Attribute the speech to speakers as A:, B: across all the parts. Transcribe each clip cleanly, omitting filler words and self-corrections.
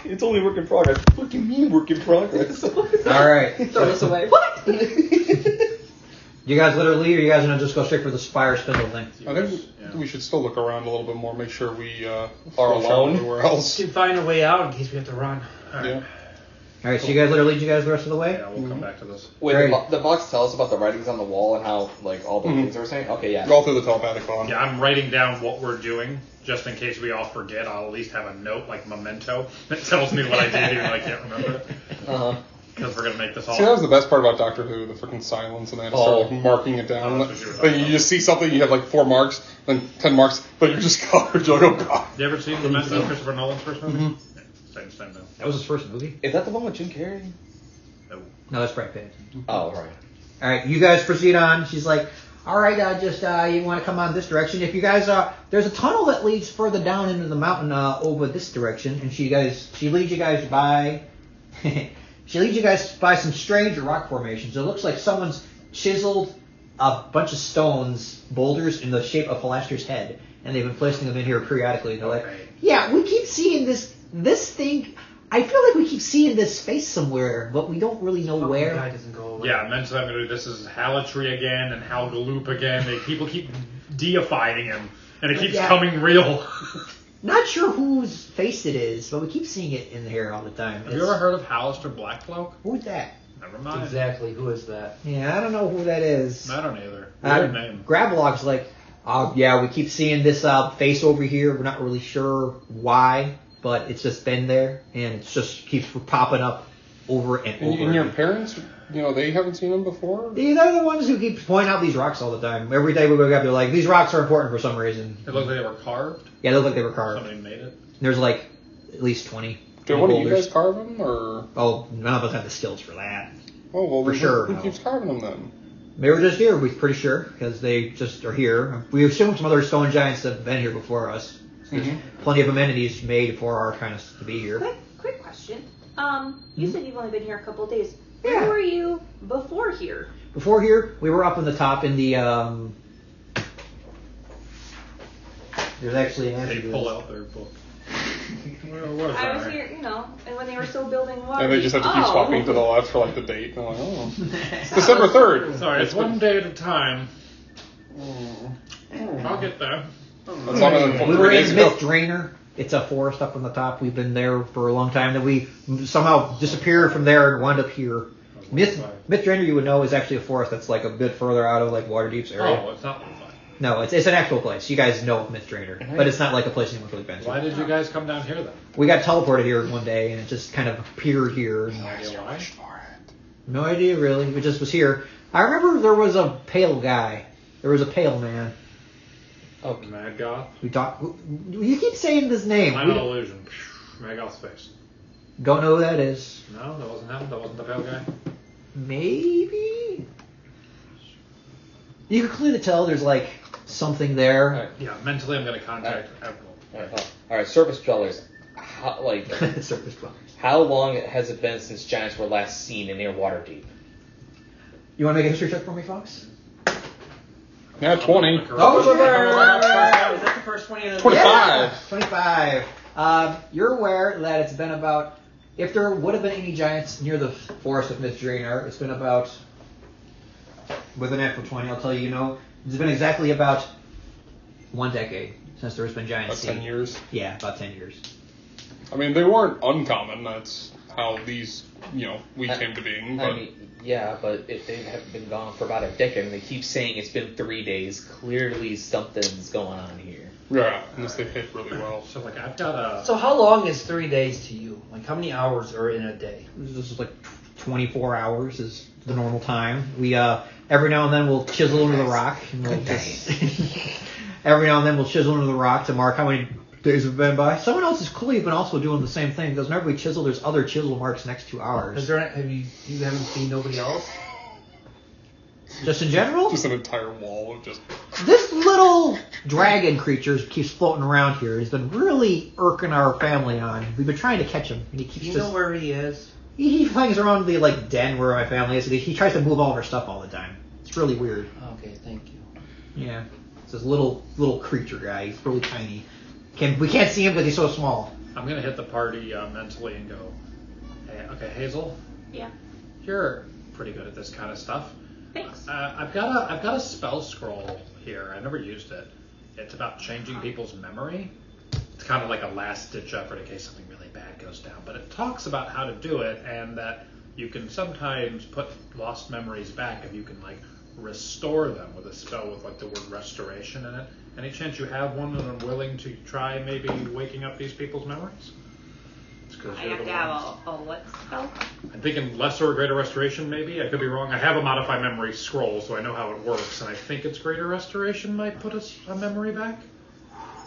A: It's only work in progress. What do you mean work in progress?
B: Alright.
C: Throw this away. What?
B: You guys let her leave, or you guys gonna just go straight for the spire spindle thing?
D: I think we should still look around a little bit more, make sure we are
A: alone
D: everywhere else.
E: We can find a way out in case we have to run.
D: Yeah.
B: Alright, so you guys let her lead you guys the rest of the way?
E: Yeah, we'll come back to this.
A: Wait,
B: Great.
A: the box tells us about the writings on the wall and how, like, all the things they were saying? Okay, yeah.
D: All through the telepathic phone.
E: Yeah, I'm writing down what we're doing, just in case we all forget. I'll at least have a note, like memento, that tells me what I did, even though I can't remember it.
A: Uh-huh.
E: Because we're going to make this all...
D: See, that was the best part about Doctor Who, the freaking silence, and they had to start like, marking it down.
E: Oh, that's what you were talking
D: Like, you
E: about.
D: just see something, you have like 4 marks, then 10 marks, but you're just covered. You're like, oh god.
E: You ever seen Memento, Christopher Nolan's first movie? Yeah, same though.
B: That was his first movie?
A: Is that the one with Jim Carrey?
B: No, that's Brad Pitt.
A: Oh, right.
B: Alright, you guys proceed on. She's like, alright, you want to come on this direction. If you guys, there's a tunnel that leads further down into the mountain over this direction, and she leads you guys by... She leads you guys by some strange rock formations. It looks like someone's chiseled a bunch of stones, boulders, in the shape of Halaster's head, and they've been placing them in here periodically. They're like, yeah, we keep seeing this thing. I feel like we keep seeing this face somewhere, but we don't really know where.
C: Guy doesn't go away.
E: Yeah, mentally I'm going to do this is Halatry again and Halgaloop again. People keep deifying him, and it keeps coming real.
B: Not sure whose face it is, but we keep seeing it in here all the time.
E: Have you ever heard of Halaster Blackcloak?
B: Who's that?
E: Never mind.
C: Exactly. Who is that?
B: Yeah, I don't know who that is.
E: I don't either. Weird name.
B: Gravelog's like, yeah, we keep seeing this face over here. We're not really sure why, but it's just been there, and it just keeps popping up over and over.
D: And your parents, they haven't seen them before?
B: They're the ones who keep pointing out these rocks all the time. Every day we wake up, they're like, these rocks are important for some reason.
E: It looks like they were carved.
B: Yeah, they look like they were carved.
E: Somebody made it.
B: There's like at least 20.
D: Did one of you guys carve them, or?
B: Oh, none of us have the skills for that.
D: Oh, well,
B: For sure.
D: Who keeps carving them then?
B: They were just here, we're pretty sure, because they just are here. We assume some other stone giants have been here before us. There's plenty of amenities made for our kind of to be here.
F: Quick question. You said you've only been here a couple of days.
B: Yeah.
F: Where were you before here?
B: Before here, we were up on the top in the, there's actually an answer
E: They
B: to
E: pull
B: this.
E: out their book. Where was
F: I
E: that?
F: was here, and when they were still building water.
D: And they just have to keep swapping to the left for like the date. And I'm like, oh, it's December 3rd.
E: Sorry, it's one day at a time. I'll get there.
D: That's longer than
B: We
D: 3
B: were
D: days
B: in
D: ago.
B: Myth Drainer. It's a forest up on the top. We've been there for a long time. Then we somehow disappeared from there and wound up here. Myth Drainer, you would know, is actually a forest that's like a bit further out of like Waterdeep's area.
E: Oh, it's not fun.
B: No, it's an actual place. You guys know Myth Drainer, but it's not like a place anyone's really been to.
E: Why did you guys come down here then?
B: We got teleported here one day, and it just kind of appeared here.
E: No idea why.
B: No idea, really. It just was here. I remember there was a pale guy. There was a pale man.
A: Oh,
E: Maddgoth.
B: We talked. You keep saying this name.
E: I'm
B: We
E: an
B: don't
E: illusion. Maddgoth's face.
B: know who that is.
E: No, that wasn't him. That wasn't the pale guy.
B: Maybe? You can clearly tell there's like something there.
A: Alright.
E: Yeah, mentally I'm going to contact everyone.
A: Alright, surface dwellers.
B: Surface dwellers.
A: How long has it been since giants were last seen in near Waterdeep?
B: You want to make a history check for me, Fox?
D: Yeah, 20.
B: Oh,
C: Is that the first 20 of the
D: 25.
B: Yeah, 25. You're aware that it's been about, if there would have been any giants near the forest of Myth Draenor, it's been about, with an natural 20, I'll tell you, it's been exactly about 1 decade since there has been giants
D: About 10
B: seen.
D: years.
B: Yeah, about 10 years.
D: I mean, they weren't uncommon. That's how these, we came to being. But
A: I mean, yeah, but they have been gone for about a decade, and they keep saying it's been 3 days. Clearly something's going on here.
D: yeah, unless they hit really well.
E: So, I've got a...
C: So how long is 3 days to you? Like, how many hours are in a day?
B: This is like 24 hours is the normal time. We every now and then we'll chisel into the rock. And we'll every now and then we'll chisel into the rock to mark how many days have been by. Someone else has clearly been also doing the same thing because whenever we chisel, there's other chisel marks next to ours.
C: You haven't seen nobody else?
B: Just in general?
D: Just an entire wall of just...
B: This little dragon creature keeps floating around here. He's been really irking our family on. We've been trying to catch him, and he keeps
C: Do you
B: just...
C: know where he is?
B: He hangs around the den where my family is. He tries to move all of our stuff all the time. It's really weird.
C: Okay, thank you.
B: Yeah. It's this little creature guy. He's really tiny. We can't see him because he's so small.
E: I'm gonna hit the party mentally and go, hey, okay, Hazel,
F: Yeah.
E: you're pretty good at this kind of stuff.
F: Thanks.
E: I've got a spell scroll here. I never used it. It's about changing people's memory. It's kind of like a last-ditch effort in case something really bad goes down. But it talks about how to do it, and that you can sometimes put lost memories back if you can like restore them with a spell with like the word restoration in it. Any chance you have one and are willing to try maybe waking up these people's memories? It's 'cause
F: I
E: you're
F: have
E: the
F: to have
E: ones.
F: a what spell?
E: I'm thinking lesser or greater restoration, maybe. I could be wrong. I have a modify memory scroll, so I know how it works, and I think it's greater restoration might put a memory back.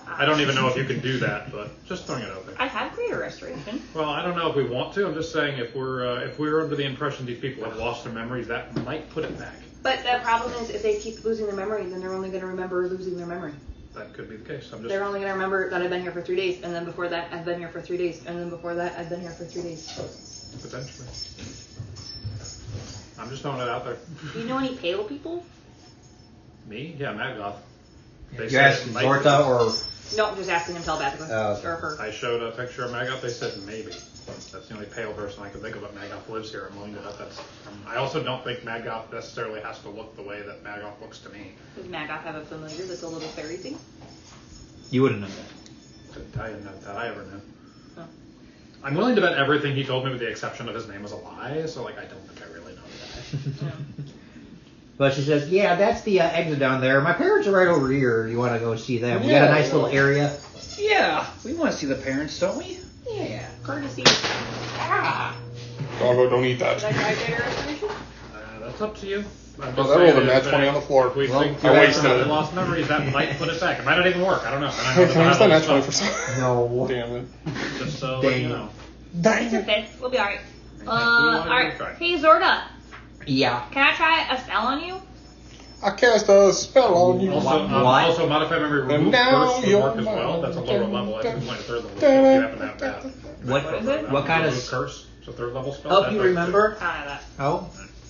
E: I don't even know if you can do that, but just throwing it out there.
F: I have greater restoration.
E: Well, I don't know if we want to. I'm just saying if we're under the impression these people have lost their memories, that might put it back.
F: But the problem is, if they keep losing their memory, then they're only going to remember losing their memory.
E: That could be the case. I'm just.
F: They're only going to remember that I've been here for 3 days, and then before that, I've been here for 3 days, and then before that, I've been here for 3 days.
E: Potentially. I'm just throwing it out there.
F: Do you know any pale people?
E: Me? Yeah, Maddgoth. They
B: You
E: said
B: asked
E: it might
B: Zorta
E: be-
B: or
F: No, I'm just asking him telepathically.
B: Oh, okay.
F: Or her.
E: I showed a picture of Maddgoth. They said maybe. That's the only pale person I could think of. But Maddgoth lives here. I'm willing to bet that's. I also don't think Maddgoth necessarily has to look the way that Maddgoth looks to me.
F: Does Maddgoth have a familiar that's a little fairy thing?
B: you wouldn't know that.
E: I didn't know that I ever knew.
F: Oh.
E: I'm willing to bet everything he told me, with the exception of his name, was a lie. So like, I don't think I really know the guy.
F: No.
B: But she says, yeah, that's the exit down there. My parents are right over here. You want to go see them? We got a nice little area.
C: Yeah, we want to see the parents, don't we?
B: Yeah.
F: Courtesy.
B: Ah.
D: Doggo, don't eat
F: Did I
D: that.
F: try greater restoration?
E: That's up to you. I'm
D: Oh,
E: just
D: that rolled a
E: saying
D: nat
E: that
D: 20 on the floor.
E: If we
B: Well,
E: think
B: I
D: wasted it.
E: lost memories, that might put it back. It might not even work. I don't know. And I know
D: Hey, where's the nat
E: stuff.
D: 20%?
B: No.
D: Damn it.
E: Just so
B: Dang
E: you
B: it.
E: know.
F: It's okay. We'll be alright.
E: We wanted to
F: Alright.
E: try.
F: Hey, Zorda.
B: Yeah.
F: Can I try a spell on you?
D: I cast a spell on you.
E: Also,
B: What?
E: also modify memory
D: And
E: remove
D: now
E: curse would
D: you're
E: work as well.
D: mine.
E: That's a lower level. I think it's only a third level spell if you happen to have that.
B: What
F: is it?
B: What kind of
E: Remove curse? It's a third level spell.
B: help
E: That
B: you
E: does
B: remember?
F: I don't have that.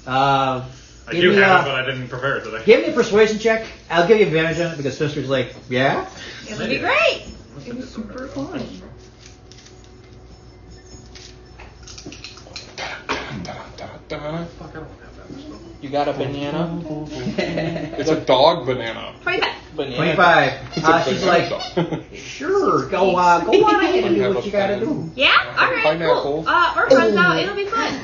B: Oh.
E: I
B: Give
E: do
B: me,
E: have it, but I didn't prepare it today.
B: Give me a persuasion check. I'll give you advantage on it because Sister's like, yeah.
F: It would be great.
E: Must
F: It
E: have
F: was
E: did some
F: super
E: better.
F: fun.
E: Fuck, I don't have that spell.
A: You got a banana?
D: It's a dog banana.
F: 25.
A: Banana.
B: 25.
D: It's a
B: She's
D: banana
B: like,
D: dog.
B: sure, go on ahead and do
D: Have
B: what
D: a
B: you gotta
D: pen.
B: do.
F: Yeah? Alright,
D: Pineapple.
F: cool. We're friends now. It'll be fun.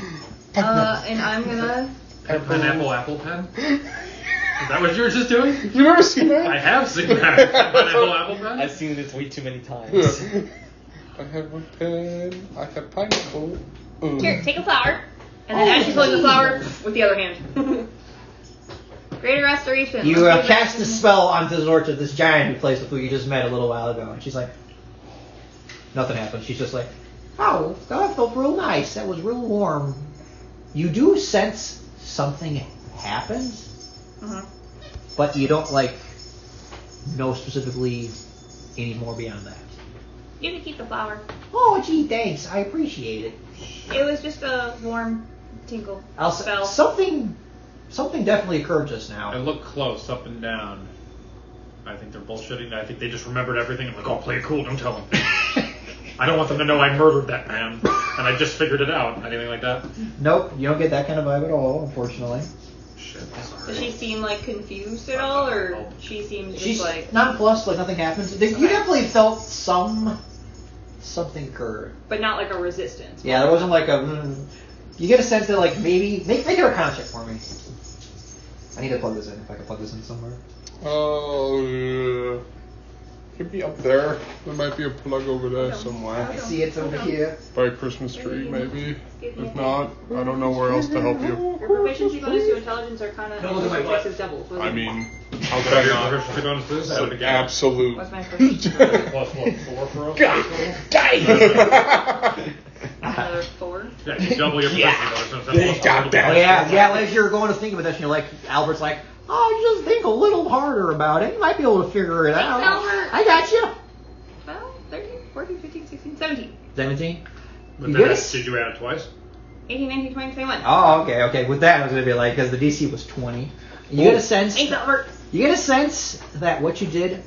F: And I'm gonna...
E: Pineapple apple pen? Is that what you were just doing?
D: You never seen that?
E: I have seen that. Pineapple apple pen?
A: I've seen it way too many times.
D: I have a pen. I have pineapple.
F: Here, take a flower. And then as she's holding the flower, with the other hand. Greater restoration.
B: You
F: Let's do
B: cast
F: that.
B: a spell onto Zorta, this giant who plays with who you just met a little while ago, and she's like, nothing happened. She's just like, oh, that felt real nice. That was real warm. You do sense something happens,
F: Mhm.
B: but you don't know specifically any more beyond that.
F: You can keep the flower.
B: Oh, gee, thanks. I appreciate it.
F: It was just a warm tinkle
B: I'll
F: spell.
B: something definitely occurred just
E: I
B: now.
E: look close, up and down. I think they're bullshitting. I think they just remembered everything. I'm like, oh, play it cool, don't tell them. I don't want them to know I murdered that man. And I just figured it out. Anything like that?
B: Nope, you don't get that kind of vibe at all, unfortunately.
E: Shit, sorry.
F: Does she seem confused at all, or she seems just
B: She's
F: like,
B: nonplussed, like nothing happens. You definitely felt something occurred.
F: but not like a resistance?
B: Yeah, there wasn't you get a sense that maybe make her a con check for me. I need to plug this in if I can plug this in somewhere.
D: Oh, could be up there. There might be a plug over there somewhere.
B: I see it's over here.
D: By a Christmas tree, maybe. If not, I don't know where else to help you.
F: Your proficiency bonus to intelligence are kind of
B: No, look at my butt.
F: doubles.
D: I mean, how could
E: Could
D: I
E: I get
D: not?
E: proficiency bonuses? Out of the
D: An
E: gate.
D: absolute.
F: What's my proficiency?
E: Plus what, 4 for us?
F: Another 4.
E: Yeah, you double your proficiency bonus.
D: They got that.
B: Oh yeah, as you're going to think about this, and you're like, Albert's like, oh, just think a little harder about it. You might be able to figure it out.
F: Albert.
B: I got you.
F: 12, 13, 14, 15, 16, 17.
B: 17.
E: But
B: You
E: then
B: get a
E: did you add it twice?
F: 18, 19, 20, 21.
B: Oh, okay. With that, I was gonna be like, because the DC was 20. You get a sense.
F: Thanks, Albert.
B: You get a sense that what you did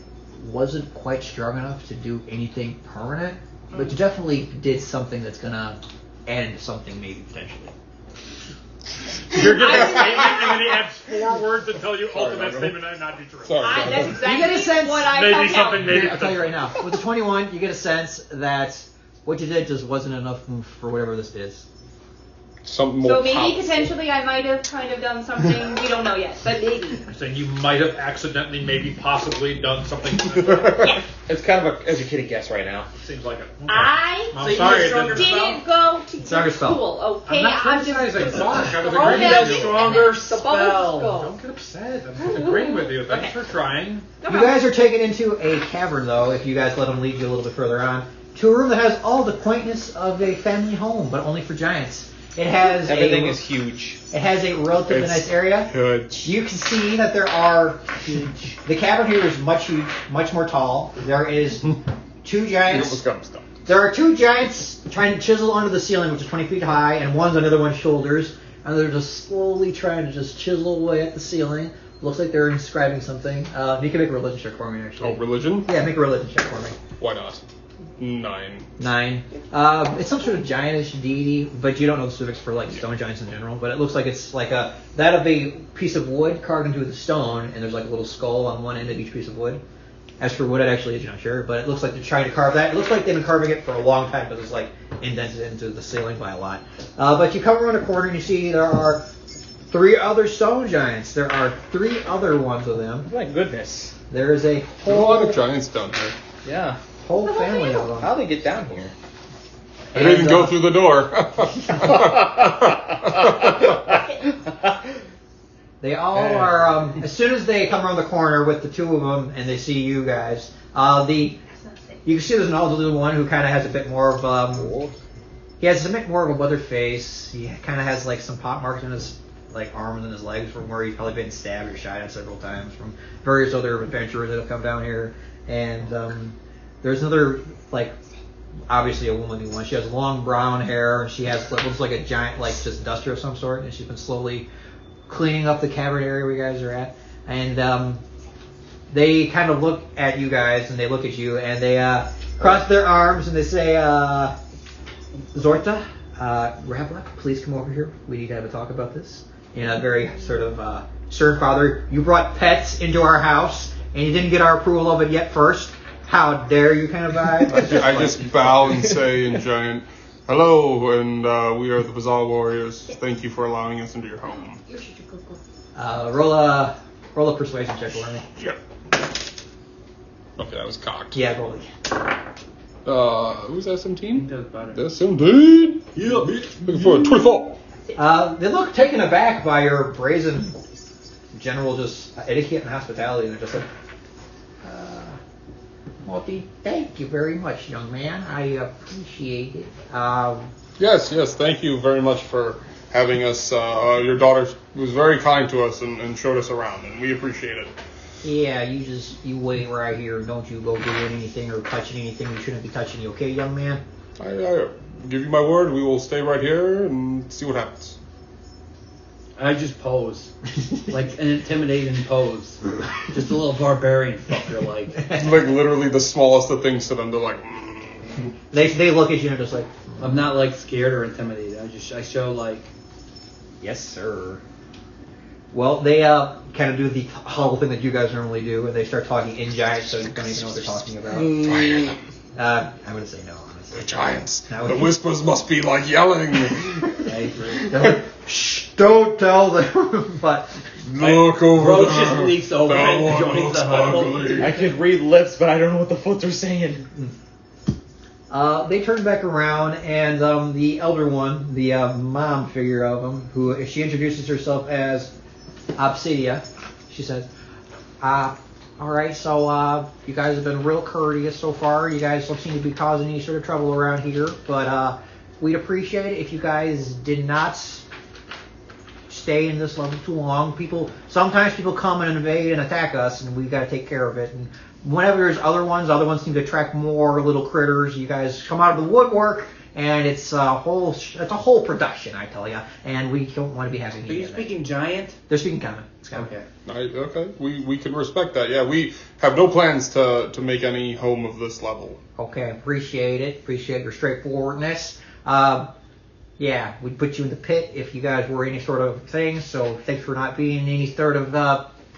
B: wasn't quite strong enough to do anything permanent, But you definitely did something that's gonna end something, maybe potentially.
E: You're giving a statement, and then he adds 4 words to tell you ultimate statement and not be true.
D: Sorry.
F: That's exactly
B: You get a sense-
F: what I
E: Maybe
F: found
E: something
F: out.
E: maybe
B: I'll tell you right now. With the 21, you get a sense that what you did just wasn't enough for whatever this is.
D: Something more
F: So maybe
D: powerful.
F: potentially I might have kind of done something we don't know yet, but maybe.
E: I'm saying you might have accidentally, maybe, possibly done something.
F: Yes.
A: It's kind of an educated guess right now.
E: Seems like it.
F: I
E: I'm sorry, it didn't.
F: didn't go to
B: Stronger spell.
F: school. Okay,
E: I'm not
F: I'm just
E: criticizing Mark. I was
F: throwing
E: agreeing
F: that
E: with you.
C: stronger
F: the bubble
C: spell.
F: skull.
E: Don't get upset. I'm agreeing with you. Thanks for trying.
F: No
B: You
F: problem.
B: guys are taken into a cavern, though, if you guys let them lead you a little bit further on, to a room that has all the quaintness of a family home, but only for giants. It has
A: Everything is huge.
B: It has a relatively
D: It's
B: nice area.
D: Huge.
B: You can see that there are the cavern here is much more tall. There is 2
D: It was
B: giants.
D: gonna stop.
B: There are 2 giants trying to chisel under the ceiling, which is 20 feet high, and one's on the other one's shoulders, and they're just slowly trying to just chisel away at the ceiling. Looks like they're inscribing something. You can make a religion check for me, actually.
D: Oh, religion?
B: Yeah, make a religion check for me.
D: Why not? 9.
B: 9. It's some sort of giantish deity, but you don't know the specifics for like stone giants in general. But it looks like it's like that of a piece of wood carved into the stone, and there's like a little skull on one end of each piece of wood. As for what it actually is, you're not sure, but it looks like they're trying to carve that. It looks like they've been carving it for a long time, because it's like indented into the ceiling by a lot. But you come around a corner and you see there are 3 other stone giants. There are 3 other ones of them.
A: My goodness.
B: There is a
D: There's a lot
B: whole
D: of giants down here.
A: Yeah.
B: family of them.
A: How'd they get down here?
D: I didn't
B: And,
D: go through the door.
B: They all are. As soon as they come around the corner with the 2 of them, and they see you guys, you can see there's an elderly one who kind of has a bit more of he has a bit more of a weathered face. He kind of has like some pop marks in his like arms and his legs from where he's probably been stabbed or shot at several times from various other adventurers that have come down here. And there's another like obviously a womanly one. She has long brown hair, and she has what looks like a giant like just duster of some sort, and she's been slowly cleaning up the cavern area where you guys are at. And they kind of look at you guys, and they look at you, and they cross their arms, and they say, Zorta, Rabla, please come over here. We need to have a talk about this. In a very sort of stern father, you brought pets into our house, and you didn't get our approval of it yet first. How dare you kind of vibe?
D: I just bow and say in giant, hello, and we are the Bazaar Warriors. Thank you for allowing us into your home.
B: Roll a persuasion check for me.
D: Yep. Okay, that was cocked.
B: Yeah, roll it.
D: Who's that, 17?
C: Does better.
D: That's 17. Yeah, bitch. Looking for a 24.
B: They look taken aback by your brazen general just etiquette and hospitality, and they're just like, Multi, thank you very much, young man. I appreciate it.
D: Yes, thank you very much for having us. Your daughter was very kind to us and showed us around, and we appreciate it.
B: Yeah, you wait right here, and don't you go doing anything or touching anything you shouldn't be touching. You okay, young man?
D: I give you my word, we will stay right here and see what happens.
C: I just pose. Like an intimidating pose. Just a little barbarian fucker like.
D: It's like literally the smallest of things to them. They're like,
B: They look at you and are just like,
C: I'm not like scared or intimidated. I show like
B: yes, sir. Well, they kind of do the hollow thing that you guys normally do, and they start talking in giant, so you don't even know what they're talking about. I'm going to say no, honestly.
D: the giants.
B: That would
D: The
B: be-
D: whispers must be like yelling.
C: I agree.
B: They're like, shh, don't tell them. But
D: Look over
C: Roach
D: there.
C: just leaks over
D: That
C: and
D: one
C: joins
D: looks
C: the huddle.
D: ugly.
A: I can read lips, but I don't know what the fuck they're saying.
B: they turn back around, and the elder one, the mom figure of them, who she introduces herself as Obsidia, she says, all right, so you guys have been real courteous so far. You guys don't seem to be causing any sort of trouble around here, but we'd appreciate it if you guys did not stay in this level too long. Sometimes people come and invade and attack us, and we got to take care of it. And whenever there's other ones seem to attract more little critters. You guys come out of the woodwork, and it's a whole production, I tell you, and we don't want to be having.
C: Are you speaking giant?
B: They're speaking common. It's common.
C: Okay.
D: Okay, we can respect that. Yeah, we have no plans to make any home of this level.
B: Okay, appreciate it. Appreciate your straightforwardness. Yeah, we'd put you in the pit if you guys were any sort of thing, so thanks for not being any sort of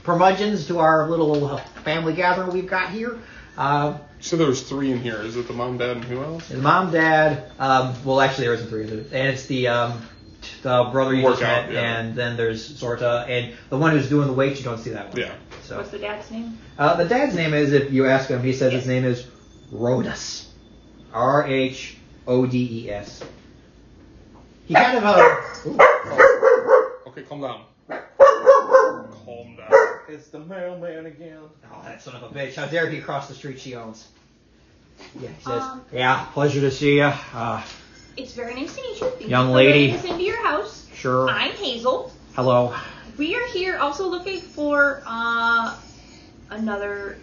B: curmudgeons to our little family gathering we've got here.
D: So there's 3 in here. Is it the mom, dad, and who else?
B: The mom, dad, well, actually there isn't 3, and it's the brother you just met, and then there's Sorta, and the one who's doing the weights, you don't see that one.
D: Yeah.
B: So.
F: What's the dad's name?
B: The dad's name is, if you ask him, he says his name is Rhodes. Rhodes. He kind of
D: Okay, calm down. Calm down.
A: It's the mailman again.
B: Oh, that son of a bitch! How dare he cross the street she owns? Yeah, he says, "Yeah, pleasure to see you."
F: It's very nice to meet you. Thank
B: Young
F: you for
B: lady.
F: letting us into your house.
B: Sure.
F: I'm Hazel.
B: Hello.
F: We are here also looking for another,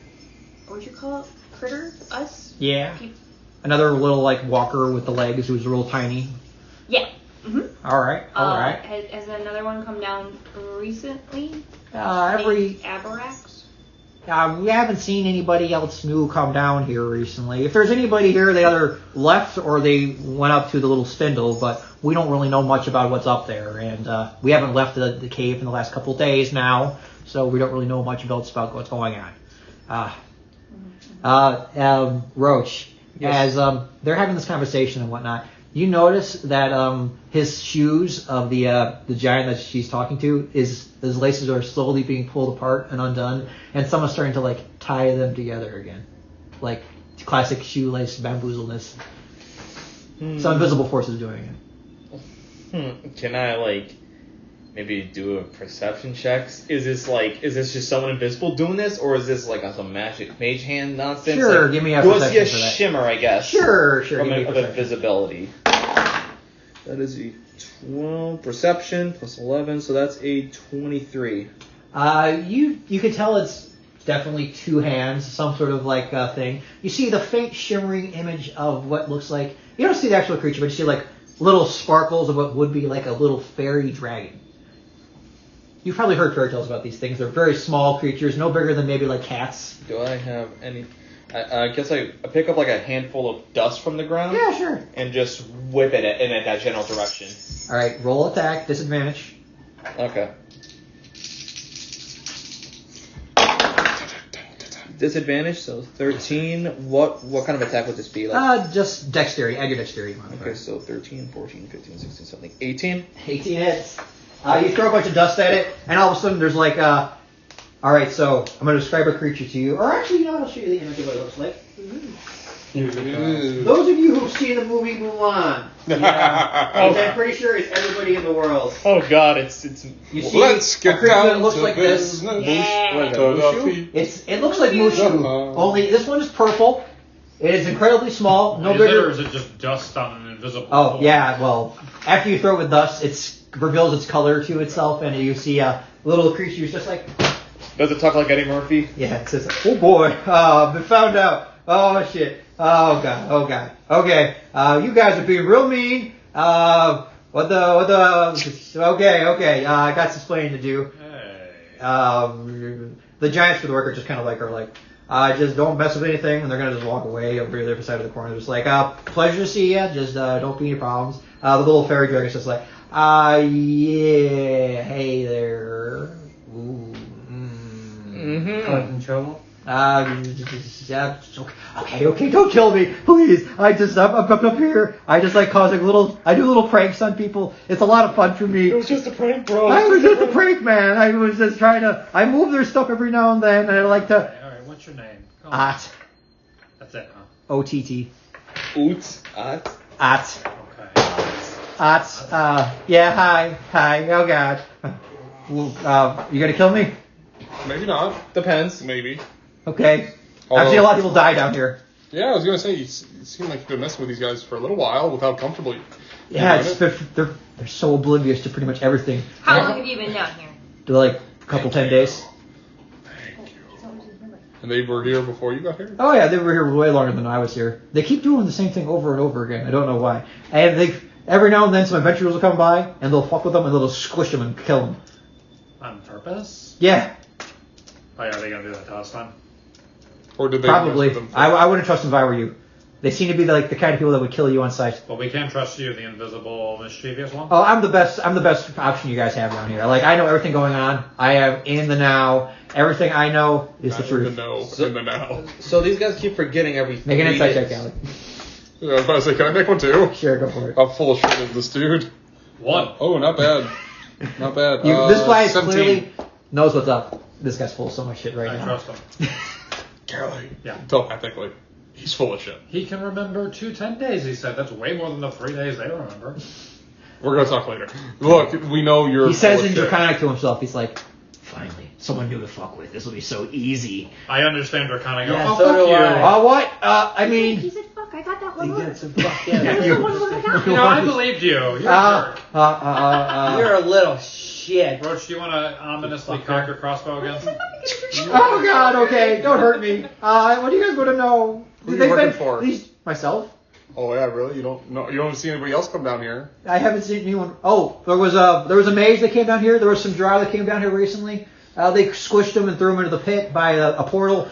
F: what'd you call it? Critter? Us?
B: Yeah. Another little like walker with the legs who's real tiny.
F: Yeah. Mm-hmm.
B: All right.
F: Has another one come down recently?
B: Every
F: Abarax?
B: we haven't seen anybody else new come down here recently. If there's anybody here, they either left or they went up to the little spindle, but we don't really know much about what's up there, and we haven't left the cave in the last couple of days now, so we don't really know much about what's going on. Roach,
A: Yes.
B: as they're having this conversation and whatnot, you notice that his shoes of the giant that she's talking to, his laces are slowly being pulled apart and undone, and someone's starting to like tie them together again, like classic shoelace bamboozleness. Some invisible force is doing it.
A: Can I maybe do a perception check? Is this just someone invisible doing this, or is this like some magic mage hand nonsense?
B: Sure, give me a
A: you want to see a
B: perception for that.
A: shimmer, I guess.
B: Sure,
A: From
B: give me a
A: of
B: perception.
A: invisibility. That is a 12 perception plus 11, so that's a 23.
B: You can tell it's definitely 2 hands, some sort of like thing. You see the faint shimmering image of what looks like, you don't see the actual creature, but you see like little sparkles of what would be like a little fairy dragon. You've probably heard fairy tales about these things. They're very small creatures, no bigger than maybe like cats.
A: Do I have any... I guess I pick up like a handful of dust from the ground.
B: Yeah, sure.
A: And just whip it in that general direction.
B: All right, roll attack, disadvantage.
A: Okay. Disadvantage, so 13. What kind of attack would this be?
B: Just dexterity. Add your dexterity modifier.
A: Okay, so 13, 14, 15, 16, something. 18?
B: 18 hits. You throw a bunch of dust at it, and all of a sudden there's like all right, so I'm going to describe a creature to you. Or actually, I'll show you the image of what it looks like. Those of you who've seen the movie Mulan, which I'm pretty sure is everybody in the world.
A: Oh god, it's
B: You see
D: Let's
B: a
D: get
B: creature
D: down
B: that looks
D: to
B: like this.
D: business.
F: Yeah.
A: What is
D: To
A: that,
D: the
A: Mushu?
D: feet.
B: It looks like Mushu, only this one is purple. It is incredibly small, no
E: Is it, or
B: bigger.
E: is it just dust on an invisible
B: Oh
E: floor?
B: yeah, well, after you throw it with dust, it reveals its color to itself, and you see a little creature who's just like,
A: Does it talk like Eddie Murphy?
B: yeah, it says, oh boy, been found out. Oh shit. Oh god. Okay. You guys are being real mean. What the? Okay. I got some explaining to do.
E: Hey.
B: The giants for the work are just kind of like, just don't mess with anything, and they're gonna just walk away over the other side of the corner. Just like, pleasure to see ya. Just don't be any problems. The little fairy dragon's just like, yeah, hey there. Ooh.
C: Causing trouble?
B: Okay, don't kill me, please. I'm up here. I just like causing I do little pranks on people. It's a lot of fun for me.
A: It was just a prank, bro.
B: I was just a prank, man. I was just trying to, I move their stuff every now and then, and I like to,
E: Alright, what's your name? Come on.
B: Ott.
E: That's it, huh?
B: O-T-T.
A: Oot. Ot.
B: Ott.
E: Okay.
B: Ott. Yeah, hi. Oh god. You gonna kill me?
D: Maybe not.
A: Depends.
D: Maybe.
B: Okay.
D: Although-
B: I've seen a lot of people die down here.
D: Yeah, I was gonna say you seem like you've been messing with these guys for a little while without comfortably.
B: Yeah,
D: doing
B: they're so oblivious to pretty much everything.
F: How long have you been down here?
B: They're like a couple 10 days.
D: And they were here before you got here?
B: Oh yeah, they were here way longer than I was here. They keep doing the same thing over and over again. I don't know why. And every now and then some adventurers will come by and they'll fuck with them and they'll squish them and kill them.
E: On purpose?
B: Yeah,
E: Oh, yeah, are they going to do that to us then?
D: Or did they
B: probably.
D: mess with them?
B: I wouldn't trust them if I were you. They seem to be like the kind of people that would kill you on sight.
E: Well, we can't trust you, the invisible, mischievous one.
B: Oh, I'm the best option you guys have around here. Like I know everything going on. I am in the now. Everything I know is the
D: Not
B: truth.
D: in the know,
A: So-
D: in the now.
A: So these guys keep forgetting everything.
B: Make an insight check, Alec.
D: I was about to say, can I make one too?
B: Sure, go for it.
D: How full of shit is this dude?
E: 1.
D: Oh, not bad. Not bad.
B: This guy
D: 17.
B: clearly knows what's up. This guy's full of so much shit right
E: I
B: now.
E: trust him.
D: Carly.
E: Yeah.
D: Telepathically. He's full of shit.
E: He can remember 2 10 days, he said. That's way more than the 3 days they remember.
D: We're going to talk later. Look, we know you're
B: He says
D: full
B: in
D: of shit.
B: Draconic to himself, he's like, finally, someone new to fuck with. This will be so easy.
E: I understand Draconic.
C: Yeah,
E: Oh,
C: so
E: fuck
C: do
E: you.
C: I.
B: What? I
F: He
B: mean...
F: said, fuck, I got that one
C: He
F: word.
C: gets some fuck
F: That was
C: yeah.
F: the one word I got.
E: You know, I believed you. You're a jerk.
C: You're a little shit.
E: Roach, do you want to ominously cock your crossbow again?
B: Oh God! Okay, don't hurt me. What do you guys want to know?
D: Who are you working for?
B: Myself.
D: Oh, yeah, really? You don't see anybody else come down here?
B: I haven't seen anyone. Oh, there was a mage that came down here. There was some drow that came down here recently. They squished him and threw him into the pit by a portal.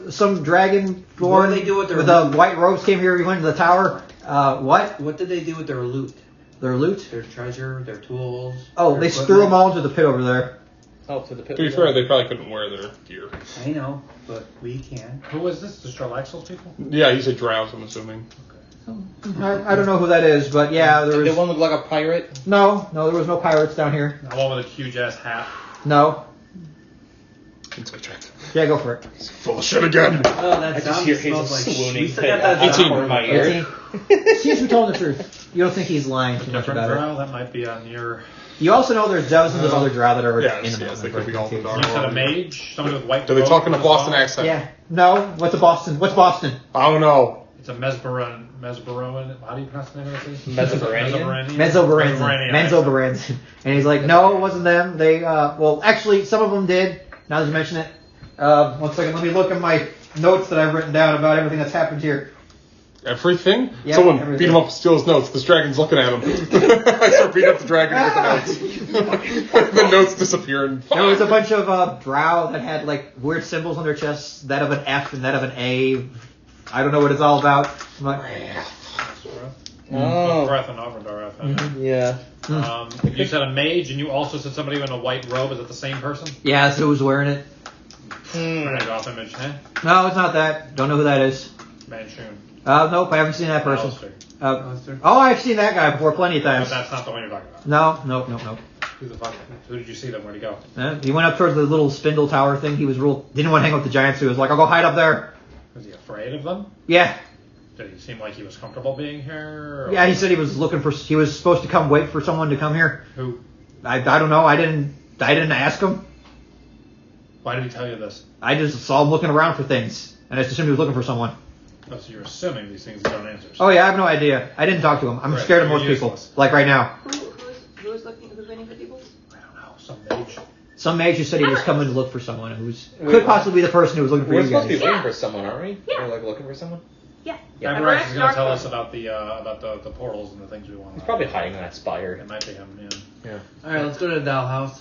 B: Some dragon
C: What did they do with their
B: the
C: loot?
B: white robes came here. He went into the tower. What?
C: What did they do with their loot?
B: Their loot?
C: Their treasure, their tools?
B: Oh,
C: their
B: they
C: equipment?
B: threw them all into the pit over there.
A: Oh, to the pit.
D: To be fair, they probably couldn't wear their gear.
C: I know, but we can.
E: Who is this? The Strelaxles people?
D: Yeah, he said drows, I'm assuming.
B: I don't know who that is, but yeah, there
A: Did
B: was.
A: they one look like a pirate?
B: No, there was no pirates down here.
E: The one with a huge ass hat.
B: No.
D: Insight check.
B: Yeah, go for it.
D: He's full of shit again.
C: Oh, that
A: I just
C: zombie
A: hear his
C: smells like
A: swooning
C: we still
A: pit
C: got that
A: out
C: zombie.
A: of my ear.
B: 18. Seems to be telling the truth. You don't think he's lying too much
E: Different
B: about it.
E: drow? That might be on your...
B: You also know there's dozens of other drow that are
D: yes,
B: in the
D: yes,
B: mountain.
D: they could be all the
E: You
D: dark.
E: said a mage? Somebody with white
D: Do they
E: robes
D: talk in a
E: as
D: Boston
E: well?
D: accent?
B: Yeah. No. What's a Boston? What's Boston?
D: I don't know.
E: It's a Mesberoan. How do you pronounce the name of this?
A: Mesoberanian?
B: Menzoberranzan. And he's like, no, it wasn't them. They, well, actually, some of them did. Now that you mention it. 1 second, let me look at my notes that I've written down about everything that's happened here.
D: Everything?
B: Yeah,
D: Someone
B: everything.
D: beat him up, steal his notes. This dragon's looking at him. I start beating up the dragon to get the notes. The notes disappear and
B: There was a bunch of drow that had like weird symbols on their chests, that of an F and that of an A. I don't know what it's all about. But,
A: Oh.
E: Breath and Overdar, I think.
A: Yeah.
E: You said a mage, and you also said somebody in a white robe. Is it the same person?
B: yeah, that's who was wearing it.
E: Maddgoth image, eh?
B: No, it's not that. Don't know who that is.
E: Manchun.
B: Nope, I haven't seen that person.
E: Alistair.
B: Oh, I've seen that guy before plenty of
E: But
B: times.
E: that's not the one you're talking about.
B: No, nope.
E: Who the fuck? Who did you see then? Where'd he go?
B: He went up towards the little spindle tower thing. He was didn't want to hang out with the giants, so he was like, I'll go hide up there.
E: Was he afraid of them?
B: Yeah.
E: Did he seem like he was comfortable being here? Or
B: Yeah, he said he was he was supposed to come wait for someone to come here.
E: Who?
B: I don't know. I didn't ask him.
E: Why did he tell you this?
B: I just saw him looking around for things, and I just assumed he was looking for someone.
E: Oh, so you're assuming these things don't answers.
B: Oh yeah, I have no idea. I didn't talk to him. I'm
E: Right,
B: scared of
E: you're
B: most people.
E: useless.
B: Like right now.
F: Who's waiting for people?
E: I don't know. Some mage.
B: Some mage who said he was coming to look for someone could possibly be the person who was looking for
A: We're
B: you
A: supposed to
B: guys.
A: be waiting for someone, aren't we?
F: Yeah.
A: We're like looking for someone.
F: Yeah.
A: Yeah.
E: Everett is going to tell us about the portals and the things we want.
A: He's probably hiding in that spire.
E: It might be him. Yeah.
C: All right, let's go to the dollhouse.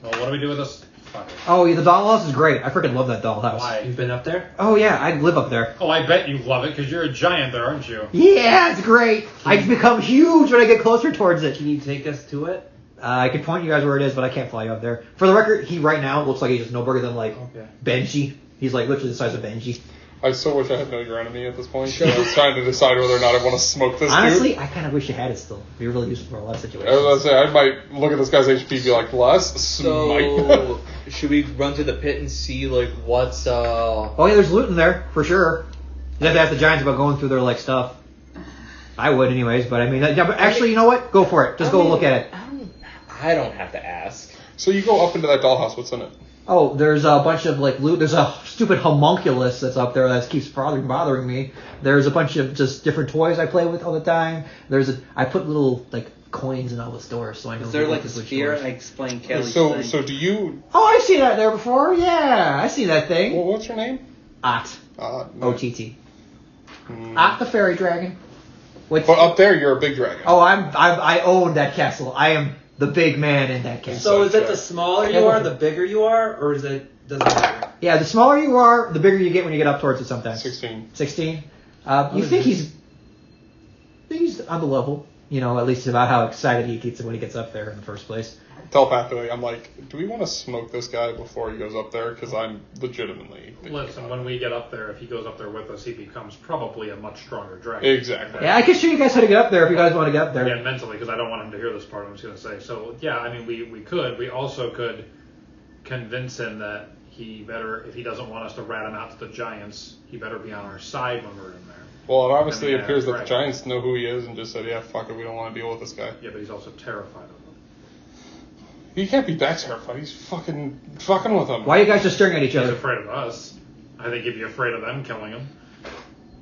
E: Well, what do we do with this? Fucker?
B: Oh, yeah, the dollhouse is great. I freaking love that dollhouse.
E: Why?
C: You've been up there?
B: Oh yeah, I'd live up there.
E: Oh, I bet you love it because you're a giant there, aren't you?
B: Yeah, it's great. I become huge when I get closer towards it.
C: Can you take us to it?
B: I can point you guys where it is, but I can't fly you up there. For the record, he right now looks like he's just no bigger than like
C: Okay.
B: Benji. He's like literally the size of Benji.
D: I so wish I had known your enemy at this point. I was trying to decide whether or not I want to smoke this
B: Honestly,
D: dude.
B: I kind of wish you had it still. It'd be really useful for a lot of situations.
D: I was gonna say, I might look at this guy's HP and be like, less smite.
A: So, should we run to the pit and see like what's
B: Oh yeah, there's loot in there for sure. You have to ask the giants about going through their like stuff. I would anyways, but I mean, yeah, but actually, you know what? Go for it. Just go look at it.
A: I don't have to ask.
D: So you go up into that dollhouse, what's in it?
B: Oh, there's a bunch of like loot. There's a stupid homunculus that's up there that keeps bothering me. There's a bunch of just different toys I play with all the time. I put little like coins in all the stores, so I know.
A: Is there
B: who
A: like a
B: goes to which
A: sphere?
B: stores.
A: I explained Kelly's
D: So
A: thing.
D: so do you?
B: Oh, I've seen that there before. Yeah, I've seen that thing.
D: Well, what's your name?
B: Ott. O-T-T. Ott the fairy dragon. Which,
D: But up there, you're a big dragon.
B: oh, I own that castle. I am the big man in that castle.
C: So is it the smaller you are, the bigger you are, or is it doesn't matter?
B: Yeah, the smaller you are, the bigger you get when you get up towards it sometimes.
D: 16.
B: 16. You think he's on the level, at least about how excited he gets when he gets up there in the first place.
D: Telepathically, I'm like, do we want to smoke this guy before he goes up there? Because I'm legitimately.
E: Listen, when we get up there, if he goes up there with us, he becomes probably a much stronger dragon.
D: Exactly.
B: Yeah, I can show you guys how to get up there if you guys want to get up there.
E: Again, mentally, because I don't want him to hear this part. I'm just going to say. So, yeah, I mean, we could. We also could convince him that he better, if he doesn't want us to rat him out to the giants, he better be on our side when we're in there.
D: Well, it obviously
E: I mean,
D: appears that the
E: right.
D: Giants know who he is and just said, yeah, fuck it, we don't want to deal with this guy.
E: Yeah, but he's also terrified of them.
D: He can't be that terrified. He's fucking with him.
B: Why are you guys just staring at each
E: He's
B: other?
E: afraid of us. I think he'd be afraid of them killing him.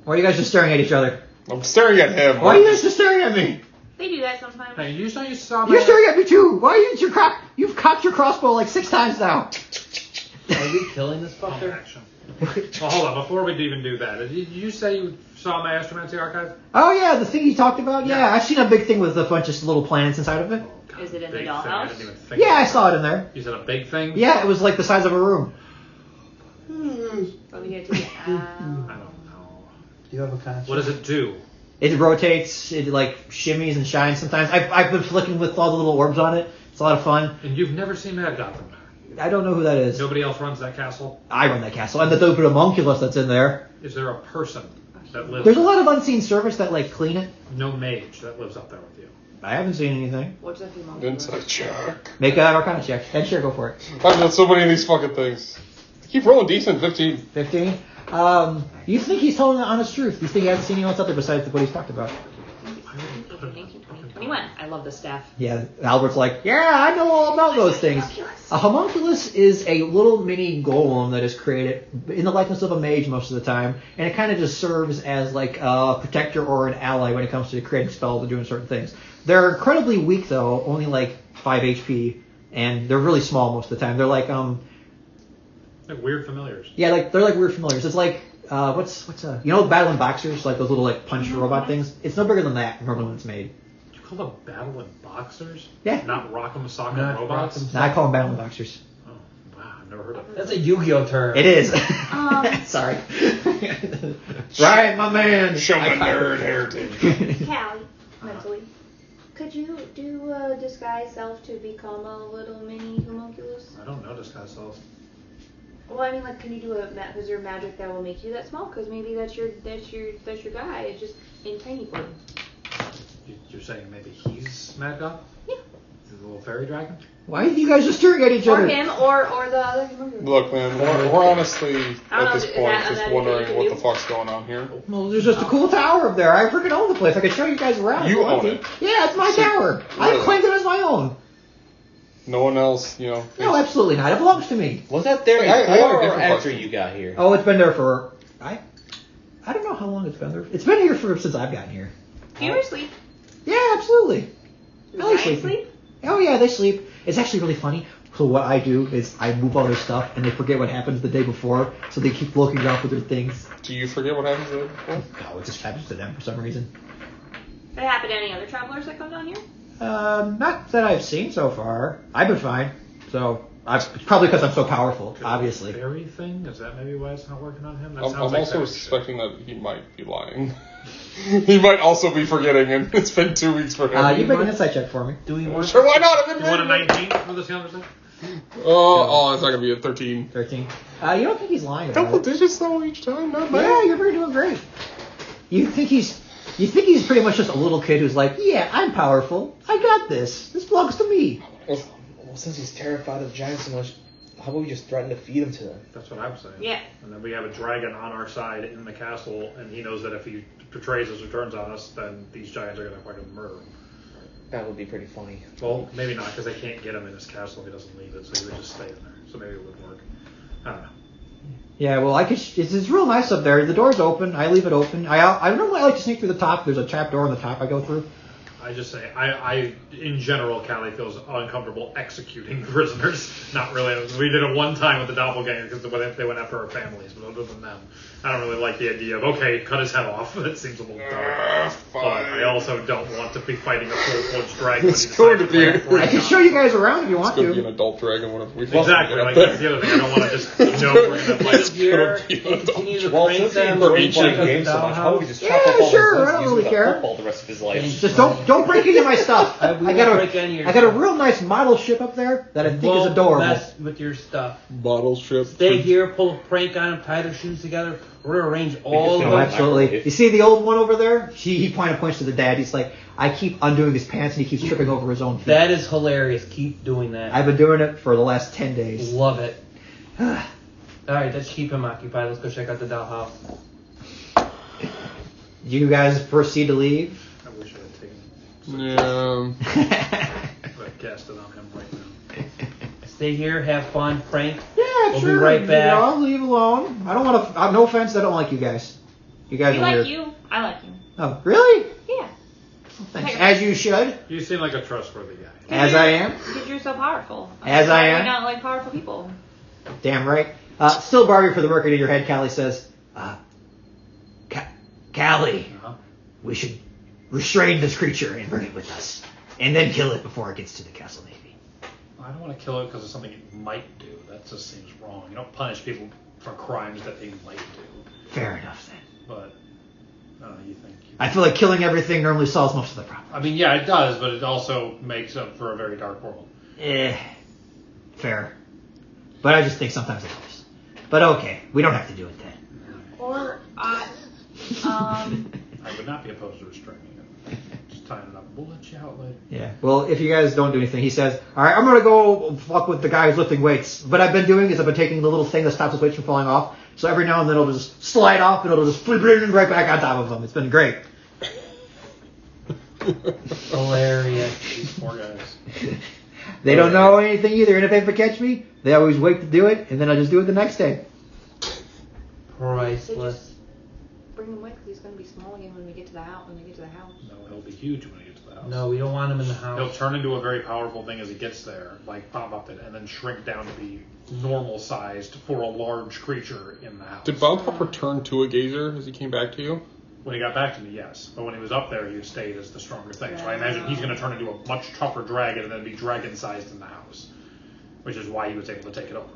B: Why are you guys just staring at each other?
D: I'm staring at him.
B: Why are you guys just staring at me?
F: They do that sometimes.
E: Hey, you saw
B: You're staring at me too. Why are you You've cocked your crossbow like 6 times now.
C: Are we killing this fucker?
E: action. Well, hold on. Before we even do that, did you say you saw my Astromancy archive?
B: Oh yeah, the thing you talked about. Yeah, I've seen a big thing with a bunch of little planets inside of it.
E: God,
F: Is it in the
E: big
F: dollhouse?
E: thing. I didn't even think
B: Yeah, I
E: about
B: saw it in there.
E: You said a big thing?
B: Yeah, it was like the size of a room.
F: Let me get to the
E: I don't know.
C: Do you have a contract?
E: What does it do?
B: It rotates. It like shimmies and shines sometimes. I've been flicking with all the little orbs on it. It's a lot of fun.
E: And you've never seen Maddgoth in there.
B: I don't know who that is.
E: Nobody else runs that castle.
B: I run that castle, and the stupid homunculus that's in there.
E: Is there a person that lives?
B: There's a lot of unseen servants that like clean it.
E: No mage that lives up there with you.
B: I haven't seen anything.
F: What's that thing?
D: Inside check.
B: Make an Arcana check. And sure, go for it.
D: I've done so many of these fucking things. Keep rolling decent, 15.
B: 15. You think he's telling the honest truth? You think he hasn't seen anyone else out there besides what he's talked about?
F: 21. I love the staff.
B: Yeah, Albert's like, yeah, I know all about those things. A homunculus is a little mini golem that is created in the likeness of a mage most of the time, and it kind of just serves as like a protector or an ally when it comes to creating spells and doing certain things. They're incredibly weak though, only like 5 HP, and they're really small most of the time. They're like
E: Like weird familiars.
B: yeah, like they're like weird familiars. It's like battling boxers, like those little like punch robot things. It's no bigger than that normally when it's made.
E: You call them battling boxers?
B: Yeah.
E: Not Rock'em Sock'em
C: Not
E: robots?
C: Rock'em
B: Now I call them battling boxers.
E: Oh, wow. I've never heard of that.
C: That's a Yu-Gi-Oh term.
B: It is.
F: Um,
B: Sorry. Right, my man.
D: Show my nerd heritage.
F: Callie, mentally, could you do a disguise self to become a little mini homunculus?
E: I don't know disguise self.
F: Well, I mean, like, can you do is there magic that will make you that small? Because maybe that's your guy. It's just in tiny form.
E: You're saying maybe he's Maddgoth?
F: Yeah.
E: The little fairy dragon?
B: Why are you guys just staring at each
F: Or
B: other?
F: him, or the other homunculus.
D: Look, man, we're honestly,
F: I don't
D: at
F: know,
D: this
F: is
D: point,
F: that
D: just
F: you
D: wondering
F: can
D: what
F: do?
D: the fuck's going on here.
B: Well, there's just a cool tower up there. I freaking own the place. I could show you guys around. if
D: You
B: want
D: own
B: to.
D: it?
B: Yeah, it's my tower. I
D: Really?
B: claimed it as my own.
D: No one else,
B: No, absolutely not. It belongs to me.
A: Was that there
D: Wait, I have a
A: before or
D: different
A: after
D: question.
A: you got here?
B: Oh, it's been there for I don't know how long it's been there. It's been here since I've gotten here.
F: Do you ever sleep?
B: Yeah, absolutely.
F: Does
B: I like
F: Ryan
B: sleeping.
F: sleep?
B: Oh yeah, they sleep. It's actually really funny. So what I do is I move all their stuff and they forget what happened the day before, so they keep looking around for their things.
D: Do you forget what happened to them before?
B: No, it just happens to them for some reason.
F: Did it happen to any other travelers that come down here?
B: Not that I've seen so far. I've been fine. So it's probably because I'm so powerful, obviously.
E: Fairy thing? Is that maybe why it's not working on him? That
D: I'm
E: sounds like
D: also
E: fairy shit.
D: suspecting that he might be lying. He might also be forgetting, and it's been 2 weeks for him.
B: You make an insight check for me.
C: Do we want?
D: Sure, why not? I've been
E: You want a
D: ready.
E: 19 for this conversation?
D: Oh, it's not gonna be a 13.
B: 13. You don't think he's lying about
D: Double
B: it?
D: digits though each time, not bad.
B: Yeah, you're doing great. You think he's pretty much just a little kid who's like, yeah, I'm powerful. I got this. This belongs to me.
A: Well, since he's terrified of giants so much, how about we just threaten to feed him to them?
E: That's what I was saying.
F: Yeah.
E: And then we have a dragon on our side in the castle, and he knows that if he betrays us or turns on us, then these giants are going to fucking murder him.
A: That would be pretty funny.
E: Well, maybe not, because they can't get him in his castle if he doesn't leave it, so he would just stay in there. So maybe it would work. I don't know.
B: Yeah, well, it's real nice up there. The door's open. I leave it open. I normally like to sneak through the top. There's a trap door on the top I go through.
E: I just say, I in general, Callie feels uncomfortable executing prisoners. Not really. We did it one time with the doppelganger because they went after our families, but other than them, I don't really like the idea of, okay, cut his head off. That seems a little dark. But I also don't want to be fighting a full-fledged dragon.
D: It's going to be.
B: I can show you guys around if you want
D: It's going to be
B: to.
D: an adult dragon. Whenever we
E: Exactly. Like, that's the other thing. I don't want to just we're going to fight.
C: Here, continue to
A: Well,
C: prank
A: since
C: them.
A: we're
C: Prank
A: playing
C: them
A: games so much, how about we
C: dollhouse.
A: just chop up all
B: sure,
A: his
B: I don't
A: use
B: really
A: him as a
B: care.
A: football the rest of his life.
B: Just don't break any of my stuff. I
C: We
B: got
C: won't break any of your
B: I got a
C: stuff.
B: real nice model ship up there that I think is
C: Won't
B: adorable.
C: mess with your stuff.
D: Bottle ship.
C: Stay here, pull a prank on them, tie their shoes together. We're gonna arrange all
A: just
B: Oh,
A: gonna
C: of
B: absolutely. You see the old one over there? He points to the dad. He's like, I keep undoing his pants and he keeps tripping over his own feet.
C: That is hilarious. Keep doing that.
B: I've been doing it for the last 10 days.
C: Love it. All right, let's keep him occupied. Let's go check out the dollhouse.
B: You guys proceed to leave.
E: I wish I had taken
D: Yeah.
E: but cast it on him right now.
C: Stay here, have fun, prank.
B: Yeah,
C: We'll
B: sure.
C: be right
B: You
C: back.
B: know, I'll leave alone. I don't want to. No offense, I don't like you guys. You guys
F: We
B: are
F: like
B: weird.
F: you. I like you.
B: Oh, really?
F: Yeah.
B: Thanks. As you should.
E: You seem like a trustworthy guy.
B: As I am.
F: Because you're so powerful.
B: As I am.
F: You're not like powerful people.
B: Damn right. Still Barbie for the record in your head, Callie says, Callie,
E: Uh-huh.
B: we should restrain this creature and bring it with us. And then kill it before it gets to the castle navy.
E: I don't want to kill it because of something it might do. That just seems wrong. You don't punish people for crimes that they might do.
B: Fair enough then.
E: But I don't know. You think?
B: I feel like killing everything normally solves most of the problem.
E: I mean, yeah, it does, but it also makes up for a very dark world.
B: Fair. But I just think sometimes it helps. But okay, we don't have to do it then.
F: Or,
E: I would not be opposed to restraining it. Just tying it up. We'll let you out later.
B: Yeah. Well, if you guys don't do anything, he says, all right, I'm going to go fuck with the guy who's lifting weights. What I've been doing is I've been taking the little thing that stops his weights from falling off. So every now and then it'll just slide off and it'll just right back on top of them. It's been great.
C: Hilarious.
E: These poor guys.
B: They don't know anything either. And if they ever catch me, they always wait to do it. And then I just do it the next day.
C: Priceless.
F: bring him with because he's going to be small again when we get to the house.
E: No, he'll be huge when he gets to the house.
C: No, we don't want him in the
E: He'll
C: house.
E: turn into a very powerful thing as he gets there, like Pop Up did, and then shrink down to be normal sized for a large creature in the house.
D: Did Bob Pop return to a gazer as he came back to you?
E: When he got back to me, yes. But when he was up there, he stayed as the stronger thing. So I imagine he's going to turn into a much tougher dragon and then be dragon-sized in the house. Which is why he was able to take it over.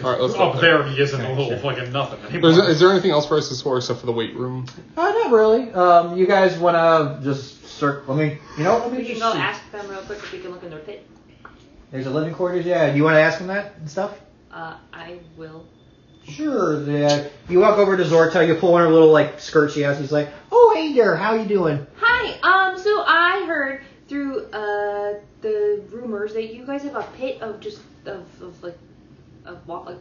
D: All right, let's go
E: Up there, he isn't a little fucking nothing anymore.
D: Is there anything else for us to explore except for the weight room?
B: Not really. You guys want to just start, let me
F: We can
B: just
F: go
B: see.
F: ask them real quick if we can look in their pit.
B: There's a living quarters, yeah. Do you want to ask them that and stuff?
F: I will.
B: Sure. Yeah. You walk over to Zorta, you pull one of her little, like, skirts she has, he's like, oh, hey there, how you doing?
F: Hi. So I heard through the rumors that you guys have a pit of just like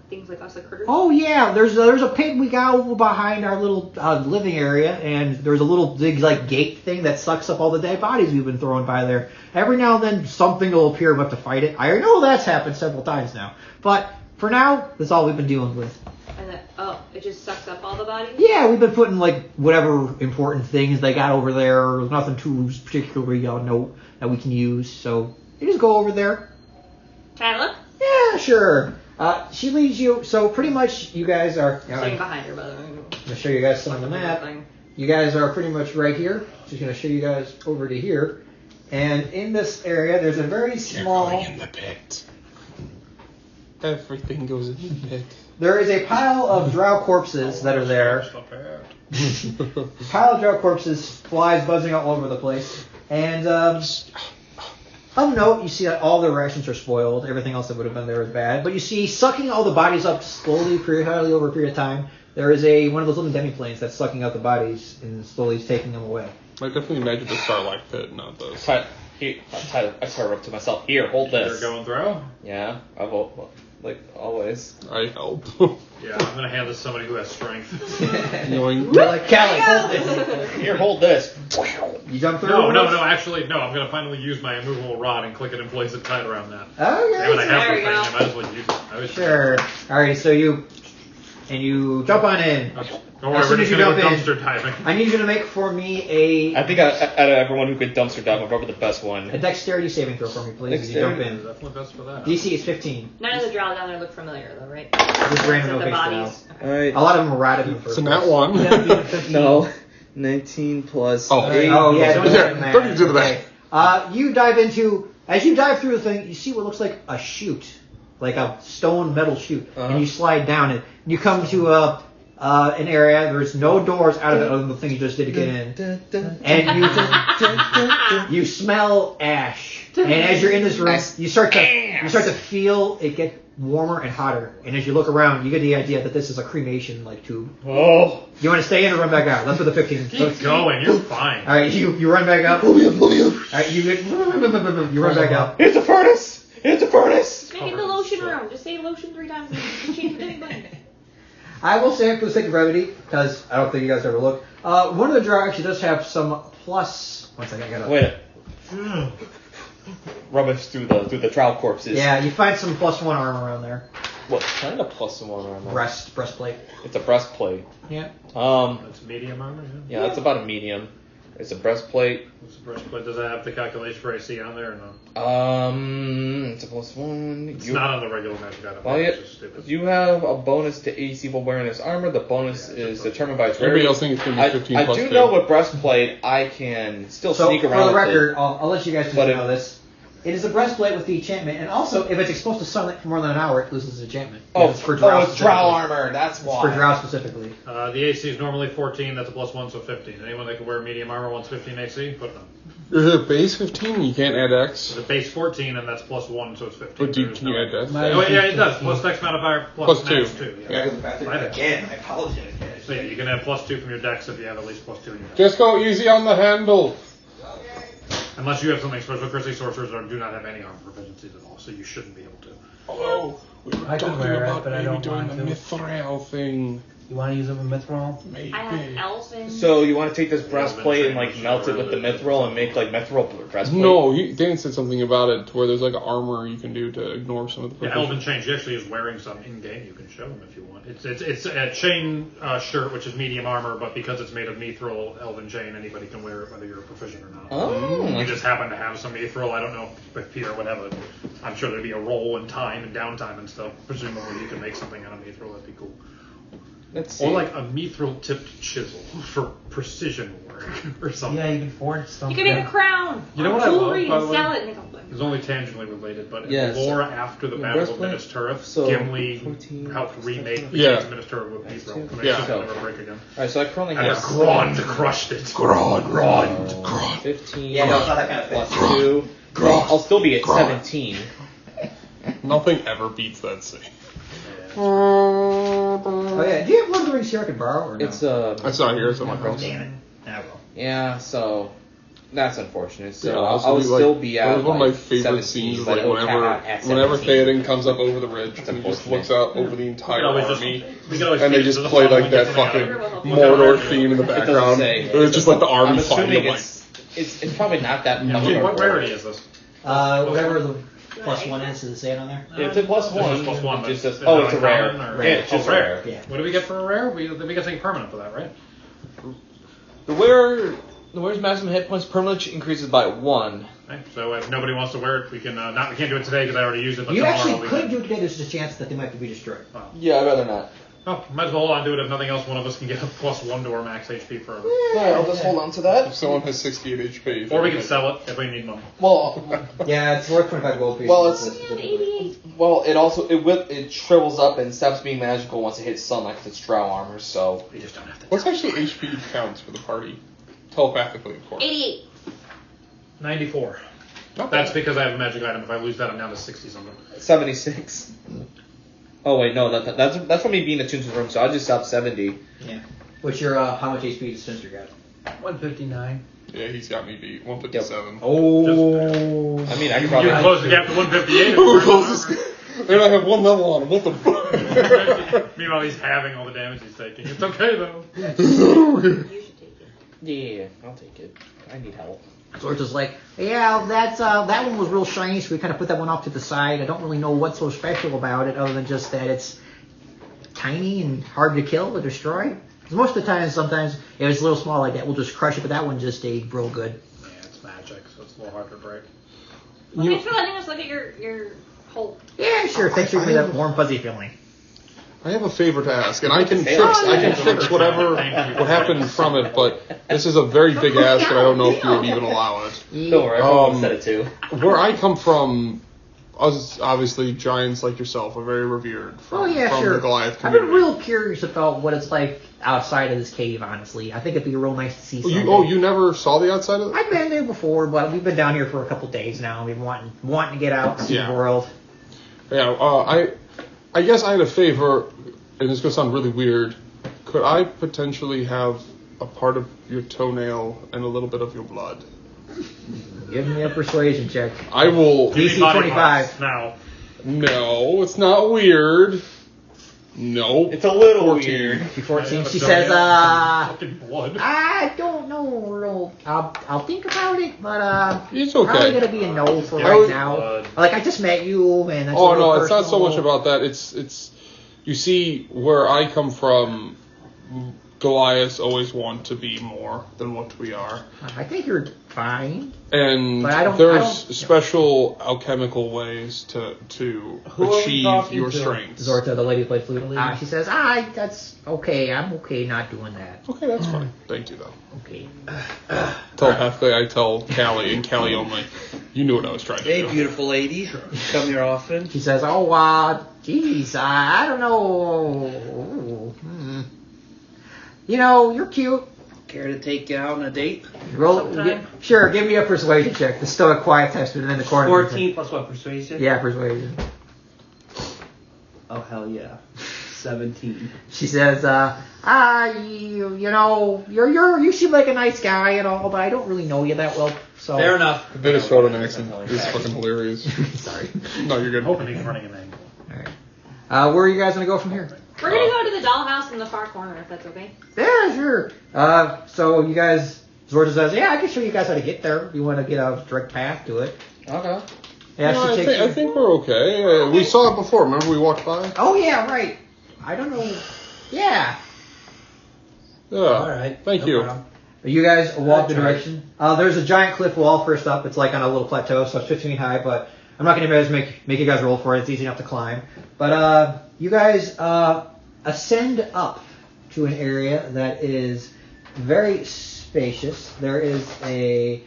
F: things like us, like critters.
B: Oh, yeah, there's a pit we got over behind our little living area, and there's a little big, like, gate thing that sucks up all the dead bodies we've been throwing by there. Every now and then, something will appear, we have to fight it. I know that's happened several times now. But for now, that's all we've been dealing with.
F: And then, it just sucks up all the bodies.
B: Yeah, we've been putting, like, whatever important things they got over there. Nothing too particularly note that we can use. So you just go over there.
F: Can I look?
B: Yeah, sure. She leads you. So pretty much you guys are.
F: Staying behind her, by the way.
B: I'm gonna show you guys some on the map. You guys are pretty much right here. She's gonna show you guys over to here. And in this area, there's a very small.
D: You're going in the pit. Everything goes in the pit.
B: There is a pile of drow corpses that are there. Pile of drow corpses, flies buzzing all over the place. And of note, you see that all the rations are spoiled. Everything else that would have been there is bad. But you see, sucking all the bodies up slowly, periodically over a period of time, there is one of those little demi-planes that's sucking out the bodies and slowly taking them away.
D: I definitely imagine the Starlight Pit, not the...
A: I sort of up to myself. Here, hold
E: You're
A: this.
E: going through?
A: Yeah. like always.
D: I help.
E: Yeah, I'm gonna hand this to somebody who has strength.
D: Yoink.
B: You're like, Callie, hold this.
A: Here, hold this.
B: You jump through.
E: No, actually, no. I'm gonna finally use my immovable rod and click it in place and tie it around that.
B: Okay.
E: Damn it, I have
F: There
E: the
F: we
E: thing.
F: go.
E: I might as well use it. I was
B: Sure. Alrighty, so you jump on in.
E: Okay. Don't worry,
B: As
E: we're
B: soon as
E: just
B: you
E: gonna go
B: jump in-
E: dumpster diving.
B: I need you to make for me
A: I think out of everyone who could dumpster dive, I'm probably the best
B: a
A: one.
B: dexterity saving throw for me, please. As you jump
A: Dexterity.
B: in.
E: Definitely best for that.
B: DC is 15.
F: None of the drow down there look familiar, though, right?
B: Just random
F: Except the
B: locations
F: bodies.
A: Alright.
B: A lot of them were rotted in the first
D: So nat
B: place.
D: one.
A: No. 19 plus
D: Oh.
A: 8.
B: Oh, yeah, don't
D: Yeah,
B: do that.
D: don't do that.
B: Okay. You dive into, as you dive through the thing, you see what looks like a chute, like a stone metal chute, and you slide down it. You come to an area. There's no doors out of it other than the thing you just did to get in, and you smell ash. And as you're in this room, you start to feel it get warmer and hotter. And as you look around, you get the idea that this is a cremation like tube.
A: Oh.
B: You want to stay in or run back out? That's what the 15.
E: Keep going, you're fine.
B: All right, you run back out. All right, you run back out.
A: It's a furnace! It's a furnace!
F: Make it the lotion room. Just say lotion 3 times and you can change the thing.
B: I will say for the sake of brevity, because I don't think you guys ever look. One of the draw actually does have some plus. One second, I gotta.
A: Wait. Rubbish through the trial corpses.
B: Yeah, you find some +1 armor around there.
A: What kind of +1 armor?
B: Breastplate.
A: It's a breastplate.
B: Yeah.
E: That's medium armor,
A: Yeah, that's about a medium. It's a breastplate.
E: What's the breastplate? Does that have the calculation for AC on there or no?
A: It's a +1.
E: It's not on the regular magic item.
A: Well,
E: It's just stupid.
A: you have a bonus to AC awareness armor. The bonus is determined by its
D: Everybody
A: rarity.
D: else thinks it's gonna be 15
A: I
D: plus
A: do
D: 2.
A: know with breastplate, I can still
B: So
A: sneak
B: for
A: around
B: the
A: with
B: record,
A: it.
B: I'll let you guys
A: But
B: know this. It is a breastplate with the enchantment, and also if it's exposed to sunlight for more than an hour, it loses its enchantment.
A: Oh,
B: it's for drow.
A: it's drow armor. That's
B: It's
A: why.
B: for drow specifically.
E: The AC is normally 14. That's a +1, so 15. Anyone that can wear medium armor wants 15 AC. Put it on.
D: Is it base 15? You can't add X.
E: The base 14, and that's +1, so it's 15.
D: But
E: There's
D: can you
E: no-
D: add Dex?
E: Oh, yeah, it does. Plus Dex modifier
D: Plus two.
E: max 2. Yeah.
D: Yeah.
B: Again, I apologize.
E: So yeah, you can add +2 from your Dex if you have at least +2 in your Dex.
D: Just go easy on the handle.
E: Unless you have something special. Christy sorcerers do not have any armor proficiencies at all, so you shouldn't be able to.
D: Oh, we were
C: I can
D: talking
C: wear it,
D: about
C: but I
D: maybe
C: don't
D: doing
C: want
D: the
C: to.
D: mithril thing.
C: You want to use a mithril?
D: Maybe.
F: I have elfin.
A: So you want to take this breastplate and like melt it with the mithril and make like mithril breastplate?
D: No, Dan said something about it to where there's like armor you can do to ignore some of the.
E: Yeah, Elven Chain. She actually is wearing some in game. You can show them if you want. It's a chain shirt, which is medium armor, but because it's made of mithril, Elven Chain, anybody can wear it whether you're a proficient or not.
A: Oh.
E: You just happen to have some mithril. I don't know if Peter would have a. I'm sure there'd be a roll and time and downtime and stuff. Presumably you can make something out of mithril. That'd be cool.
A: Let's see.
E: Or like a mithril tipped chisel for precision work or something.
C: Yeah, you can forge
F: You
C: something.
F: can make a crown.
E: You know
F: or
E: what I love,
F: jewelry
E: by
F: and
E: the way?
F: sell it. And make a
E: It's only tangentially related, but
A: Yes.
E: in lore after the
A: Yeah,
E: Battle of
A: breastplate.
E: Minas Tirith,
A: So,
E: Gimli
A: 14,
E: helped remake the
D: Yeah.
E: Gates of Minas Tirith with mithril to make
D: Yeah.
E: sure they'll never break again.
A: Alright, so I currently
E: And
A: have
E: the Grond crushed it.
D: Grond.
A: 15
B: Yeah, no, it's not that kind of thing.
A: plus 2. Well, I'll still be at 17.
D: Nothing ever beats that scene.
B: Oh yeah, do you have Lord of the Rings here I can borrow or no?
A: It's
D: That's not here. It's on my house.
B: Damn it. I will.
A: yeah, so that's unfortunate. So
D: Yeah,
A: I'll
D: also,
A: still be
D: that
A: at
D: was one of my
A: like,
D: favorite
A: 17,
D: scenes. Is
A: but
D: like
A: it'll cap
D: whenever,
A: out at
D: whenever
A: 17.
D: Theoden comes up over the ridge and he just looks out over the entire army,
E: We could always
D: and they
E: keep
D: just
E: to the
D: play
E: following
D: like that
E: thing
D: fucking
E: together.
D: Mordor theme in the
A: It doesn't
D: background.
A: say.
D: It's just like the
A: I'm
D: army fighting.
A: assuming
D: I'm like,
A: it's probably not that much.
E: What,
A: of a
E: what rarity is this?
B: Whatever the +1 is, does it say it on there?
A: Yeah, it's a plus
E: This
A: one.
E: is plus one,
A: It
E: but
A: just says,
E: is
A: oh,
E: it
A: it's a rare.
E: uncommon, or-
A: Yeah, it's just
E: Oh, rare.
A: rare.
B: Yeah.
E: What do we get for a rare? We get something permanent for that, right?
A: The wearer's maximum hit points permanently increases by 1.
E: Okay, so if nobody wants to wear it, we can we can't do it today because I already used it. But
B: You
E: tomorrow
B: actually
E: we
B: could
E: can.
B: do it today. There's a chance that they might be destroyed.
A: Yeah, I'd rather not.
E: Oh, might as well hold on to it. If nothing else, one of us can get a +1 to our max HP forever.
A: Yeah, I'll just hold on to that.
D: if someone has 68 HP,
E: Or we can sell it if we need money.
A: Well,
B: Yeah, it's worth 25 gold pieces.
A: Well, it's-
F: I had 88.
A: it shrivels up and stops being magical once it hits sunlight because it's drow armor. So
E: We just don't have to.
D: What's actually HP counts for the party? Telepathically, of course.
F: 88.
E: 94.
D: Not
E: That's
D: bad.
E: because I have a magic item. If I lose that, I'm down to 60 something.
A: 76. Oh wait, no, that's from me being attuned to the room. So I'll just stop 70.
B: Yeah. What's your how much HP does Spencer got?
C: 159.
D: Yeah, he's got me beat. 157.
B: Oh.
A: I mean, I could
E: You
A: probably.
E: close the gap to 158.
D: Who closes? And I have 1 level on him. What the fuck?
E: Meanwhile, he's having all the damage he's taking. It's okay though.
F: You should take it.
A: Yeah, I'll take it. I need help.
B: Zorta's like, yeah, that one was real shiny, so we kind of put that one off to the side. I don't really know what's so special about it, other than just that it's tiny and hard to kill or destroy. 'Cause most of the time, sometimes if it's a little small like that, we'll just crush it, but that one just stayed real good.
E: Yeah, it's magic, so it's a little hard to break.
F: Well, thanks for letting us look at your whole.
B: Yeah, sure. Thanks for giving me that warm, fuzzy feeling.
D: I have a favor to ask, and I can fix whatever what happened from it, but this is a very big ask, and I don't know if you would even allow it.
A: Don't worry, everyone said it too.
D: Where I come from, us obviously giants like yourself are very revered from
B: sure.
D: the Goliath
B: I've been
D: community.
B: real curious about what it's like outside of this cave, honestly. I think it'd be real nice to see something.
D: You never saw the outside of it?
B: I've been there before, but we've been down here for a couple days now. We've been wanting to get out and see the world.
D: Yeah, I guess I had a favor, and this is going to sound really weird. Could I potentially have a part of your toenail and a little bit of your blood?
B: Give me a persuasion check.
D: I will...
B: DC 25.
E: Now.
D: No, it's not weird. No.
A: It's a little
D: 14.
A: weird.
B: 14. She says,
E: Fucking blood.
B: I don't know. I'll think about it, but
D: It's okay.
B: probably gonna be a no for
E: Yeah,
B: right now.
E: blood.
B: Like I just met you, and that's
D: Oh
B: a real
D: no, it's not so
B: personal-
D: much about that. It's you see where I come from. Goliaths always want to be more than what we are,
B: I think you're fine.
D: and
B: But I don't-
D: there's
B: I don't-
D: special alchemical ways to
A: Who are we
D: achieve
A: talking
D: your
A: to?
D: strengths.
B: Zorta, the lady who played flute. She says, that's okay. I'm okay not doing that.
D: Okay, that's fine. Thank you though.
B: Okay.
D: Telepathically, I tell Callie and Callie only. You knew what I was trying to
G: Hey,
D: do.
G: beautiful lady. Come here often.
B: She says, geez, I don't know. You know, you're cute.
G: Care to take you out on a date?
F: Sometime.
B: Sure, give me a persuasion check. There's still a quiet test in the corner.
G: 14 plus what, persuasion?
B: Yeah, persuasion.
G: Oh, hell yeah. 17.
B: She says, you know, you seem like a nice guy and all, but I don't really know you that well. So
G: Fair enough.
D: The Minnesota accent is fucking hilarious.
B: Sorry.
D: No, you're
E: I'm
D: good.
E: hoping he's running an angle.
B: All right. Where are you guys gonna go from here?
F: We're gonna go to the dollhouse in the far corner, if that's okay.
B: Yeah, sure. So you guys, Zorta says, yeah, I can show you guys how to get there. You want to get a direct path to it.
A: Okay.
B: Yeah,
D: No,
B: she takes
D: I
B: you.
D: think we're okay. We saw it before. Remember we walked by?
B: Oh yeah, right. I don't know. Yeah.
D: Yeah.
G: All right.
D: Thank
G: no
D: you.
G: problem.
B: You guys walk the
G: That's right.
B: direction. There's a giant cliff wall first up. It's like on a little plateau, so it's 15 feet high, but I'm not going to make you guys roll for it. It's easy enough to climb. But you guys ascend up to an area that is very spacious. There is a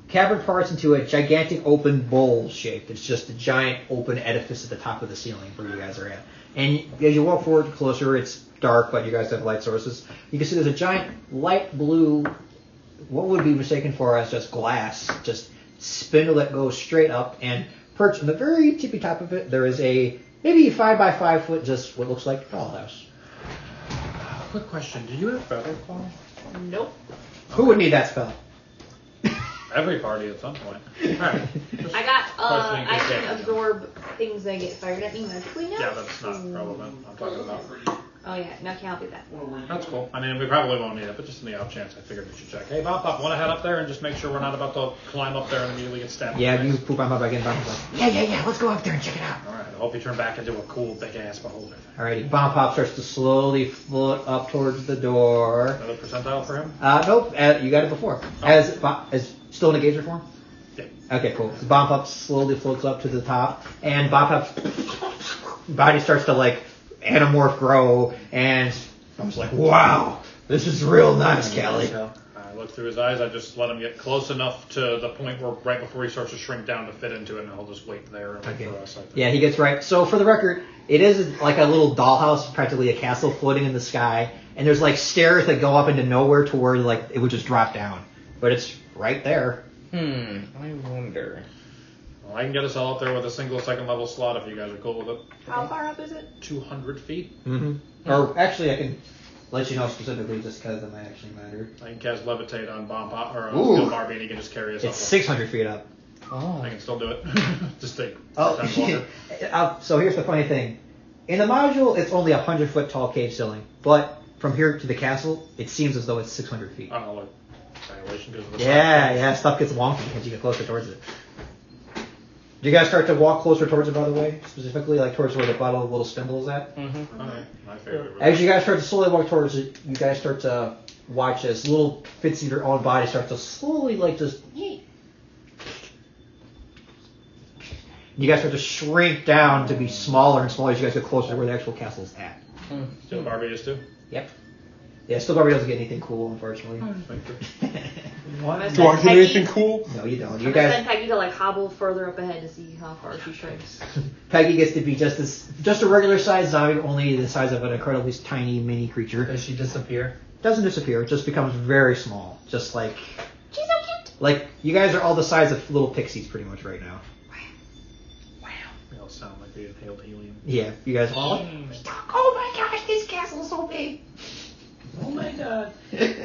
B: cavern parts into a gigantic open bowl shape. It's just a giant open edifice at the top of the ceiling where you guys are at. And as you walk forward closer, it's dark, but you guys have light sources. You can see there's a giant light blue, what would be mistaken for as just glass, just spindle that goes straight up, and perched on the very tippy top of it, there is a maybe 5 by 5 foot, just what looks like a dollhouse.
E: Quick question: do you have feather fall?
F: Nope.
B: Who would need that spell?
E: Every party at some point. Alright.
F: I got,
E: Questioning
F: I
E: just
F: can
E: damage.
F: absorb things that get fired at me magically now.
E: Yeah, that's not relevant. I'm talking about.
F: Oh yeah, no, can't do that.
E: That's cool. I mean, we probably won't need it, but just in the off chance, I figured we should check. Hey, Bob, want to head up there and just make sure we're not about to climb up there and immediately get stabbed?
B: Yeah,
E: in the
B: you
E: face?
B: poop on my back and Bomb's like, yeah, let's go up there and check it out.
E: All right. I hope you turn back into a cool big ass beholder.
B: Alrighty, Bomb Pop starts to slowly float up towards the door.
E: Another percentile for him?
B: Nope, you got it before. As still in a gazer form?
E: Yeah.
B: Okay, cool. So Bomb Pop slowly floats up to the top, and Bomb Pop's body starts to like anamorph grow, and I was like, wow, this is real nice, Callie.
E: I look through his eyes. I just let him get close enough to the point where right before he starts to shrink down to fit into it, and he'll just wait there and wait
B: Okay.
E: for us. I think.
B: Yeah, he gets right. So for the record, it is like a little dollhouse, practically a castle floating in the sky, and there's like stairs that go up into nowhere to where like it would just drop down, but it's right there.
A: I wonder.
E: Well, I can get us all up there with a single second level slot if you guys are cool with it.
F: How far up is it?
E: 200 feet.
B: Mm-hmm. Or actually, I can let you know specifically just because that might actually matter.
E: I can cast levitate on Bomb Pop or
B: Ooh.
E: Steel Barbie, and he can just carry us
B: It's
E: up.
B: 600 feet up.
A: Oh.
E: I can still do it. Just take
B: Oh,
E: time longer.
B: so here's the funny thing. In the module, it's only a 100-foot tall cave ceiling, but from here to the castle, it seems as though it's 600 feet.
E: Oh, look. Valuation because of the
B: Yeah, stuff gets wonky as you get closer towards it. Do you guys start to walk closer towards it, by the way? Specifically, like towards where the bottle of little spindle is at?
A: Mm-hmm.
E: Okay, my favorite.
B: As you guys start to slowly walk towards it, you guys start to watch as little bits of your own body start to slowly, like, just... You guys start to shrink down to be smaller and smaller as you guys get closer to where the actual castle is at.
E: Still Barbie is too.
B: Yep. Yeah, still Barbie doesn't get anything cool, unfortunately.
F: What?
D: Do I get anything cool?
B: No, you don't.
F: I'm
B: You
F: gonna
B: guys...
F: send Peggy to like hobble further up ahead to see how far she shrinks.
B: Peggy gets to be just a regular sized zombie, only the size of an incredibly tiny mini creature.
C: Does she disappear?
B: Doesn't disappear, it just becomes very small. Just like
F: She's so cute.
B: like you guys are all the size of little pixies pretty much right now.
E: They all sound like they inhaled helium.
B: Yeah, you guys are all oh my gosh, this castle's so big.
C: Oh my god.
B: But-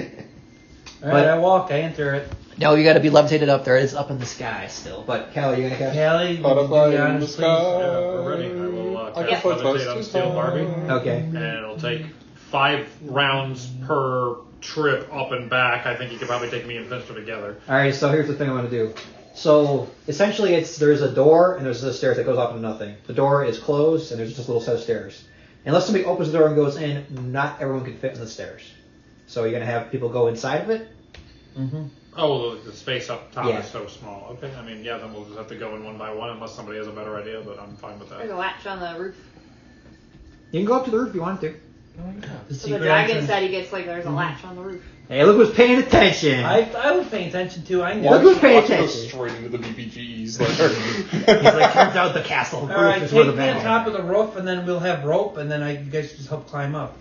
C: Alright, I walk, I enter it.
B: No, you gotta be levitated up there. It's up in the sky still. But Callie, you gonna cast?
C: Callie,
D: Butterfly
C: be
D: in the
C: honest,
D: sky.
E: Yeah, we're ready. I will
D: I
E: cast
D: can put
E: Levitate on
D: those
E: Steel
D: two
E: Barbie.
B: Okay.
E: And it'll take 5 rounds per trip up and back. I think you could probably take me and Finster together.
B: Alright, so here's the thing I want to do. So essentially there's a door and there's a stairs that goes off into nothing. The door is closed and there's just a little set of stairs. Unless somebody opens the door and goes in, not everyone can fit in the stairs. So you're gonna have people go inside of it.
C: Mm-hmm.
E: Oh, the space up top
B: Yeah.
E: is so small. Okay, I mean, yeah, then we'll just have to go in one by one unless somebody has a better idea, but I'm fine with
F: There's
E: that.
F: a latch on the roof.
B: You can go up to the roof if you want to.
C: The
F: So the dragon said he gets like there's a latch on the roof.
B: Hey, look who's paying attention.
C: I was paying attention too. I
B: Yeah,
C: know.
B: look who's paying
D: Watch it go
B: attention.
D: straight into the BBGs.
B: He's like, turns out the castle roof
C: All right,
B: is where
C: take
B: the
C: me on
B: battle.
C: top of the roof, and then we'll have rope, and then you guys just help climb up.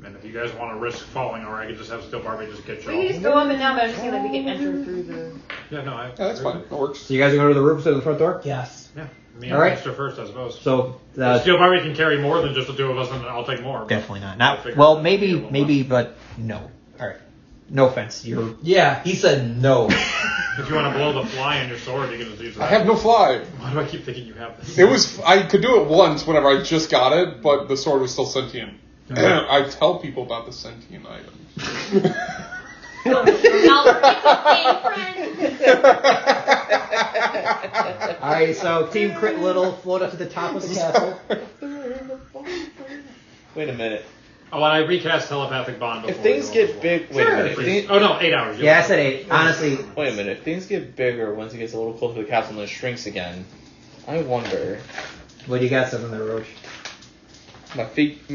E: And if you guys want to risk falling, or I could just have Steel Barbie just get you
F: We can
E: all.
F: just go up and down, but I'm just saying like we can enter through the.
E: Yeah, no,
D: Yeah, that's fine. That works.
B: So you guys are going to the roof instead of the front door?
C: Yes.
E: Yeah, me
B: All
E: and
B: right.
E: Finster first, I suppose.
B: So
E: Steel Barbie can carry more than just the two of us, and I'll take more. but
B: definitely not.
E: I
B: Not
E: figured
B: well,
E: that'd be a
B: maybe,
E: little
B: maybe,
E: less.
B: but no. All right. No offense. You're
C: Yeah, he said no.
E: If you want to blow the fly on your sword, you can just use that.
D: I have no fly.
E: Why do I keep thinking you have this?
D: It was I could do it once whenever I just got it, but the sword was still sentient. I tell people about the sentient items.
F: Albert, it's okay, friend.
B: all right. So Team Crit Little float up to the top of the castle.
A: Wait a minute.
E: Oh, and I recast telepathic bond before.
A: If things
E: we go on
A: get
E: as
A: big, wait
B: Sure.
A: a minute. If
E: well.
A: things,
E: Oh no, 8 hours.
B: Yeah, I said 8. Honestly,
A: wait a minute. If things get bigger once it gets a little closer to the castle and then it shrinks again, I wonder.
B: what do you got something there, Roach?
A: My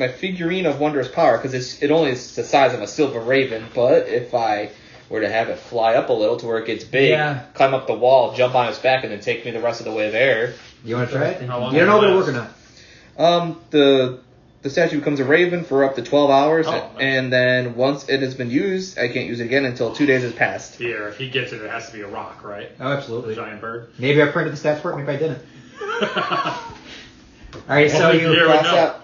A: figurine of wondrous power, because it only is the size of a silver raven. But if I were to have it fly up a little to where it gets big,
C: Yeah.
A: climb up the wall, jump on its back, and then take me the rest of the way there.
B: You want to try it?
E: How long
B: You don't know if it'll
E: will
B: work
E: it
B: or not.
A: The statue becomes a raven for up to 12 hours,
E: Oh, nice.
A: and then once it has been used, I can't use it again until 2 days has passed.
E: Here, if he gets it, it has to be a rock, right?
B: Oh,
E: A
B: absolutely.
E: giant bird.
B: Maybe I printed the stats for it. Maybe I didn't. All right. So
E: Only
B: you
E: here we
A: Toss
E: know.
A: out.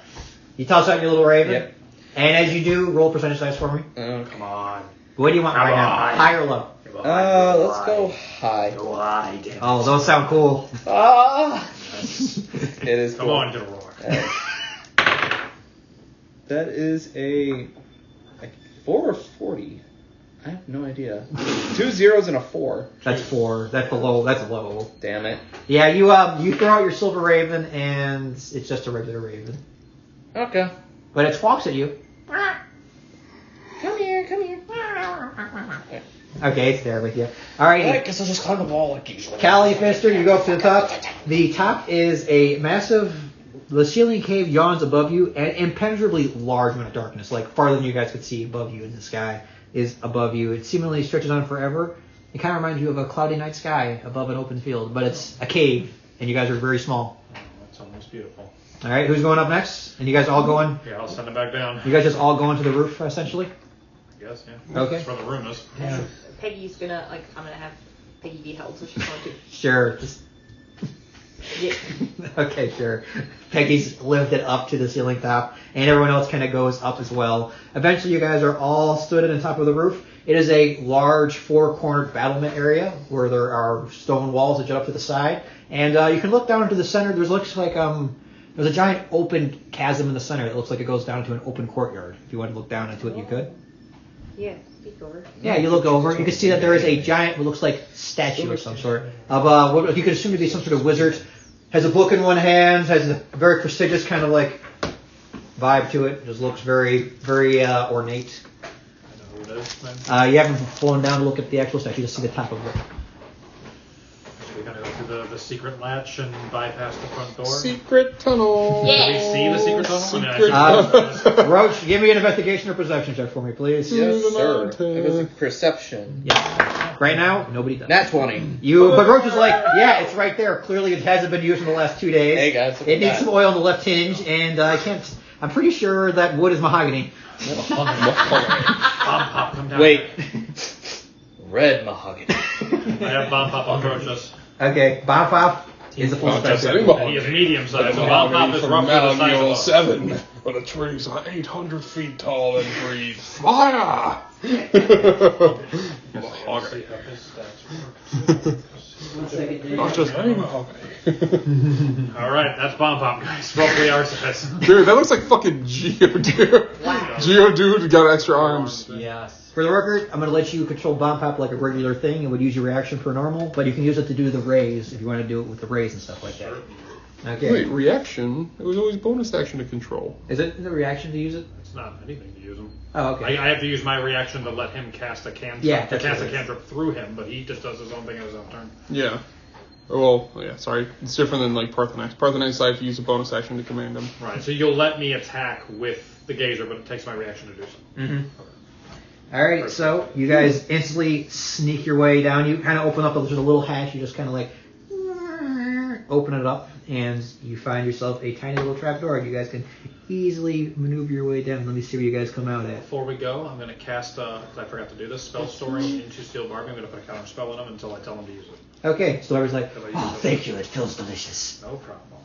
B: you toss out your little raven,
A: Yep.
B: and as you do, roll percentage dice for me.
E: Come on.
B: What do you want
E: Come
B: right now?
E: on.
B: High or low?
A: Let's go high.
G: Why, damn.
B: Oh, those sound cool.
A: Ah! It is
E: Come
A: cool.
E: on, get a roar.
A: That is a 4 or 40. I have no idea. 2 zeros and a 4.
B: That's 4. That's below. That's low.
A: Damn it.
B: Yeah, you throw out your silver raven, and it's just a regular raven,
A: Okay.
B: but it squawks at you.
A: Come here, come here.
B: Okay, it's there with you. Alrighty.
A: I guess I'll just climb the wall like usual.
B: Callie Fister, you go up to the top. The top is a massive. The ceiling cave yawns above you, an impenetrably large amount of darkness, like farther than you guys could see above you in the sky, is above you. It seemingly stretches on forever. It kind of reminds you of a cloudy night sky above an open field, but it's a cave, and you guys are very small.
E: That's almost beautiful.
B: All right, who's going up next? And you guys all going?
E: Yeah, I'll send it back down.
B: You guys just all going to the roof, essentially?
E: I guess, yeah.
B: Okay.
E: That's where the room is.
C: Yeah.
F: Peggy's gonna I'm gonna have Peggy be held, so she's going to.
B: Sure. Just
F: Yeah.
B: okay, sure. Peggy's lifted up to the ceiling top, and everyone else kind of goes up as well. Eventually, you guys are all stood at the top of the roof, It is a large four-cornered battlement area where there are stone walls that jut up to the side, and you can look down into the center. Looks like there's a giant open chasm in the center. It looks like it goes down to an open courtyard. If you want to look down into it, you could.
F: Yeah, peek over.
B: Yeah, you look over. You can see that there is a giant, what looks like statue of some sort of what you could assume to be some sort of wizard. Has a book in one hand. Has a very prestigious kind of like vibe to it. Just looks very, very ornate.
E: I know who it is, then.
B: You haven't flown down to look at the actual statue. You just see the top of it.
E: We're going to go through the secret latch and bypass the front door.
D: Secret tunnel.
E: Can we see the secret tunnel?
D: Secret
B: Roach, give me an investigation or perception check for me, please.
A: Yes,
D: the
A: sir.
D: mountains.
A: It was a perception.
B: Yeah. Right now, nobody does.
A: Nat 20.
B: But Roach is like, yeah, it's right there. Clearly, it hasn't been used in the last 2 days.
A: Hey, guys, look
B: It
A: at
B: needs
A: that.
B: some oil on the left hinge, and I'm pretty sure that wood is mahogany.
E: Bomb pop, come down.
A: Wait. Red mahogany.
E: I have bomb pop approach us.
B: Okay, Bomb Pop is a full
D: Not just
B: spectrum.
D: anymore.
E: He is medium sized, so bomb pop is roughly the size of us.
D: 7, where the trees are 800 feet tall and breathe fire. Mahogany. Not just any mahogany.
E: All right, that's bomb pop, guys. Roughly our size.
D: Dude, that looks like fucking Geodude. Geodude got extra arms.
G: Yes.
B: For the record, I'm going to let you control Bomb Pop like a regular thing. It would use your reaction for normal, but you can use it to do the rays if you want to do it with the rays and stuff like that. Okay.
D: Wait, reaction? It was always bonus action to control.
B: Is it the reaction to use it?
E: It's not anything to use him.
B: Oh, okay.
E: I have to use my reaction to let him cast a cantrip.
B: Yeah,
E: to
B: that's
E: cast
B: what
E: a
B: it is.
E: cantrip through him, but he just does his own thing on his own turn.
D: Yeah. Well, yeah, sorry. It's different than like Parthenax. Parthenax, I have to use a bonus action to command him.
E: Right. So you'll let me attack with the gazer, but it takes my reaction to do so.
B: Mm-hmm. All right, so you guys instantly sneak your way down. You kind of open up there's a little hatch. You just kind of like open it up, and you find yourself a tiny little trapdoor. You guys can easily maneuver your way down. Let me see where you guys come out at.
E: Before we go, I'm going to cast, because I forgot to do this, spell storing into Steel Barbie. I'm going to put a counter spell on him until I tell him to use it.
B: Okay, so everyone's like, oh, thank you. It feels delicious.
E: No problem.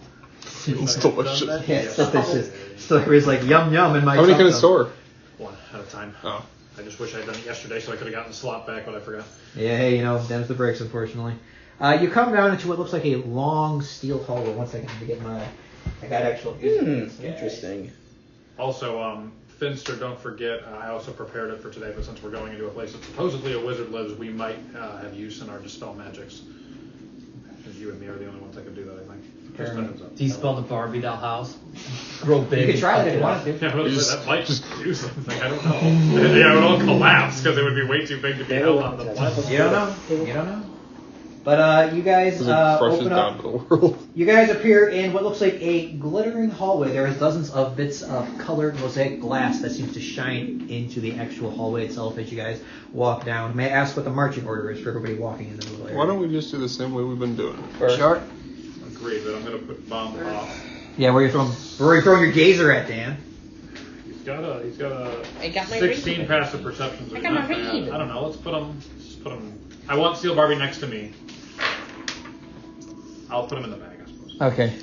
D: It's delicious.
B: Yeah, it's delicious. So everybody's like, yum yum in my.
D: How many can it
B: tum-tum.
D: store?
E: One at a time.
D: Oh.
E: I just wish I had done it yesterday so I could have gotten the slot back, but I forgot.
B: Yeah, hey, them's the breaks, unfortunately. You come down into what looks like a long steel hallway. 1 second to get I got actual.
A: Interesting.
E: Also, Finster, don't forget, I also prepared it for today, but since we're going into a place that supposedly a wizard lives, we might have use in our dispel magics. Because you and me are the only ones that can do that, I think. Just a heads up.
G: Do you spell the Barbie doll house? Real big.
B: You can try it if you want to.
E: Yeah, I was
D: Just-
E: that might just do something. I don't know. Yeah, it would all collapse because it would be way too big to be held on the platform.
B: You don't know. You don't know. But you guys
D: Because it crushes
B: open
D: down
B: up.
D: to the world.
B: You guys appear in what looks like a glittering hallway. There is dozens of bits of colored mosaic glass that seems to shine into the actual hallway itself as you guys walk down. May I ask what the marching order is for everybody walking in the little area?
D: Why don't we just do the same way we've been doing it?
B: Sure.
E: Agreed, but I'm going to put bomb pop.
B: Yeah, where are you throwing your gazer at, Dan?
E: He's got a
F: I got my
E: 16
F: read.
E: passive perception. So
F: I
E: he's
F: got
E: not
F: my
E: bad.
F: read.
E: I don't know. Let's put him. I want Steel Barbie next to me. I'll put him in the bag, I suppose.
B: Okay.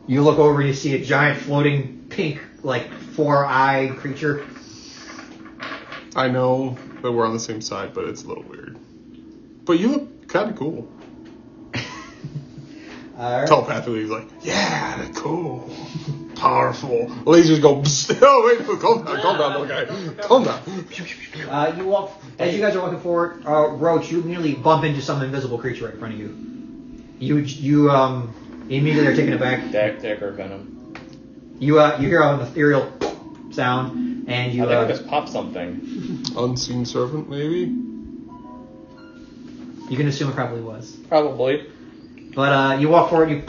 B: You look over and you see a giant floating pink, like 4-eyed creature.
D: I know that we're on the same side, but it's a little weird. But you look kind of cool.
B: All right.
D: Telepathically, he's like, yeah, that's cool. Powerful. Lasers go, psst. Oh, wait, calm down, little guy. Calm down.
B: You walk, as you guys are walking forward, Roach, you nearly bump into some invisible creature right in front of you. You immediately are taken aback.
A: Dagger venom.
B: You hear an ethereal sound, and you
A: I think I just popped something.
D: Unseen servant, maybe?
B: you can assume it probably was.
A: Probably.
B: But you walk forward, you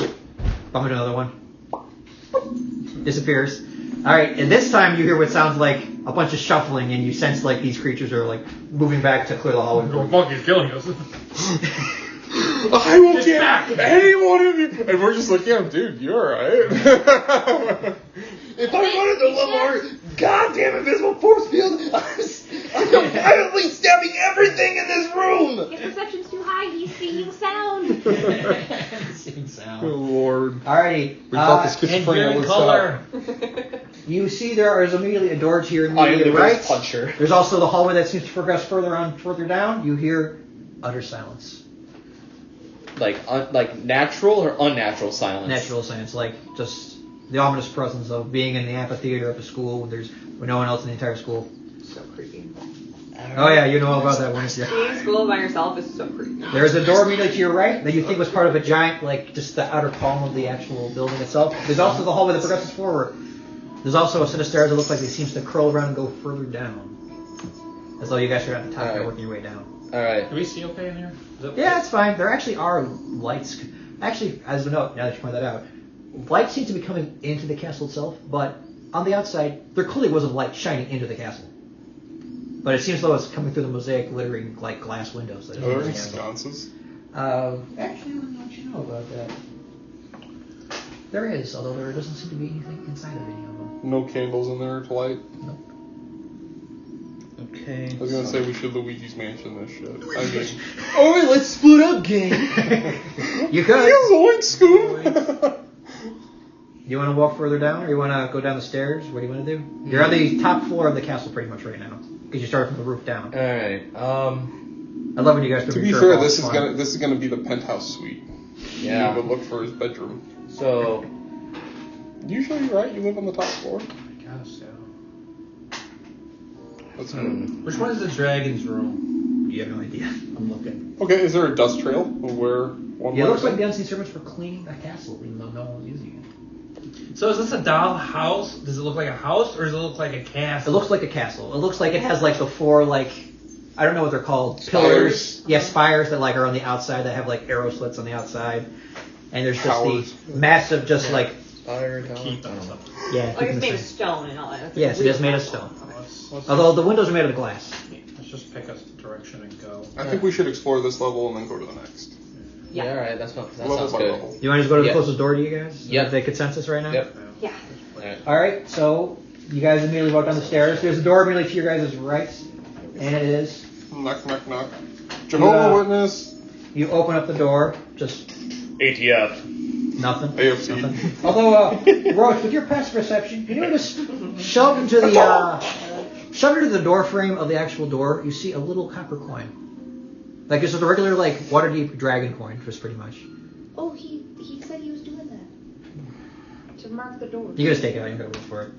B: bump into another one. Disappears. All right, and this time you hear what sounds like a bunch of shuffling, and you sense like these creatures are like moving back to clear the hallway.
E: Oh, fuck, he's killing us.
D: I won't get any one of you. And we're just like, yeah, dude, you're alright.
A: If I wanted to love our goddamn invisible force field, I'm violently stabbing everything in this room!
F: His perception's too high. He's seeing sound.
B: Same
D: Oh,
B: sound.
D: Lord.
B: Alrighty.
D: We thought the
G: And
D: schizophrenia
G: hearing
D: was
G: color.
B: You see there is immediately a door to your
A: I am the
B: immediate right.
A: puncher.
B: There's also the hallway that seems to progress further down. You hear utter silence.
A: Like natural or unnatural silence?
B: Natural silence, like just the ominous presence of being in the amphitheater of a school when there's no one else in the entire school.
F: So creepy.
B: Oh yeah, you know all about that one. Yeah.
F: Being in school by yourself is so creepy.
B: There's a door immediately to your right that you think was part of a giant, like just the outer column of the actual building itself. There's also the hallway that progresses forward. There's also a set of stairs that looks like they seems to curl around and go further down, as though you guys are at the top and you're working your way down.
A: All right.
E: Do we see okay in here?
B: Yeah, it's fine. There actually are lights. Actually, as a note, now that you point that out, light seems to be coming into the castle itself, but on the outside, there clearly wasn't light shining into the castle. But it seems as though it's coming through the mosaic, glittering like glass windows. That is
D: Are
B: in
D: there
B: the castle.
D: sconces?
B: Actually, I don't know what you know about that. There is, although there doesn't seem to be anything inside of any of them.
D: No candles in there to light?
B: Nope.
A: Okay.
D: I was gonna say we should Luigi's Mansion this shit. I mean,
A: All right, let's split up, gang.
B: You could.
D: Zoink, Scoop!
B: You want to walk further down, or you want to go down the stairs? What do you want to do? You're on the top floor of the castle pretty much right now, because you started from the roof down.
A: All right.
B: I love when you guys.
D: To be fair, this is gonna be the penthouse suite.
A: Yeah.
D: You would look for his bedroom.
A: So.
D: Usually, right? You live on the top floor.
E: I guess, yeah.
D: That's good.
C: Which one is the dragon's room?
B: You have no idea.
C: I'm looking.
D: Okay, is there a dust trail of where one
B: Yeah, it
D: might
B: looks
D: have
B: like
D: been?
B: the unseen servants were cleaning the castle, even though no one was using it.
C: So is this a doll house? Does it look like a house or does it look like a
B: It
C: castle?
B: looks like a castle. It looks like it has like the four like I don't know what they're called. Pillars. Yeah, spires that like are on the outside that have like arrow slits on the outside. And there's just
D: Towers.
B: the massive just like
A: Fire
E: Keep and stuff.
B: yeah.
F: Like
B: keeping
F: it's
B: the
F: made of
B: same.
F: stone and all that. It's
B: Yes, it
F: real
B: is made of
F: castle.
B: stone.
E: Let's
B: Although the windows are made of glass.
E: just pick a direction and go.
D: I think we should explore this level and then go to the next.
A: Yeah.
F: Yeah.
A: All right. That
D: Level
A: sounds
D: by
A: good.
D: level.
B: You want to just go to the
A: Yep.
B: closest door to you guys? Is
A: Yep.
B: that the consensus right now?
A: Yep.
F: Yeah.
A: All right.
B: All right, so you guys immediately walk down the stairs. There's a door immediately to your guys' right, and it is.
D: Knock, knock, knock. Jehovah's Witness.
B: You open up the door, just
A: ATF.
B: nothing.
D: AFC.
B: Nothing. Although, Roach, with your passive perception, you notice shoved into the door frame of the actual door, you see a little copper coin. Like it's a regular, like Waterdeep dragon coin, just pretty much.
F: Oh, he said he was doing that to mark the door.
B: You can just take it out. You gotta look for it.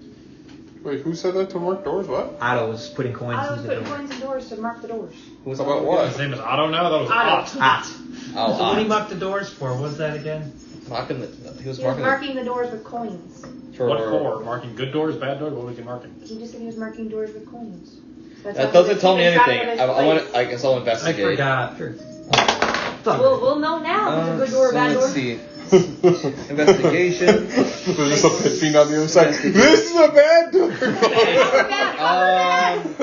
D: Wait, who said that to mark doors? What?
B: Otto was putting coins
F: I was
B: into the
F: putting
B: door.
F: coins in doors to mark the doors.
A: Who's
D: About
E: His
D: what?
E: name is Otto now? That was
F: Otto.
E: Ott.
A: Oh,
C: So what do you mark the doors for? What's that again?
A: He was
F: He was
A: marking
F: marking the doors with coins.
A: for.
E: What for? Marking good doors, bad doors? What was he marking?
F: He just said he was marking doors with coins. That's
A: That
F: how
A: doesn't
F: he's
A: tell me
F: keeping track
A: anything.
F: of his
A: I
F: place.
A: want. I guess I'll
C: I
A: investigate.
C: forgot.
B: Sure.
F: We'll know now if it's a good door or
A: So
F: bad door.
A: let's see. Investigation.
D: There's just a pit fiend on the other side. This is a bad door.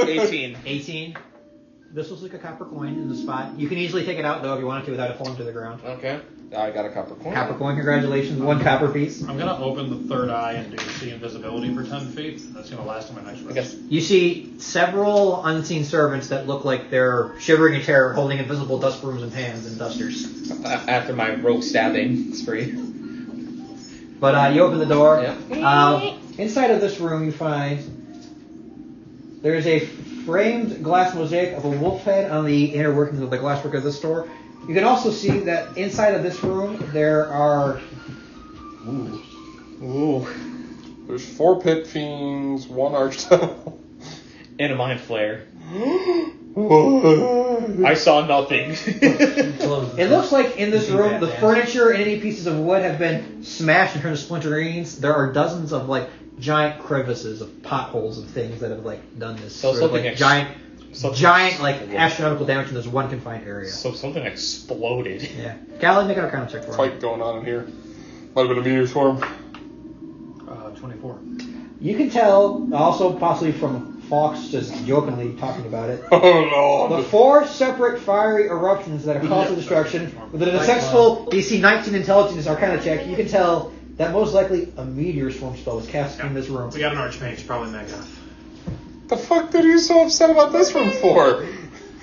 A: 18.
B: 18. This looks like a copper coin in the spot. You can easily take it out though if you wanted to without it falling to the ground.
A: Okay. I got a copper coin.
B: Copper coin, congratulations. One copper piece.
E: I'm gonna open the third eye and do see invisibility for 10 feet. That's gonna last in my next
A: I
E: round.
A: guess.
B: You see several unseen servants that look like they're shivering in terror, holding invisible dust brooms and pans and dusters.
A: After my rogue stabbing spree.
B: But you open the door.
A: Yeah.
B: Inside of this room, you find there is a framed glass mosaic of a wolf head on the inner workings of the glasswork of this door. You can also see that inside of this room there are.
A: Ooh.
D: There's 4 pit fiends, 1 archdevil.
A: And a mind flare. I saw nothing.
B: It looks like in this
C: You see
B: room
C: that,
B: the
C: man.
B: furniture and any pieces of wood have been smashed and turned to splinterings. There are dozens of like giant crevices of potholes of things that have like done this.
A: So
B: sort of,
A: something
B: like,
A: ex-
B: giant like astronomical damage in this one confined area.
A: So something exploded.
B: Yeah. Callie, make an arcana check for me.
D: Fight going on in here. Might have been a meteor swarm.
E: 24.
B: You can tell, also possibly from Fox just jokingly talking about it,
D: Oh
B: the
D: no.
B: 4 separate fiery eruptions that have caused the destruction. With an successful DC 19 intelligence arcana check, you can tell that most likely a meteor swarm spell was cast in this room.
E: We got an archmage, probably Maddgoth.
D: The fuck did you so upset about this room for?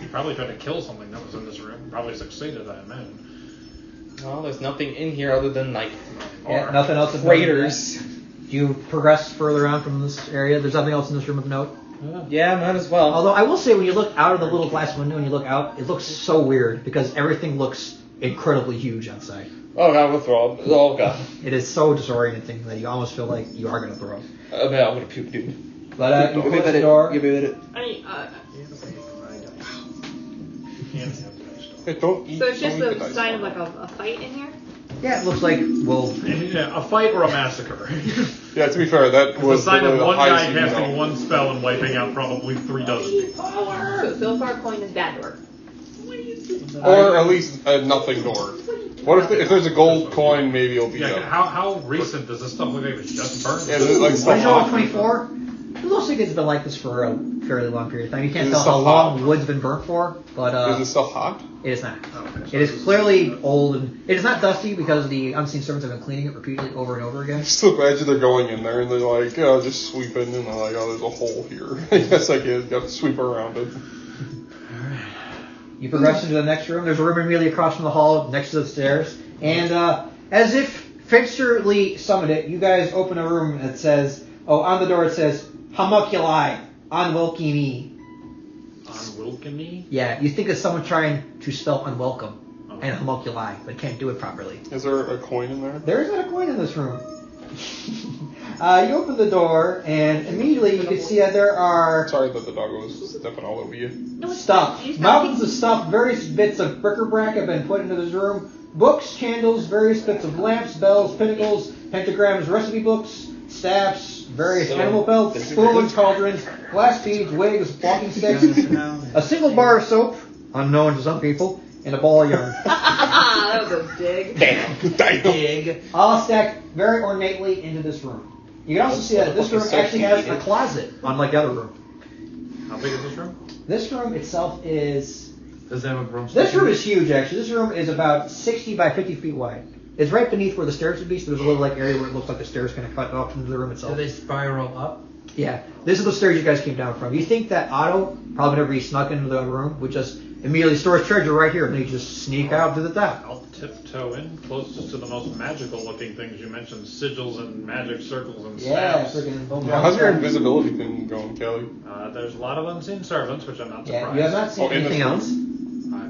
E: He probably tried to kill something that was in this room. Probably succeeded, I imagine.
A: Well, there's nothing in here other than like
B: Yeah, nothing else.
A: craters.
B: Do you progress further on from this area? There's nothing else in this room of note?
A: Yeah, might as well.
B: Although I will say, when you look out of the little glass window and you look out, it looks so weird because everything looks incredibly huge outside.
A: Oh god, we'll throw up. Oh god.
B: It is so disorienting that you almost feel like you are going to throw up.
A: Man, I'm gonna puke, dude.
B: But you
A: Give me a
B: close the
A: minute.
B: door.
A: Give me a minute.
D: Hey, don't eat.
F: So it's just
D: don't eat
F: a
D: the dice.
F: sign of like a fight in here?
B: Yeah, it looks like, well,
E: Yeah, a fight or a massacre.
D: Yeah, to be fair, that
E: It's a
D: was
E: sign of
D: literally the
E: one guy
D: highest you
E: casting
D: know.
E: one spell and wiping out probably 3 dozen people.
F: So far, coin is bad door.
D: Or at least a nothing door. What if there's a gold coin? Maybe it'll be
E: Yeah,
D: up.
E: how recent does this stuff look like it was just burned?
D: Yeah, is it like
B: when
D: still
B: you roll
D: hot?
B: 24, it looks like it's been like this for a fairly long period of time. You can't
D: Is it
B: tell how
D: still
B: long
D: hot?
B: wood's been burnt for, but
D: Is it still hot?
B: it is not.
E: Okay,
B: It is clearly old, and it is not dusty because the unseen servants have been cleaning it repeatedly over and over again.
D: Just imagine they're going in there and they're like, oh, just sweeping, and they're like, oh, there's a hole here. I guess I got to sweep around it.
B: You progress into the next room. There's a room immediately across from the hall, next to the stairs. And as if fixturely summoned it, you guys open a room that says, on the door it says, Homunculi, unwelcome.
E: Unwilkiny?
B: Yeah, you think it's someone trying to spell unwelcome and homunculi, but can't do it properly.
D: Is there a coin in there?
B: There is not a coin in this room. You open the door, and immediately you can see that there are
D: Sorry that the dog was stepping all over you.
F: No, it's
B: stuff.
F: fine. You just
B: Mountains of stuff, various bits of bric-a-brac have been put into this room. Books, candles, various bits of lamps, bells, pinnacles, pentagrams, recipe books, staffs, various
A: So,
B: animal belts,
A: this is
B: spoons,
A: good.
B: cauldrons, glass beads, wigs, walking sticks, a single bar of soap, unknown to some people, and a ball of yarn.
F: that was a dig.
D: Damn.
B: Big, all stacked very ornately into this room. You can also see that this room actually has a closet, unlike the other room.
E: How big is this room?
B: This room itself is...
C: Does that have a broomstick?
B: This room is huge, actually. This room is about 60 by 50 feet wide. It's right beneath where the stairs would be, so there's a little area where it looks like the stairs kind of cut off into the room
C: Do
B: itself.
C: they spiral up?
B: Yeah, this is the stairs you guys came down from. You think that Otto, probably whenever he snuck into the room, would just immediately store his treasure right here, and he'd just sneak out to the top.
E: I'll tiptoe in closest to the most magical looking things you mentioned, sigils and magic circles and
B: Yeah,
E: staffs.
B: freaking.
D: How's your invisibility thing going, Kelly?
E: There's a lot of unseen servants, which I'm not
B: Yeah,
E: surprised.
B: you have not seen
D: Oh, in this
B: anything
D: room?
B: else.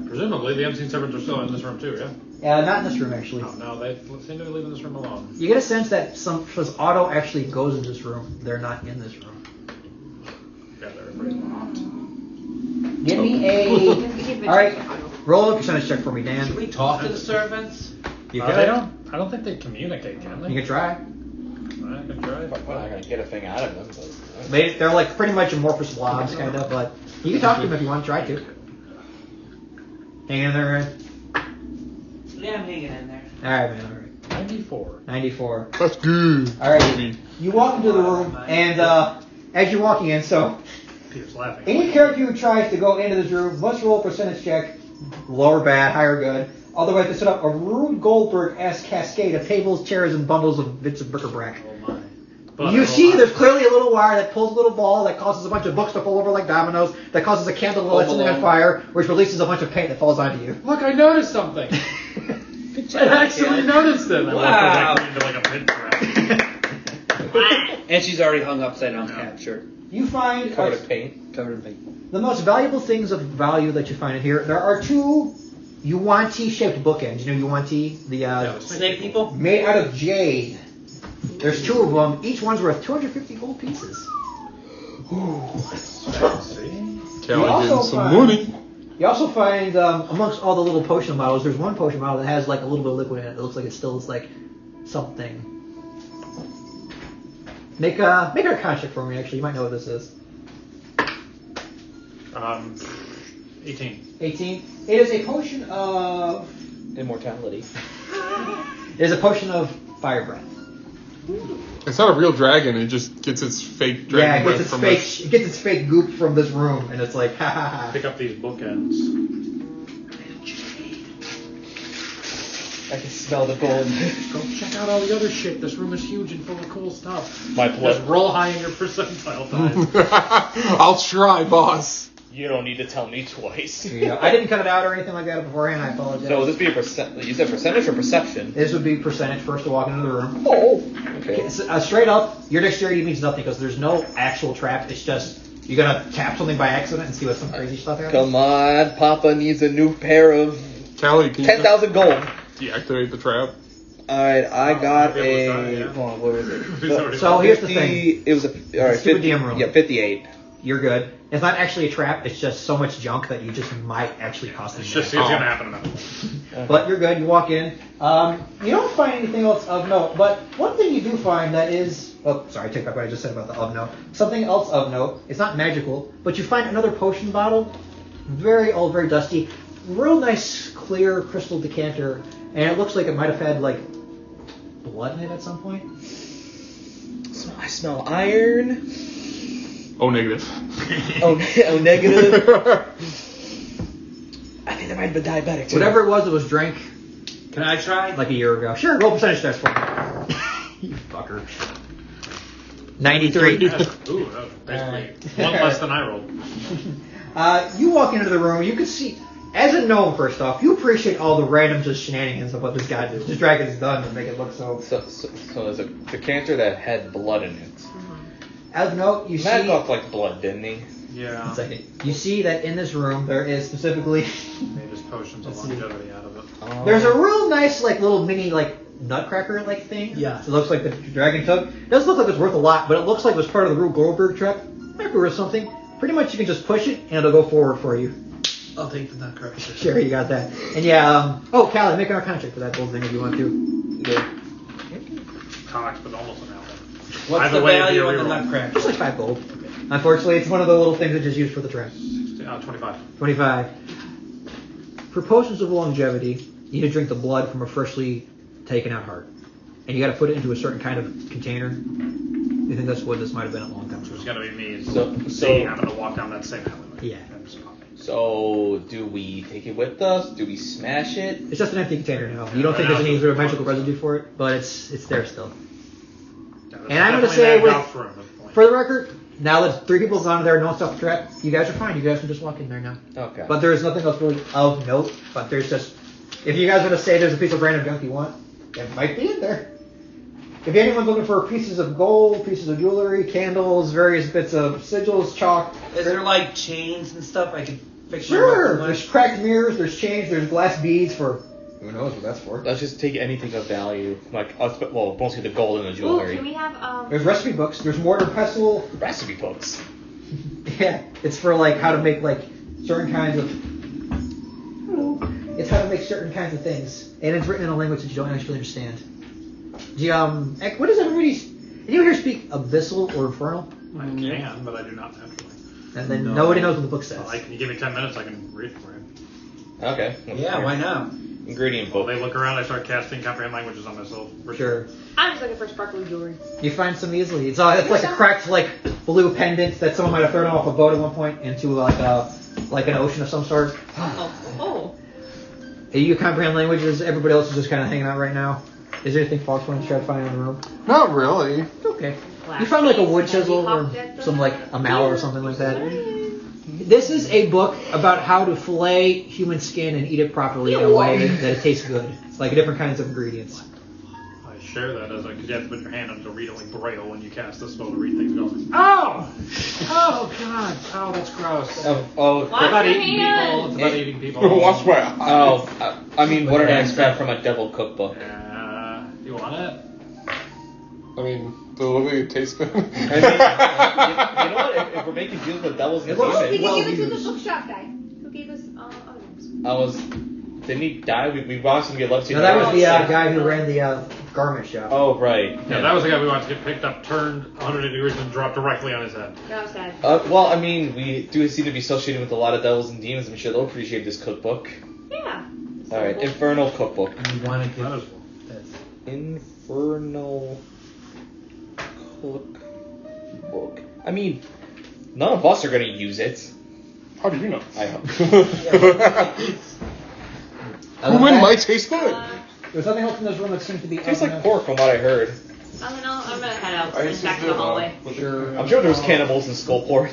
E: Presumably the unseen servants are still in this room too, yeah?
B: Not in this room, actually.
E: Oh, no, they seem to be leaving this room alone.
B: You get a sense that because Otto actually goes in this room, they're not in this room.
E: Yeah, they're pretty locked.
B: Give me a. All right, roll a percentage check for me, Dan.
C: Should we talk to the servants?
B: You
E: I don't think they communicate, can they?
B: You can try.
E: I can try.
A: We're not gonna get a thing out of them, but
B: They're like pretty much amorphous blobs, kind of, but you can talk to them if you want to try to. Hang in there, right?
C: Yeah, I'm hanging in there.
B: All right, man. All right.
E: 94.
B: 94.
D: That's good.
B: All right. You walk into the room, and as you're walking in, so
E: Peter's laughing.
B: any character who tries to go into this room must roll a percentage check, lower bad, higher good. Otherwise, to set up a Rube Goldberg-esque cascade of tables, chairs, and bundles of bits of bric-a-brac.
E: Oh my. But
B: You see, there's clearly a little wire that pulls a little ball that causes a bunch of books to fall over like dominoes, that causes a candle to light something on fire, which releases a bunch of paint that falls onto you.
E: Look, I noticed something. I actually noticed it. I
G: Wow.
E: walked into like a pit trap.
G: And she's already hung upside down cat shirt.
B: You find
A: covered in paint.
G: Covered in paint.
B: the most valuable things of value that you find in here. There are two Yuan-Ti-shaped bookends. You know Yuan-Ti? The
G: Snake people?
B: made out of jade. There's two of them. Each one's worth 250 gold pieces.
E: See?
D: Kelly
B: also
D: getting some
B: find-
D: money.
B: You also find amongst all the little potion bottles, there's one potion bottle that has like a little bit of liquid in it. It looks like it still is like something. Make a con check for me. Actually, you might know what this is.
E: 18.
B: 18. It is a potion of.
A: Immortality.
B: It is a potion of fire breath.
D: It's not a real dragon. It just gets its fake dragon
B: Yeah, it
D: breath from
B: gets its fake goop from this room, and it's like ha ha ha.
E: Pick up these bookends.
A: I can smell the gold.
E: Go check out all the other shit. This room is huge and full of cool stuff.
A: My
E: Just
A: pleasure.
E: roll high in your percentile time.
D: I'll try, boss.
A: You don't need to tell me twice.
B: Yeah, I didn't cut it out or anything like that beforehand. I apologize.
A: So will this be a percent? You said percentage or perception?
B: This would be percentage first to walk into the room.
A: Oh, okay.
B: Straight up, your dexterity means nothing because there's no actual trap. It's just you're gonna tap something by accident and see what some crazy stuff happens.
A: Come on, Papa needs a new pair of
D: Callie, can you
A: 10,000 gold.
D: deactivate the trap?
A: Alright, I got
E: maybe it was
A: a.
E: that, yeah.
A: Hold on, what was it?
B: So here's the thing.
A: It was a. Alright,
B: Stupid
A: 50,
B: DM room.
A: Yeah, 58.
B: You're good. It's not actually a trap. It's just so much junk that you just might actually cost
E: It's
B: them.
E: just it's gonna happen enough.
B: But you're good. You walk in. You don't find anything else of note. But one thing you do find that is. Oh, sorry, I take back what I just said about the of note. Something else of note. It's not magical, but you find another potion bottle. Very old, very dusty. Real nice, clear crystal decanter, and it looks like it might have had like blood in it at some point.
A: I smell iron.
D: Oh, negative.
A: Oh, negative. I think that might have been diabetic too.
B: Whatever it was drank
G: Can I try?
B: like a year ago. Sure, roll percentage test for me. You fucker. 93.
E: Ooh, that was basically one less than I rolled.
B: You walk into the room, you can see, as a gnome, first off, you appreciate all the random just shenanigans of what this guy did. This dragon's done to make it look so.
A: So there's a decanter that had blood in it.
B: As a note, you see.
A: Maddgoth liked blood, didn't he?
E: Yeah.
B: One second. You see that in this room there is specifically.
E: Made his potions of
B: Let's see.
E: longevity out of it.
B: There's a real nice, like, little mini, like, nutcracker like thing.
G: Yeah.
B: It looks like the dragon took. It doesn't look like it's worth a lot, but it looks like it was part of the Rube Goldberg trap. Might be worth something. Pretty much you can just push it and it'll go forward for you.
G: I'll take the nutcracker.
B: Sure, you got that. And yeah, oh, Callie, make an arcana check for that gold thing if you want to.
A: Yeah.
E: Cocked, but almost an outlet.
G: What's
E: Either
G: the
E: way, it'd be
G: value
E: a
G: on the
E: reroll.
G: nutcracker?
B: Just like 5 gold. Unfortunately, it's one of the little things that just used for the trap.
E: 25.
B: 25. For potions of longevity, you need to drink the blood from a freshly taken out heart. And you got to put it into a certain kind of container. I think that's what this might have been a long time
E: So
B: ago.
E: it's gotta be me.
A: So-
E: I'm gonna walk down that same alley.
B: Yeah.
A: So do we take it with us? Do we smash it?
B: It's just an empty container now. You don't think there's any sort of magical residue for it, but it's there still. And I'm gonna say for the record, now that 3 people's on there, no one's off the trap, you guys are fine. You guys can just walk in there now.
A: Okay.
B: But there's nothing else really of note. But there's just, if you guys want to say there's a piece of random junk you want, it might be in there. If anyone's looking for pieces of gold, pieces of jewelry, candles, various bits of sigils, chalk.
G: Is there like chains and stuff I can fix?
B: Sure. There's cracked mirrors, there's chains, there's glass beads for. Who knows what that's for?
A: Let's just take anything of value, like well, mostly the gold and the
F: Ooh,
A: jewelry.
F: can we have
B: There's recipe books. There's mortar pestle.
A: Recipe books.
B: Yeah, it's for like how to make like certain kinds of. It's how to make certain kinds of things, and it's written in a language that you don't actually understand. What does everybody? Anyone here speak abyssal or infernal?
E: I can, but I do not naturally.
B: And then nobody knows what the book says.
E: Well, can you give me 10 minutes? I can read it for you.
A: Okay.
G: Yeah, why not?
A: Ingredient
E: Well,
A: book.
E: they look around. I start casting comprehend languages on myself.
B: Sure.
F: I'm just looking for sparkly jewelry.
B: You find some easily. It's like a cracked like blue pendant that someone might have thrown off a boat at one point into like an ocean of some sort.
F: Oh.
B: You comprehend languages. Everybody else is just kind of hanging out right now. Is there anything Fox wants to try to find in the room?
D: Not really.
B: It's okay. You found like a wood chisel or some like a mallet or something like that. This is a book about how to fillet human skin and eat it properly in a way that it tastes good. Like different kinds of ingredients.
E: I share that as because you have to put your hand on to read it like braille when you cast the spell to read things going.
G: Oh! Oh God! Oh, that's gross.
E: It's about
F: your
E: eating
F: hand.
E: people. It's about eating people.
D: Watch my eyes.
A: Oh, I mean, what did I expect from a devil cookbook?
E: You want it?
D: I mean, the way it tastes good.
A: I mean, you know what? If we're making deals with devils and
B: looks
F: Oh, we
A: demons,
F: can give it to the
B: used.
F: bookshop guy who gave us items.
A: didn't he die? We watched him get left.
B: No, that was the guy who ran the garment shop.
A: Oh, right.
E: Yeah, that was the guy we wanted to get picked up, turned 180 degrees, and dropped directly on his head.
F: That was sad.
A: Well, I mean, we do seem to be associated with a lot of devils and demons. I'm sure they'll appreciate this cookbook.
F: Yeah.
A: All right, Infernal cookbook.
G: You want to
E: That
G: get
E: is
G: this?
A: Infernal cookbook. I mean, none of us are gonna use it.
D: How do you know?
A: I hope.
D: Who might taste good?
B: There's nothing else in this room that seems to be.
A: Tastes like pork, from what I heard.
F: I'm gonna head out
D: I
F: and
D: used
F: back
D: to
F: to the hallway.
B: Sure.
A: I'm sure there was cannibals in Skullport.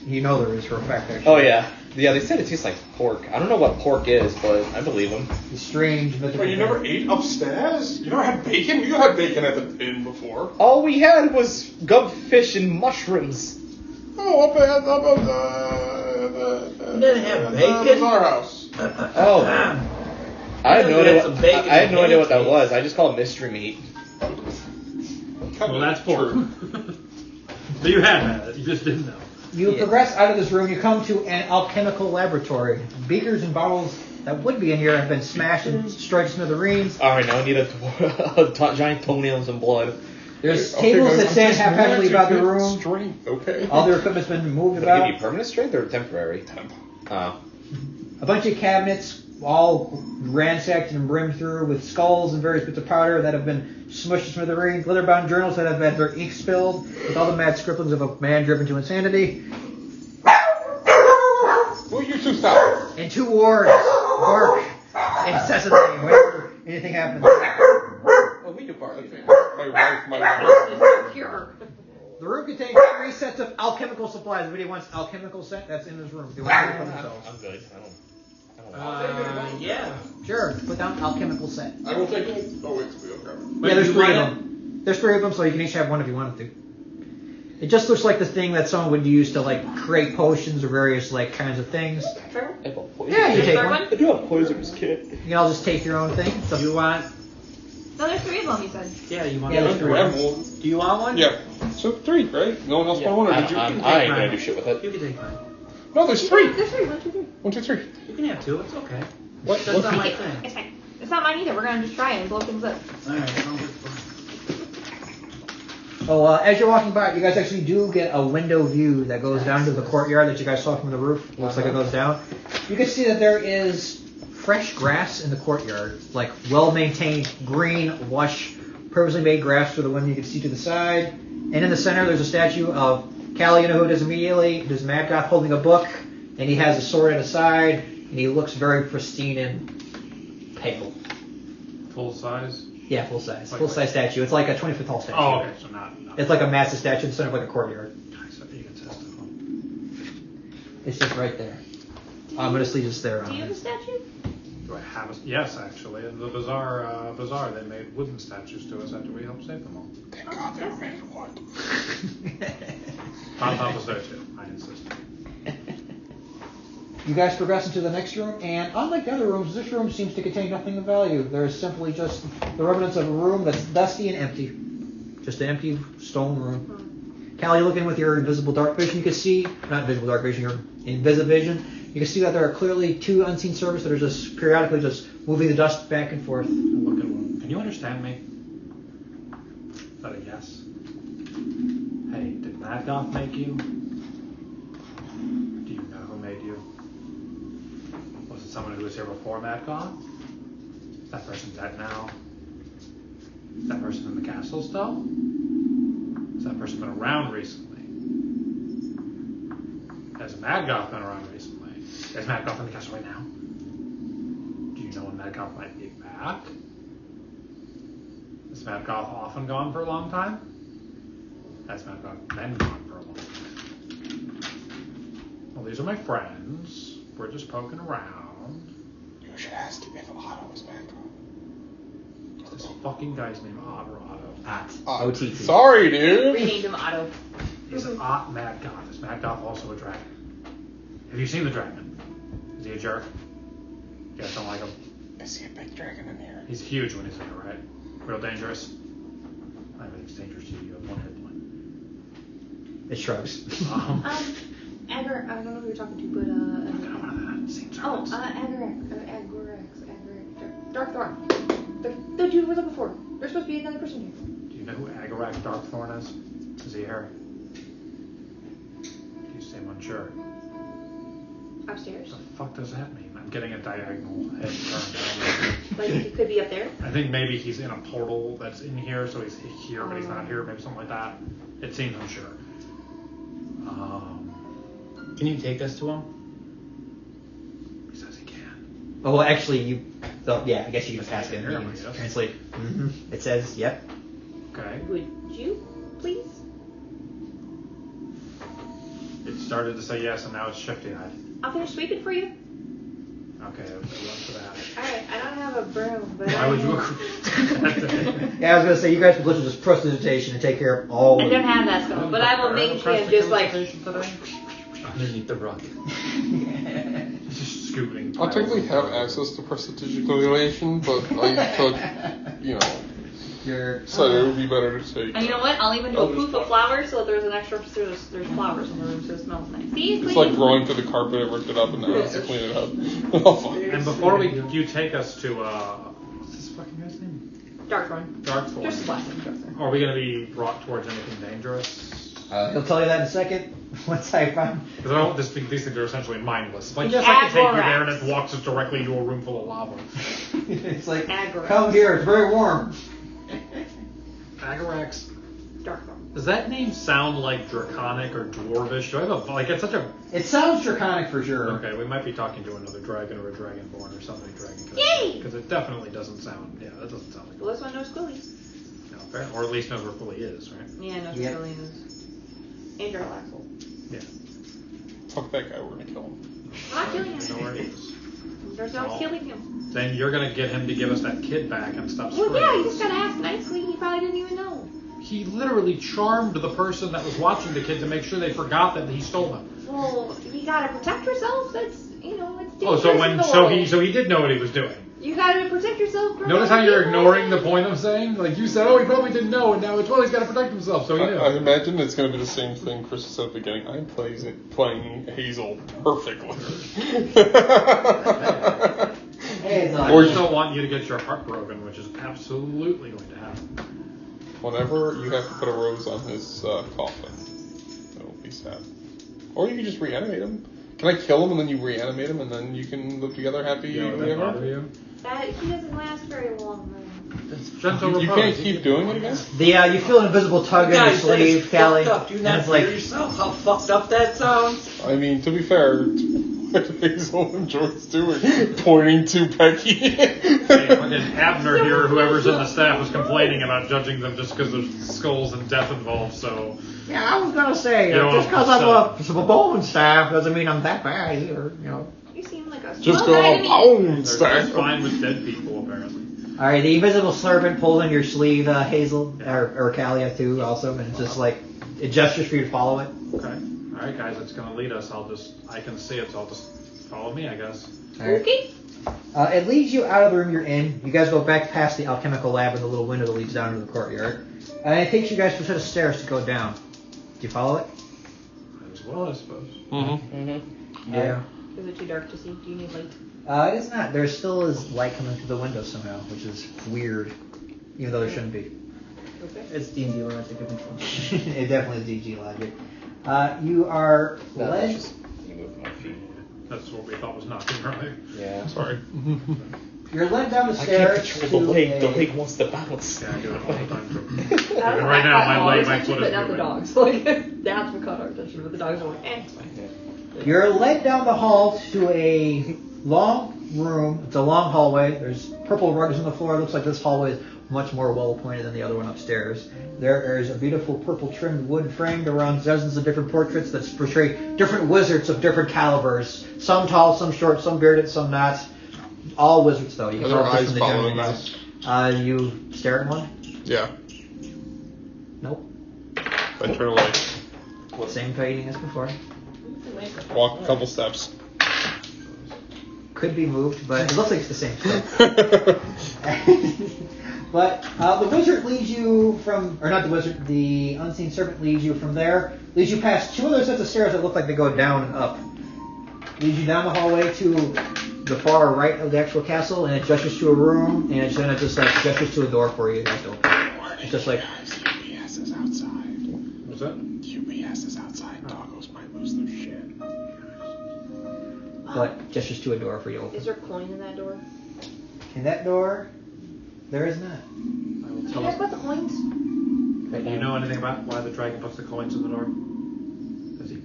B: You know there is for a fact, actually.
A: Oh yeah. Yeah, they said it tastes like pork. I don't know what pork is, but I believe them.
B: It's strange, but
D: Wait, you never ate upstairs? You never had bacon? You had bacon at the inn before.
A: All we had was gump fish and mushrooms.
D: Oh, up at
C: You didn't have bacon?
D: That's our house.
A: Oh. I had no
C: You had
A: idea.
C: some bacon
A: I had no idea what that
C: pancakes.
A: was. I just called it mystery meat.
E: Well, that's pork. So you had that. You just didn't know.
B: You progress out of this room. You come to an alchemical laboratory. Beakers and bottles that would be in here have been smashed and destroyed to smithereens.
A: All right, now I need a giant toenails and blood.
B: There's tables that stand haphazardly about the room.
D: Strength, okay.
B: All their equipment's been moved
A: Did it
B: about.
A: give you permanent strength or temporary? Oh.
B: A bunch of cabinets, all ransacked and brimmed through with skulls and various bits of powder that have been smushed to smithereens. Leather-bound journals that have had their ink spilled with all the mad scribblings of a man driven to insanity.
D: Will you two stop?
B: And 2 wards bark incessantly whenever anything happens.
A: Oh, we can bark.
D: My wife.
F: Cure.
B: The room contains 3 sets of alchemical supplies. If anybody wants alchemical set, that's in this room. If they want to for themselves.
A: I'm good. I don't
C: Yeah.
B: Sure, put down alchemical set.
D: I will take it. Oh, wait, we don't have it.
B: Yeah, there's
C: you
B: 3 of
C: want
B: them. There's 3 of them, so you can each have one if you wanted to. It just looks like the thing that someone would use to like create potions or various like kinds of things.
F: Trevor?
A: I have a poison.
B: Yeah, you take
F: Third
B: one.
F: one?
A: I do have poisonous kid.
B: You can all just take your own thing. So
C: You want?
F: No, there's 3 of them, you said.
C: Yeah, you want?
B: Yeah,
C: one?
B: there's 3 of them.
C: Do you want one?
D: Yeah. So 3, right? No one else want one, or did you?
A: I
C: can
A: ain't
C: take
A: gonna
C: mine.
A: do shit with it.
C: You can take mine.
D: No, there's 3.
F: There's 3. 1, 2, 3.
D: 1, 2, 3.
C: You can have 2. It's okay.
D: What?
C: That's not my
F: It's
C: thing.
F: fine. It's not mine either. We're gonna just try it and blow things up.
C: All right. Sounds good.
B: So as you're walking by, you guys actually do get a window view that goes down to the courtyard that you guys saw from the roof. Looks like it goes down. You can see that there is fresh grass in the courtyard, like well-maintained, green, lush, purposely made grass for the wind you can see to the side. And in the center, there's a statue of Callie, you know who it is immediately. There's Maddgoth holding a book, and he has a sword at his side, and he looks very pristine and pale.
E: Full size.
B: Yeah, full size. Full size statue. It's like a 20-foot tall statue.
E: Oh, okay. So not.
B: It's like a massive statue in the center of like a courtyard.
E: So egotistical.
B: It's just right there. I'm gonna sleep just there.
F: Do you have a statue?
E: Do I have a? Yes, actually. In the bazaar, they made wooden statues to us after we helped save them all.
D: Thank God they were made of wood.
E: Pop was there too. I insist.
B: You guys progress into the next room, and unlike the other rooms, this room seems to contain nothing of value. There is simply just the remnants of a room that's dusty and empty. Just an empty stone room. Callie, looking with your invisible dark vision, you can see, not visible dark vision, your invisivision, you can see that there are clearly 2 unseen servants that are just periodically just moving the dust back and forth.
E: Look at one. Can you understand me? Is that a yes? Hey, did Maddgoth make you? Do you know who made you? Was it someone who was here before Maddgoth? Is that person dead now? Is that person in the castle still? Has that person been around recently? Has Maddgoth been around recently? Is Maddgoth in the castle right now? Do you know when Maddgoth might be back? Has Maddgoth often gone for a long time? Has Maddgoth been gone for a long time? Well, these are my friends. We're just poking around.
D: You should ask if Otto was back.
E: This fucking guy's name Otto.
B: OTT.
D: Sorry, dude.
F: Renamed him Otto.
E: He's an Ott Maddgoth. Is Maddgoth also a dragon? Have you seen the dragon? Is he a jerk? You guys don't like him?
D: I see a big dragon in here.
E: He's huge when he's in here, right? Real dangerous? I mean, it's dangerous to you. You have 1 hit point.
B: It shrugs.
F: Agar, I don't know who you're talking to, but
E: One of the same servants.
F: Darkthorn. The dude was up before. There's supposed to be another person here.
E: Do you know who Agarak Darkthorn is? Is he here? You seem unsure.
F: Upstairs.
E: What the fuck does that mean? I'm getting a diagonal head turn.
F: Like, he could be up there.
E: I think maybe he's in a portal that's in here, so he's here, but he's not here. Maybe something like that. It seems unsure.
C: Can you take us to him?
E: He says he can.
B: Oh, well, actually, yeah, I guess you can just ask him.
E: Yeah,
B: You can
E: yes.
B: just translate. Mm-hmm. It says, yep.
E: Okay.
F: Would you, please?
E: It's started to say yes, and now it's shifty-eyed.
F: I'll finish sweeping for you.
E: Okay, I was going for that.
F: Alright, I don't have a broom, but
E: Why would you agree to that?
B: Yeah, I was gonna say you guys could listen to this prestidigitation and take care of all.
F: I don't have that spell, but I will make him just like.
C: Underneath the rug.
E: Just scooting.
D: I'll technically have access to prestidigitation, but I could, you know, so it would be better to take.
F: And you know what? I'll even do a poof of flowers so that there's an extra. There's flowers in the room, so it smells nice. See,
D: It's like growing through the carpet, I ripped it up, and now I have to clean it up. Oh, fuck.
E: And before you take us to, what's this fucking guy's name?
F: Darkthorn.
E: Darkthorn.
F: Just classic Darkthorn.
E: Are we going to be brought towards anything dangerous?
B: He'll tell you that in a second. Once I find.
E: Because these things are essentially mindless. Like, yes, I can take you there, and it walks us directly to a room full of lava.
B: It's like,
F: Agrax.
B: come here. It's very warm.
E: Agrax.
F: Darkthorn.
E: Does that name sound like draconic or dwarvish? Do I have it's such a...
B: It sounds draconic for sure.
E: Okay, we might be talking to another dragon or a dragonborn or somebody dragon.
F: Yay!
E: Because it definitely doesn't sound... Yeah, that doesn't sound like...
F: Well, this one knows Quillies.
E: No, fair. Or at least knows where Quilly is, right?
F: Yeah, knows
B: Yep.
F: Quillies is. And Jarlaxle.
E: Yeah.
D: Fuck that guy, we're gonna kill him.
F: I'm not killing
E: I know
F: him.
E: where he is.
F: There's no
E: Oh.
F: killing him.
E: Then you're going to get him to give us that kid back and stop
F: Well,
E: screaming.
F: yeah, you just gotta ask nicely. He probably didn't even know.
E: He literally charmed the person that was watching the kid to make sure they forgot that he stole them.
F: Well, you gotta protect yourself. That's, you know, it's
E: Oh,
F: dangerous.
E: so he did know what he was doing.
F: You gotta protect yourself. From
E: Notice how
F: other
E: you're
F: people.
E: ignoring the point I'm saying? Like you said, oh, he probably didn't know, and now it's well, he's got to protect himself, so he knew.
D: I imagine it's going to be the same thing Chris said at the beginning. I'm playing Hazel perfectly.
B: Hey, it's
E: Or you don't want you to get your heart broken, which is absolutely going to happen.
D: Whenever you have to put a rose on his coffin, it'll be sad. Or you can just reanimate him. Can I kill him and then you reanimate him and then you can live together happy
E: Would that
D: ever?
E: bother you?
F: That he doesn't last very long. Then.
E: Gentle
D: You
E: repose.
D: can't keep doing it again?
B: You feel an invisible tug in your
C: Guys, that is
B: sleeve, Callie.
C: fucked up. Do
B: and
C: not
B: it's
C: hear
B: like,
C: yourself how fucked up that sounds.
D: I mean, to be fair, what Hazel enjoys doing, pointing to Becky.
E: Hey, fucking Abner here, whoever's in the staff, was complaining about judging them just because there's skulls and death involved, so...
B: yeah, I was gonna say,
E: You know,
B: just because I'm a bowman staff doesn't mean I'm that bad either, you know.
F: You seem like a
D: Just
F: small guy
D: go
F: to me.
D: bone
E: They're
D: stack.
E: just fine with dead people, apparently.
B: Alright, the invisible serpent pulls on your sleeve, Hazel, or Callia too, also, and it's just like, it gestures for you to follow it.
E: Okay. Alright, guys, it's going to lead us. I can see it, so I'll just follow me, I guess.
B: Alright.
F: Okay.
B: It leads you out of the room you're in. You guys go back past the alchemical lab and the little window that leads down into the courtyard. And it takes you guys to a set of stairs to go down. Do you follow it?
E: As well, I suppose.
D: Mm-hmm.
B: Yeah.
F: Is it too dark to see? Do you need light?
B: It is not. There still is light coming through the window somehow, which is weird, even though there shouldn't be.
F: Okay.
C: It's D&D logic.
B: It definitely is DG logic. You are
A: No,
B: led.
A: that's just you move my feet.
E: That's what we thought was nothing earlier.
A: Yeah.
D: Sorry.
B: You're led down the
A: I can't
B: stairs
A: control the leg. The
B: a-
A: leg wants to bounce.
E: Yeah, I do it all the time.
F: Even
E: right now, my foot is
F: but not the
E: moving.
F: dogs. Like that's what caught our attention, but the dogs are like, eh. It's fine.
B: You're led down the hall to a long room. It's a long hallway. There's purple rugs on the floor. It looks like this hallway is much more well appointed than the other one upstairs. There is a beautiful purple trimmed wood framed around dozens of different portraits that portray different wizards of different calibers. Some tall, some short, some bearded, some not. All wizards, though. You
D: Are
B: can
D: their
B: tell just
D: eyes
B: from the general
D: following
B: vibe. You stare at one?
D: Yeah.
B: Nope.
D: I turn away.
B: Same fading as before.
D: Walk a couple steps.
B: Could be moved, but it looks like it's the same stuff. But the wizard leads you from, or not the wizard, the unseen serpent leads you from there, leads you past two other sets of stairs that look like they go down and up. Leads you down the hallway to the far right of the actual castle, and it gestures to a room, and then it just like gestures to a door for you guys to open. It's just like,
D: UPS is outside.
E: What's that?
D: UPS is outside. Doggos might lose their shit.
B: but gestures to a door for you to open.
F: Is there coin in that door?
B: In that door, there is not.
E: I will
F: Do you
E: tell
F: guys
E: us.
F: put the coins?
E: Do you know anything about why the dragon puts the coins in the door? Does he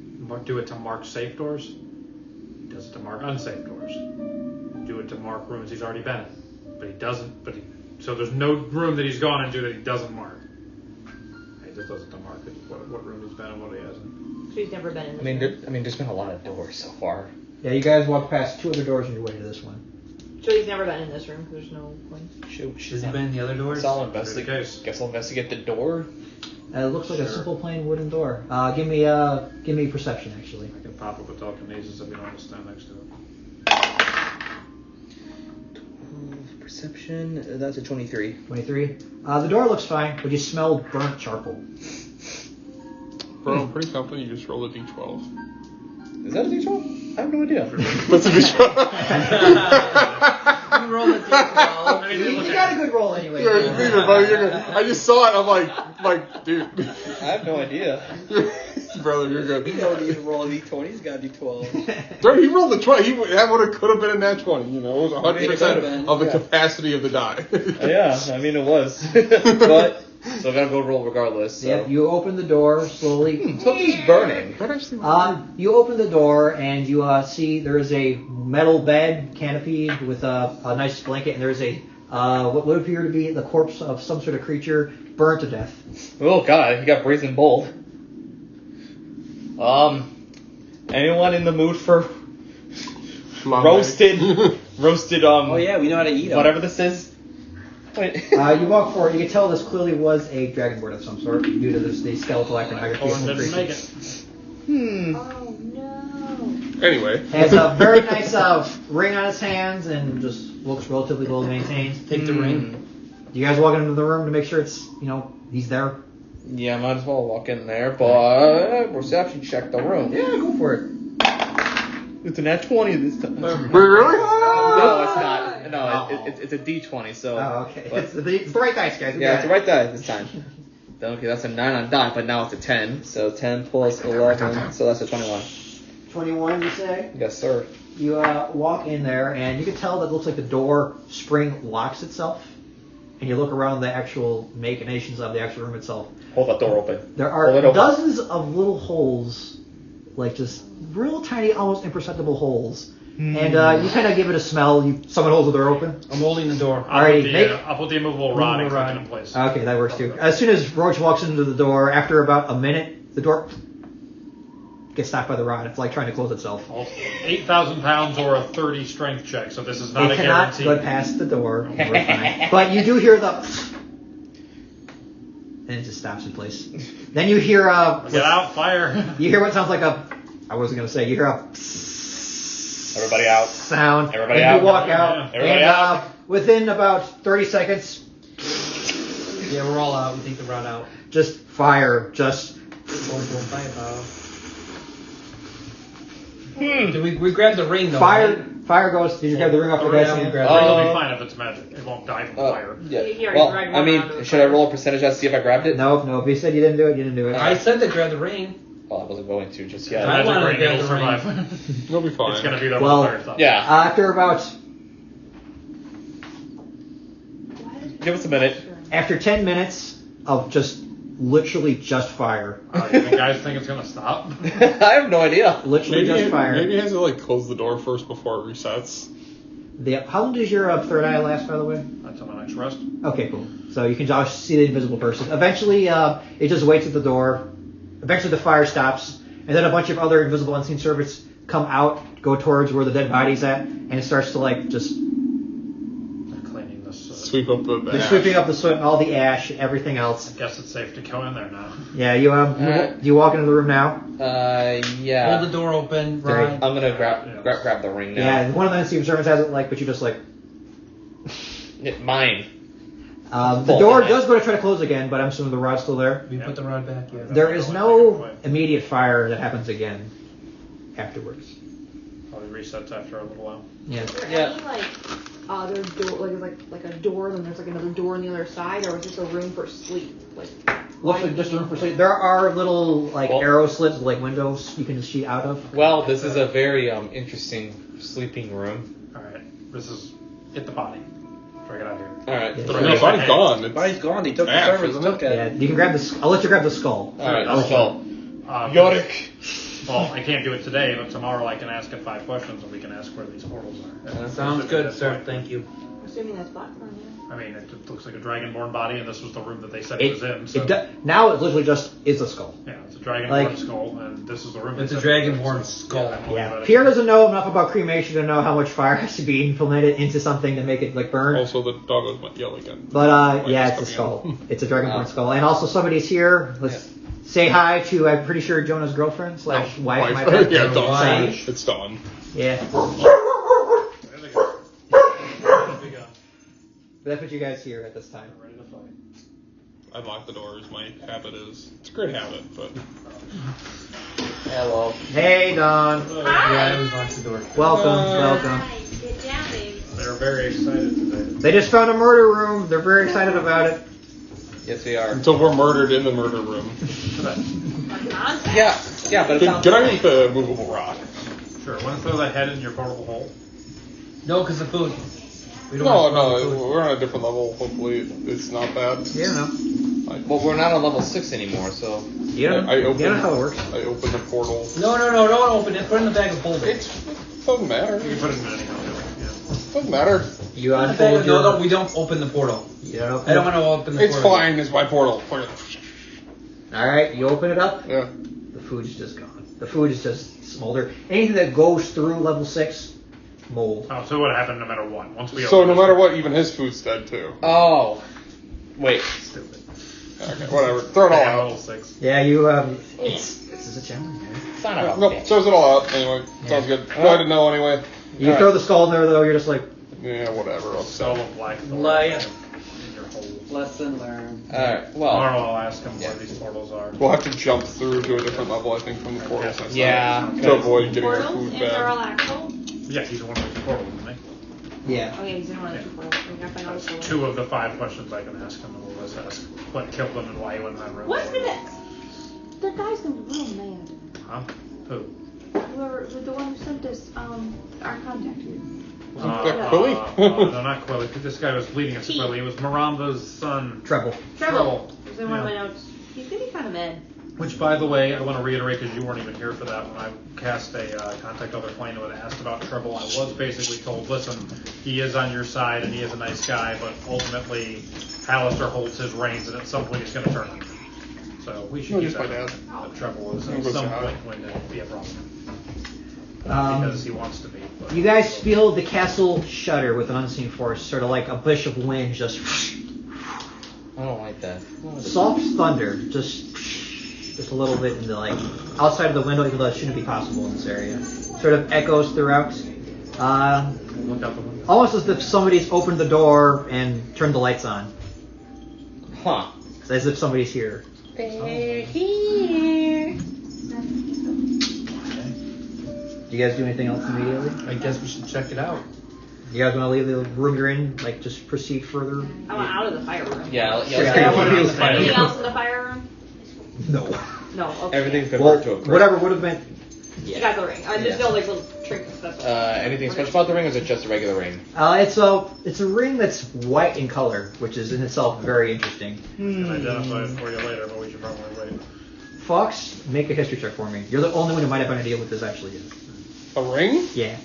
E: do it to mark safe doors? He does it to mark unsafe doors. Do it to mark rooms he's already been in. But he doesn't. So there's no room that he's gone into that he doesn't mark. He just does it to mark what room he's been in, what he hasn't.
F: So he's never been in this room.
A: There's been a lot of doors so far.
B: Yeah, you guys walk past 2 other doors on your way to this one.
F: So he's never been in this room. There's no point.
C: Has he been in the other doors?
A: Guess I'll investigate. Guess I'll investigate the door.
B: It looks like a simple, plain wooden door. Give me perception, actually.
E: I can pop up with telekinesis if you don't want to stand next to it.
A: Perception. That's a 23.
B: 23. The door looks fine, but you smell burnt charcoal.
D: Bro, I'm pretty confident you just roll a d12.
A: Is that a d12? I have no idea.
D: That's a d12.
C: You roll a d12.
B: You got a good roll anyway.
D: I just saw it. I'm like, dude.
A: I have no idea.
D: Brother, you're good.
A: You don't need to roll a d20. He's got a d12.
D: Dude, he rolled the 20. That could have been a nat 20. You know, it was 100% of the capacity of the die.
A: Yeah, it was. But so I gotta go roll regardless. So.
B: Yeah, you open the door slowly.
A: Something's burning.
B: You open the door and you see there is a metal bed canopied with a nice blanket, and there's a what would appear to be the corpse of some sort of creature burned to death.
A: Oh god, he got brazen bold. Anyone in the mood for roasted?
H: Oh yeah, we know how to eat them.
A: Whatever this is. Wait.
B: You walk forward. You can tell this clearly was a dragonborn of some sort due to the skeletal iconography.
E: Thorn didn't make it.
F: Oh no.
D: Anyway.
B: Has a very nice ring on his hands and just looks relatively well maintained.
C: Take the ring.
B: You guys walk into the room to make sure it's he's there.
A: Yeah, might as well walk in there, but reception check the room.
B: Yeah, go for it.
A: It's a nat 20 this time.
D: Really?
A: No, it's not. No, it's a d20. So.
B: Oh, okay.
A: But,
B: It's the right dice, guys.
A: yeah, it's the right die this time. Okay, that's a 9 on die, but now it's a 10. So 10 plus 11, so that's a 21.
B: 21, you say?
A: Yes, sir.
B: You walk in there, and you can tell that it looks like the door spring locks itself. And you look around the actual machinations of the actual room itself.
A: Hold that door open.
B: There
A: Hold
B: are
A: it open.
B: dozens of little holes, like just real tiny, almost imperceptible holes. And you kind of give it a smell. Someone holds the door open.
C: I'm holding the door.
E: I'll put the immovable rod and click it in place.
B: Okay, that works too. As soon as Roach walks into the door, after about a minute, the door gets stopped by the rod. It's like trying to close itself.
E: 8,000 pounds or a 30 strength check, so this is not
B: It
E: a
B: cannot
E: guarantee.
B: go past the door. We're fine. But you do hear the... And it just stops in place. Then you hear
E: Get out, fire.
B: You hear what sounds like a... I wasn't going to say. You hear a...
A: Everybody out.
B: Sound.
A: Everybody
B: and
A: out.
B: you walk out.
A: Everybody
B: and
A: out.
B: Within about 30 seconds,
C: Yeah, we're all out. We take the rod out.
B: just fire. Just...
C: Did we grab the ring though?
B: Fire.
C: Right?
B: Fire goes. Did you grab the ring off the guy's hand?
E: The ring will be fine if it's magic. It won't die from fire.
A: Yeah.
F: He already
A: Well,
F: tried
A: I mean,
F: one round
A: should I roll a percentage to see if I grabbed it?
B: No. If you said you didn't do it, you didn't do it.
C: I said to grab the ring.
A: Well, I wasn't going to just yet.
C: I
E: Magic
C: wanna
E: ring,
C: get
E: it'll
C: the ring.
E: survive.
D: You'll be fine.
E: It's going to be there
B: Well,
E: for the third time.
A: Yeah.
B: After about...
A: Give us a minute.
B: After 10 minutes of just... Literally just fire.
E: You guys think it's going to stop?
A: I have no idea.
B: Literally just fire.
D: Maybe he has to close the door first before it resets.
B: How long does your third eye last, by the way?
E: Until my next rest.
B: Okay, cool. So you can just see the invisible person. Eventually, it just waits at the door. Eventually, the fire stops, and then a bunch of other invisible unseen servants come out, go towards where the dead body's at, and it starts to just
E: I'm cleaning this.
D: Sweep up the
B: they're
D: ash.
B: sweeping up all the ash, everything else.
E: I guess it's safe to go in there now.
B: Yeah, you you walk into the room now.
A: Yeah.
C: Hold the door open.
B: Sorry.
C: Rod.
A: I'm gonna grab the ring now.
B: Yeah, one of the unseen servants has it, but you just
A: Mine.
B: the door does go to try to close again, but I'm assuming the rod's still there.
C: We put the rod back. Yeah.
B: There is no immediate fire that happens again afterwards.
E: Probably resets after a little while.
B: Yeah.
F: Is there
A: Yeah.
F: any other door, like a door, then there's another door on the other side, or is this a room for sleep?
B: Looks like just a room for sleep. There are little arrow slits, windows you can see out of.
A: Well, this is a very interesting sleeping room.
E: All right, this is hit the body. Drag it out here.
A: All right.
B: Yeah.
D: No, the body's gone. It's
H: Body's gone. They took the
D: ash,
H: servers,
D: isn't
H: took it.
B: Yeah, you can grab the. I'll let you grab the skull.
A: All right.
E: I'll
A: So,
E: Um,
A: Yorick.
E: Well, I can't do it today, but tomorrow I can ask it 5 questions, and we can ask where these portals are.
C: Sounds good, sir. Thank you.
F: assuming that's platform, yeah.
E: I mean, it looks like a dragonborn body, and this was the room that they said it was in. So.
B: Now it literally just is a skull.
E: Yeah, it's a dragonborn skull, and this is the room.
C: It's a
E: they said it was
C: dragonborn
E: in,
C: skull.
B: Yeah. Pierre doesn't know enough about cremation to know how much fire has to be implemented into something to make it like burn.
D: Also, the doggos went yellow again.
B: But yeah, it's a skull. It's a dragonborn skull, and also somebody's here. Let's say hi to. I'm pretty sure Jonah's girlfriend / wife. My bad.
D: Yeah, Dawn.
B: Wife.
D: It's Dawn.
B: Yeah.
E: There they go.
B: That's what you guys hear at this time.
E: Ready to fight.
D: I lock the doors. My habit is. It's a great habit, but.
A: Hello.
B: Hey, Don.
F: Hi.
C: Yeah, I was locked the door.
B: Welcome.
F: Hi, get down, baby.
E: They're very excited today.
B: They just found a murder room. They're very excited about it.
A: Yes, we are.
D: Until we're murdered in the murder room.
A: Yeah, but it sounds.
D: Can I eat the movable rock?
E: Sure. Want to throw that head in your portable hole?
C: No, because the food. We don't
D: No,
C: want to throw the food.
D: we're on a different level. Hopefully, it's not bad.
B: Yeah, no.
A: Well, we're not on level 6 anymore, so.
B: You know,
D: I open,
B: you know how it works.
D: I open the portal.
C: No, don't open it. Put it in the bag of holding.
D: It doesn't matter.
E: You can put it in anyhow. Yeah.
D: Doesn't matter.
B: You unfold your...
C: No, we don't open the portal.
B: You don't open
C: I don't want to open the
D: It's
C: portal.
D: fine. It's my portal.
B: Alright, you open it up.
D: Yeah.
B: The food's just gone. The food is just smolder. Anything that goes through level 6, mold.
E: Oh, so it would have happened no matter what. Once we
D: So
E: opened
D: no
E: this
D: matter
E: thing.
D: what, even his food's dead too.
A: Oh. Wait.
E: Stupid.
D: Okay, whatever. Throw it all
E: Yeah,
D: out.
E: level 6.
B: Yeah, you, this is a challenge, man.
A: Son of a
D: Nope,
A: bitch.
D: throws it all out. Anyway, sounds good. Glad to know anyway.
B: You throw the skull in there, though, you're just like...
D: Yeah, whatever. I'll
E: Skull
D: sell.
E: of black
C: Liar.
E: in your hole.
C: Lesson learned.
A: Alright,
E: Tomorrow
A: well.
E: I'll ask him where these portals are.
D: We'll have to jump through to a different level, I think, from the portals. next
A: Yeah.
D: time, to avoid getting our
F: Portals
D: food
F: and they're all
D: bad.
F: actual?
E: Yeah, he's one of the portals, isn't he?
B: Yeah.
F: Oh yeah, he's in one of the two portals. We gotta find all the
E: That's
F: portals.
E: 2 of the 5 questions I can ask him. And we'll just ask what killed him and why he went in that room.
F: What's the next? The guy's gonna be real mad.
E: Huh? Who?
F: Whoever, the one who sent us, our contact here.
D: Quilly?
E: No, not Quilly. This guy was bleeding into Quilly. It was Miranda's son.
B: Treble.
F: Treble. It was in one of
E: Yeah.
F: my notes. He's gonna be kind of mad.
E: Which, by the way, I want to reiterate because you weren't even here for that when I cast a contact other plane and asked about Treble. I was basically told, listen, he is on your side and he is a nice guy, but ultimately, Hallister holds his reins and at some point he's going to turn him. So we should
D: No,
E: keep
D: just my
E: that.
D: dad.
E: That Treble is
D: I'll
E: at
D: go
E: some
D: say hi.
E: point going to be a problem. Because he wants to be. But
B: You guys feel the castle shudder with an unseen force, sort of like a bush of wind just...
A: I don't like that.
B: Soft thunder, just a little bit into like outside of the window, even though it shouldn't be possible in this area. Sort of echoes throughout.
E: look out the window.
B: Almost as if somebody's opened the door and turned the lights on.
A: Huh.
B: It's as if somebody's here.
F: They're here.
B: Do you guys do anything else immediately?
C: I guess we should check it out.
B: You guys want to leave the room you're in? Like just proceed further?
F: I want out of the fire room.
A: Yeah,
B: Yeah,
A: let's
B: I
A: go.
B: want to use
E: fire
F: Anything
E: room.
F: else in the fire room?
B: No.
F: No. Okay.
A: Everything's been
B: Well,
A: worked to a crisp.
B: whatever would have been.
F: You got the ring. There's no like little trinkets stuff.
A: Anything special about the ring, or is it just a regular ring?
B: It's a ring that's white in color, which is in itself very interesting.
E: Can identify it for you later, but we should probably wait.
B: Fox, make a history check for me. You're the only one who might have an idea what this actually is.
D: A ring?
B: Yeah.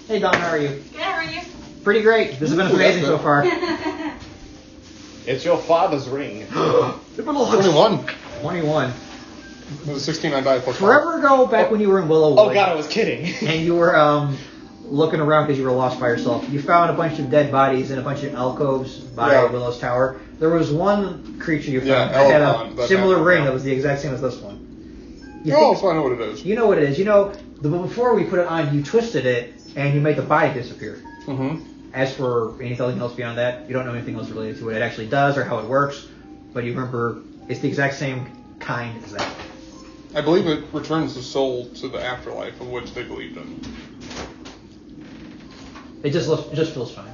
B: Hey Don, how are you?
F: Good, how are you?
B: Pretty great. This has been amazing so far.
A: It's your father's ring.
B: It belongs.
D: 21.
B: 21.
D: It was a 16 I died plus
B: Forever ago, back when you were in Willowwood,
A: Oh god, I was kidding.
B: and you were looking around because you were lost by yourself, you found a bunch of dead bodies in a bunch of alcoves by
D: Yeah.
B: Willow's Tower. There was one creature you
D: Yeah,
B: found that had
D: Elrond,
B: a
D: that
B: similar
D: happened,
B: ring
D: yeah.
B: that was the exact same as this one. You
D: Oh,
B: think-
D: so I know what it is.
B: you know what it is. You know, before we put it on, you twisted it and you made the body disappear.
D: Mm-hmm.
B: As for anything else beyond that, you don't know anything else related to what it actually does or how it works, but you remember it's the exact same kind as that.
D: I believe it returns the soul to the afterlife of which they believed in.
B: It just feels fine.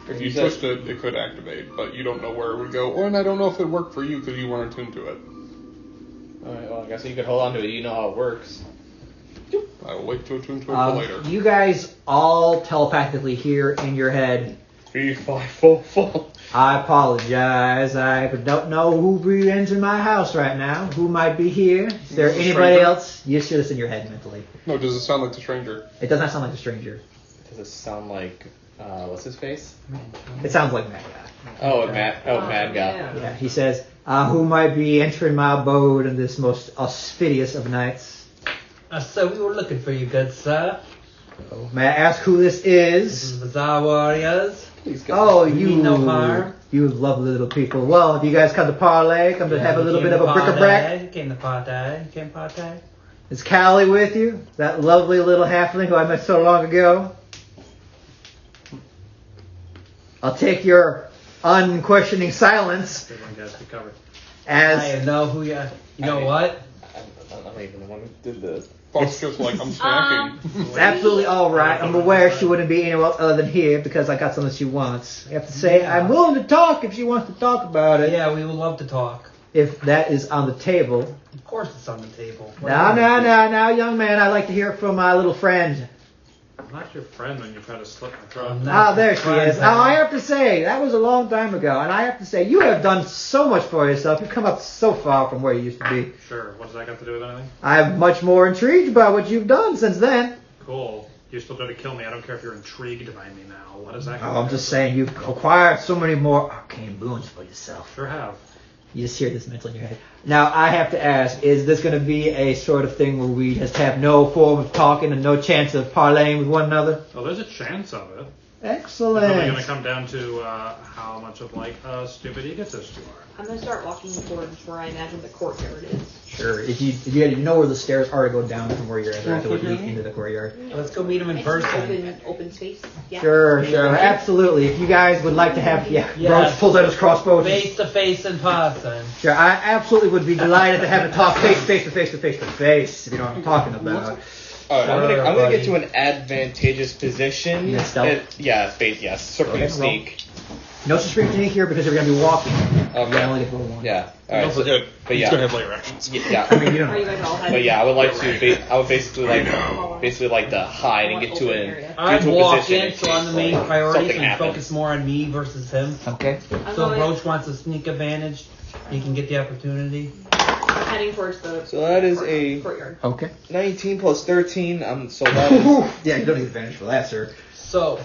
D: If you twist it, it could activate, but you don't know where it would go. Or, and I don't know if it worked for you because you weren't attuned to it.
A: Alright, well, I guess you could hold on to it. You know how it works.
D: I will wait to attune to it for later.
B: You guys all telepathically hear in your head,
A: 3, 5, 4, 4.
B: I apologize, I don't know who be entering my house right now, who might be here. Is there
D: Is it a
B: anybody
D: stranger?
B: else? You hear this in your head mentally.
D: No, does it sound like the stranger?
B: It does not sound like a stranger.
A: Does it sound like What's his face?
B: It sounds like Maddgoth.
A: Maddgoth.
B: Yeah, he says, who might be entering my abode in this most auspicious of nights?
C: So we were looking for you, good sir.
B: Oh, may I ask who this
C: This
B: is?
C: is Bazaar Warriors.
B: Oh,
C: You
B: you
C: mean no harm.
B: You lovely little people. Well, if you guys come to parlay, come to have a little bit of a bric-a-brac.
C: Came to party. Came party.
B: Is Callie with you? That lovely little halfling who I met so long ago? I'll take your unquestioning silence
E: Good one, guys. Be covered.
B: as...
C: I know who you are. You know what?
A: I'm not even the one who did the.
D: Fox just like, I'm snacking.
B: It's absolutely all right. I'm aware she wouldn't be anywhere other than here because I got something she wants. I have to say,
C: Yeah.
B: I'm willing to talk if she wants to talk about it.
C: Yeah, we would love to talk.
B: If that is on the table.
C: Of course it's on the table.
B: Now, young man, I'd like to hear it from my little friend.
E: I'm not your friend when you try to slit my throat.
B: Ah, there she is. Now, I have to say, that was a long time ago, and I have to say, you have done so much for yourself. You've come up so far from where you used to be.
E: Sure. What does that got to do with anything?
B: I'm much more intrigued by what you've done since then.
E: Cool. You still try to kill me. I don't care if you're intrigued by me now. What is that?
B: Oh, I'm just saying, you've acquired so many more arcane boons for yourself.
E: Sure have.
B: You just hear this mental in your head. Now, I have to ask, is this going to be a sort of thing where we just have no form of talking and no chance of parlaying with one another?
E: Well, there's a chance of it.
B: Excellent.
E: It's probably going to come down to how much of like a stupid egotist you are.
F: I'm gonna start walking towards where I imagine the courtyard is.
B: Sure. If you know where the stairs are to go down from where you're at, or to look into the courtyard.
C: Let's go meet him in
F: It's
C: person.
F: open space. Yeah.
B: Sure, absolutely. If you guys would like to have, Roach
C: Yes.
B: pulls out his crossbow.
C: Face to face in person.
B: Sure, I absolutely would be delighted to have a talk face to face. If you know what I'm talking about.
A: Alright, I'm gonna
C: buddy.
A: get to an advantageous position.
B: You mean stealth?
A: Yes, supreme
B: Okay, roll.
A: sneak.
B: No supreme sneak here because you're going to be walking.
A: Okay.
B: You only get to roll one.
A: Yeah.
D: Don't
A: Alright.
D: forget,
A: but
D: he's
A: yeah.
D: gonna have layer actions.
A: Yeah.
B: I mean, you don't
F: Are you
B: know.
F: guys all
A: But yeah, I would like to. I would basically like to hide and get to
C: I'm
A: a position.
C: walking,
A: in
C: so I'm the main
A: case,
C: priority,
A: something
C: so we
A: happens.
C: focus more on me versus him.
B: Okay.
F: I'm
C: So if
F: going,
C: Roach wants a sneak advantage, he can get the opportunity.
F: heading towards the
A: So that is a
F: courtyard.
B: Okay.
A: 19 plus 13. So that is.
B: Yeah, you don't need advantage for that, sir.
C: So,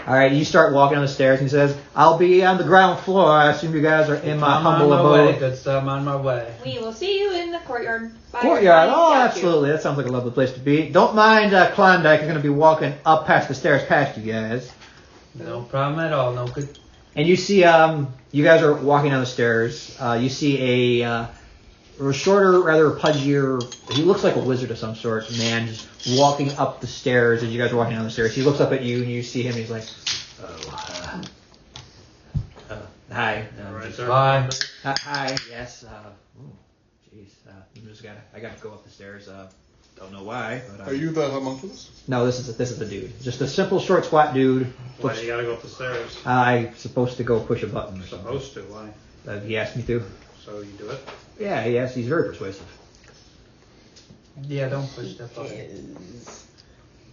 B: All right, you start walking on the stairs, and he says, "I'll be on the ground floor. I assume you guys are in my
C: I'm
B: humble
C: on my way,
B: abode."
C: good sir, I'm on my way.
F: We will see you in the courtyard. Bye,
B: Courtyard.
F: everybody.
B: Oh,
F: Got you.
B: absolutely. That sounds like a lovely place to be. Don't mind Klondike is going to be walking up past the stairs past you guys.
C: No problem at all. No good.
B: And you see, you guys are walking down the stairs. You see a shorter, rather pudgier, he looks like a wizard of some sort, man, just walking up the stairs as you guys are walking down the stairs. He looks up at you and you see him and he's like, hi.
E: Right there.
C: Bye.
B: Hi, yes. Jeez, I gotta go up the stairs. Don't know why. But,
D: Are you the homunculus?
B: No, this is the dude. Just a simple, short, squat dude.
E: Why do you gotta go up the stairs?
B: I'm supposed to go push a button or something.
E: Supposed to. Why?
B: He asked me to.
E: So you do it.
B: Yeah, yes, he's very persuasive.
C: Yeah, don't push that button.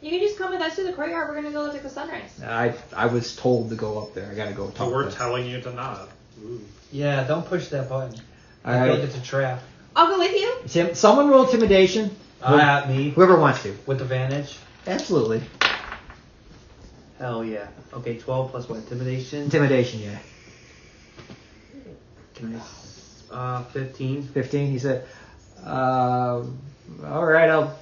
F: You can just come with us to the courtyard. We're gonna go look at the sunrise.
B: I was told to go up there. I gotta go talk
E: So we're
B: to him.
E: telling you to not. Ooh.
C: Yeah, don't push that button.
B: All
C: I
B: right.
C: think it's a trap.
F: I'll go with you.
B: Someone roll intimidation.
C: At me.
B: Whoever wants to.
C: With advantage.
B: Absolutely.
C: Hell yeah. Okay, 12 plus what? Intimidation?
B: Intimidation, yeah.
C: Can I? 15.
B: 15, he said. All right, I'll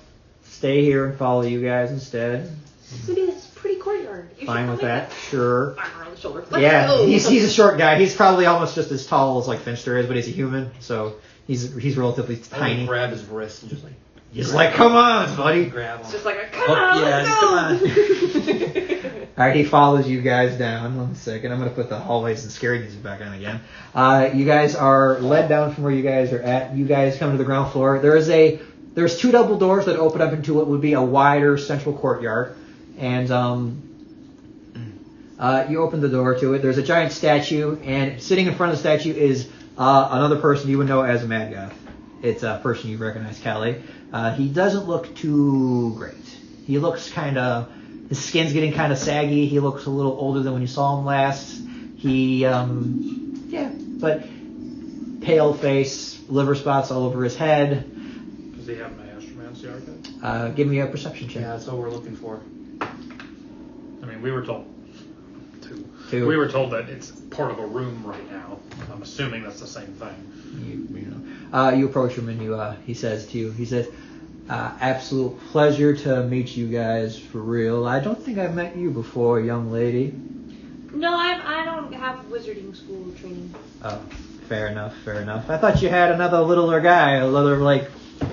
B: stay here and follow you guys instead.
F: It's gonna be this pretty courtyard. You should
B: Fine
F: come
B: with that. Sure.
F: Armor on the shoulder. Let's
B: Yeah,
F: go.
B: he's a short guy. He's probably almost just as tall as like Finster is, but he's a human, so he's relatively tiny.
C: Grab his wrist and just like.
B: He's like, come on, buddy.
C: Grab
F: It's
C: him.
F: just like a come
C: Oh,
F: on,
C: yeah,
F: let's go.
B: All right, he follows you guys down. 1 second, I'm gonna put the hallways and scary music back on again. You guys are led down from where you guys are at. You guys come to the ground floor. There's 2 double doors that open up into what would be a wider central courtyard, and you open the door to it. There's a giant statue, and sitting in front of the statue is another person you would know as Maddgoth. It's a person you recognize, Callie. He doesn't look too great. He looks kind of, his skin's getting kind of saggy. He looks a little older than when you saw him last. But pale face, liver spots all over his head.
E: Does he have my astromancy archive?
B: Give me a perception check.
C: Yeah, that's what we're looking for.
E: I mean, we were told.
B: too.
E: We were told that it's part of a room right now. I'm assuming that's the same thing.
B: You approach him and he says to you, absolute pleasure to meet you guys for real. I don't think I've met you before, young lady.
F: No, I don't have wizarding school training.
B: Oh, fair enough. I thought you had another littler guy,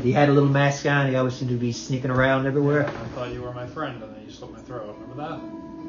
B: he had a little mask on. He always seemed to be sneaking around everywhere.
E: I thought you were my friend, and then you slit my throat. Remember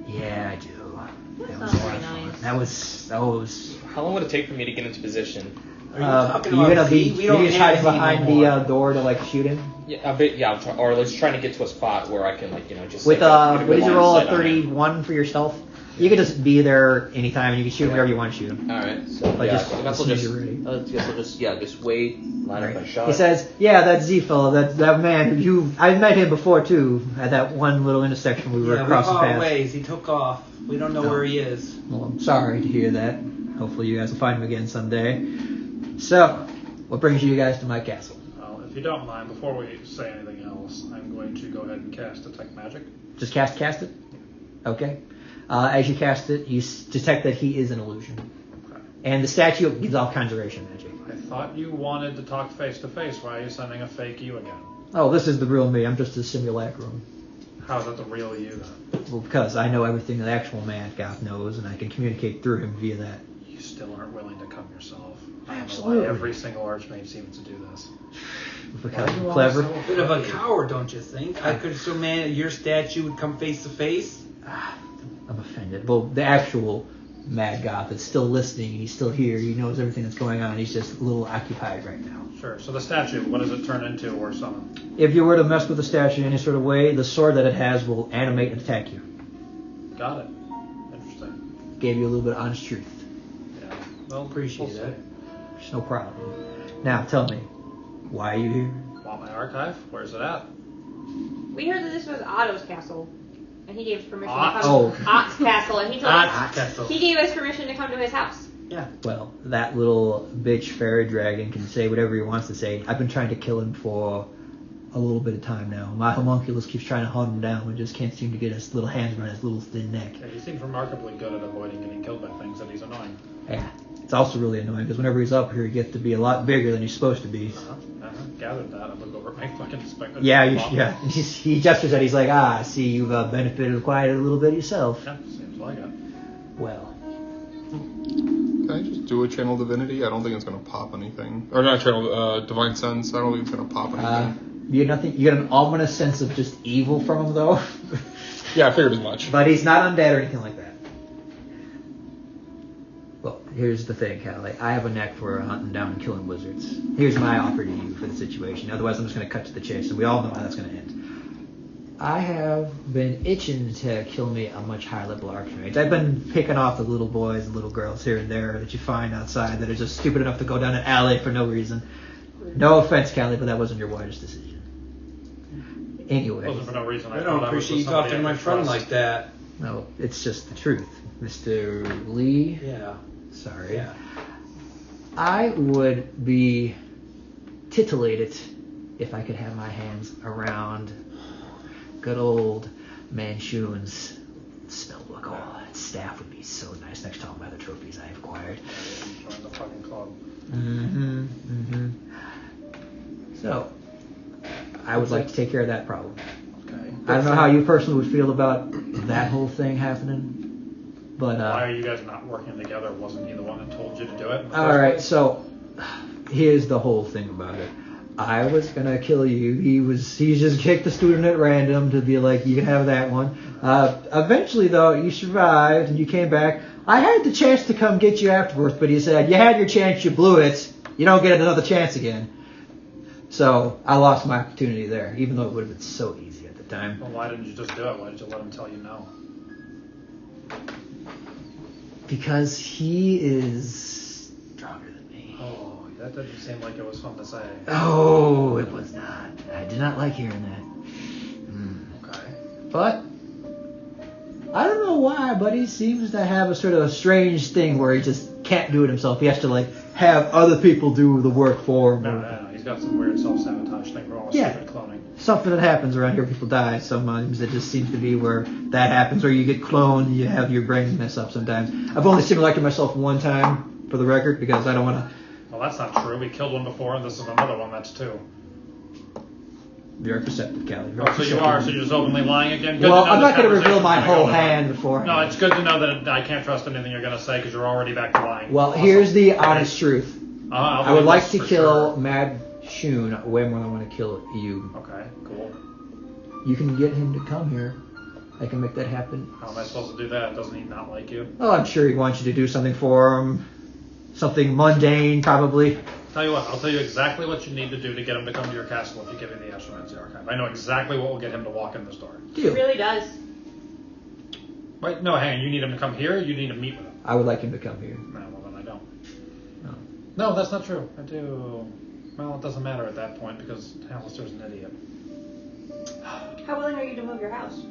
E: that?
B: Yeah, I do.
F: That's not very nice.
B: That was.
A: How long would it take for me to get into position?
C: Are you talking
B: You're
C: about
B: gonna be.
C: Z? We
B: You're
C: don't
B: just
C: have
B: hide
C: Z
B: behind
C: no more.
B: the door to shoot him.
A: Yeah, or let's trying to get to a spot where I can just
B: With
A: get a
B: what
A: good
B: did you
A: line
B: roll?
A: of
B: A
A: sight on him.
B: 31 for your stealth. You can just be there anytime, and you can shoot him wherever you want to shoot him.
A: All right, so
B: Like,
A: yeah,
B: just-
A: I guess
B: as
A: I'll
B: soon as
A: just,
B: you're ready.
A: guess I'll just wait, line up my shot.
B: He says, "Yeah, that Z fella, that man. I've met him before too, at that one little intersection we were
C: Yeah, we
B: crossing
C: caught
B: paths."
C: ways. He took off. We don't know where he is.
B: Well, I'm sorry to hear that. Hopefully, you guys will find him again someday. So, what brings you guys to my castle?
E: Well, if you don't mind, before we say anything else, I'm going to go ahead and cast Detect Magic.
B: Just cast it. Okay. As you cast it, you detect that he is an illusion,
E: Okay.
B: and the statue gives all kinds of ration magic.
E: I thought you wanted to talk face to face. Why are you sending a fake you again?
B: Oh, this is the real me. I'm just a simulacrum.
E: How's that the real you then?
B: Well, because I know everything that actual Maddgoth knows, and I can communicate through him via that.
E: You still aren't willing to come yourself. I don't know
B: Absolutely.
E: why every single archmage seems to do this.
B: Because
E: Why are you
B: I'm clever.
E: all so
C: Bit of a
E: afraid?
C: coward, don't you think? I could assume, man, your statue would come face to face.
B: I'm offended. Well, the actual Maddgoth is still listening. He's still here. He knows everything that's going on. He's just a little occupied right now.
E: Sure. So the statue, what does it turn into or summon?
B: If you were to mess with the statue in any sort of way, the sword that it has will animate and attack you.
E: Got it. Interesting.
B: Gave you a little bit of honest truth.
E: Yeah. Well,
C: Appreciate
E: we'll
C: that.
E: see.
B: There's no problem. Now, tell me, why are you here?
E: Want my archive? Where's it at?
F: We heard that this was Otto's castle, and he gave us permission
E: Ott?
F: to come.
B: Oh.
F: Ott's castle, and he told
C: Ott's
F: us
C: castle.
F: he gave us permission to come to his house.
C: Yeah.
B: Well, that little bitch fairy dragon can say whatever he wants to say. I've been trying to kill him for a little bit of time now. My homunculus keeps trying to hunt him down. We just can't seem to get his little hands around his little thin neck.
E: Yeah, he seems remarkably good at avoiding getting killed by things that he's annoying.
B: Yeah. It's also really annoying because whenever he's up here, he gets to be a lot bigger than he's supposed to be.
E: Gathered that. I look over at my fucking spectacle.
B: Yeah, he gestures at. He's like, I see you've benefited quite a little bit yourself.
E: Yeah, seems like it.
B: Well,
D: Can I just do a channel divinity? I don't think it's gonna pop anything. Or not channel, divine sense. I don't think it's gonna pop anything.
B: you get nothing. You get an ominous sense of just evil from him, though.
D: Yeah, I figured as much.
B: But he's not undead or anything like that. Well, here's the thing, Callie. I have a knack for hunting down and killing wizards. Here's my offer to you for the situation. Otherwise, I'm just going to cut to the chase, and we all know how that's going to end. I have been itching to kill me a much higher level archmage. I've been picking off the little boys and little girls here and there that you find outside that are just stupid enough to go down an alley for no reason. No offense, Callie, but that wasn't your wisest decision. Anyway.
E: Wasn't for no reason.
C: I don't appreciate you talking to my friend like that.
B: No, it's just the truth. Mr. Lee,
C: Yeah.
B: sorry.
C: Yeah.
B: I would be titillated if I could have my hands around good old Manchun's spellbook. Oh, that staff would be so nice next to all my other trophies I've acquired.
E: Join the fucking club.
B: So, I would like to take care of that problem.
E: Okay.
B: I don't know how you personally would feel about that whole thing happening, but
E: Why are you guys not working together? Wasn't he the one that told you to do it? in the
B: all
E: first
B: right.
E: place?
B: So here's the whole thing about it. I was gonna kill you. He just kicked the student at random to be like, you can have that one. Eventually, though, you survived and you came back. I had the chance to come get you afterwards, but he said, you had your chance, you blew it. You don't get another chance again. So I lost my opportunity there, even though it would have been so easy at the time.
E: Well, why didn't you just do it? Why did you let him tell you no?
B: Because he is stronger than me.
E: Oh, that didn't seem like it was fun to say.
B: Oh, it was not. I did not like hearing that.
E: Okay.
B: But I don't know why, but he seems to have a sort of strange thing where he just can't do it himself. He has to have other people do the work for him.
E: No, he's he's got some weird self-sabotage thing for all
B: Yeah.
E: stupid cloning.
B: Something that happens around here, people die. Sometimes it just seems to be where that happens, or you get cloned and you have your brain mess up sometimes. I've only simulated myself one time, for the record, because I don't want to.
E: Well, that's not true. We killed one before, and this is another one. That's two.
B: Very perceptive, Callie. Very
E: Oh, so you
B: perceptive.
E: are. So you're just openly lying again? Good
B: Well,
E: to know
B: I'm
E: this
B: not going to reveal
E: conversation's
B: my
E: gonna
B: whole
E: go nowhere.
B: hand beforehand.
E: No, it's good to know that I can't trust anything you're going to say because you're already back to lying.
B: Well,
E: Awesome.
B: here's the honest truth.
E: I'll
B: I would
E: believe
B: like
E: this
B: to
E: for
B: kill
E: sure.
B: Mad Shun way more than I want to kill you.
E: Okay, cool.
B: You can get him to come here. I can make that happen.
E: How am I supposed to do that? Doesn't he not like you?
B: Oh, I'm sure he wants you to do something for him. Something mundane, probably.
E: Tell you what, I'll tell you exactly what you need to do to get him to come to your castle if you give me the Astromancy Archive. I know exactly what will get him to walk in this door.
F: He
B: Deal.
F: really does.
E: Wait, no, hang on. You need him to come here or you need to meet with him?
B: I would like him to come here.
E: No, well, then I don't.
B: No.
E: No, that's not true. I do. Well, it doesn't matter at that point because Alistair's an idiot.
F: How willing are you to move your house?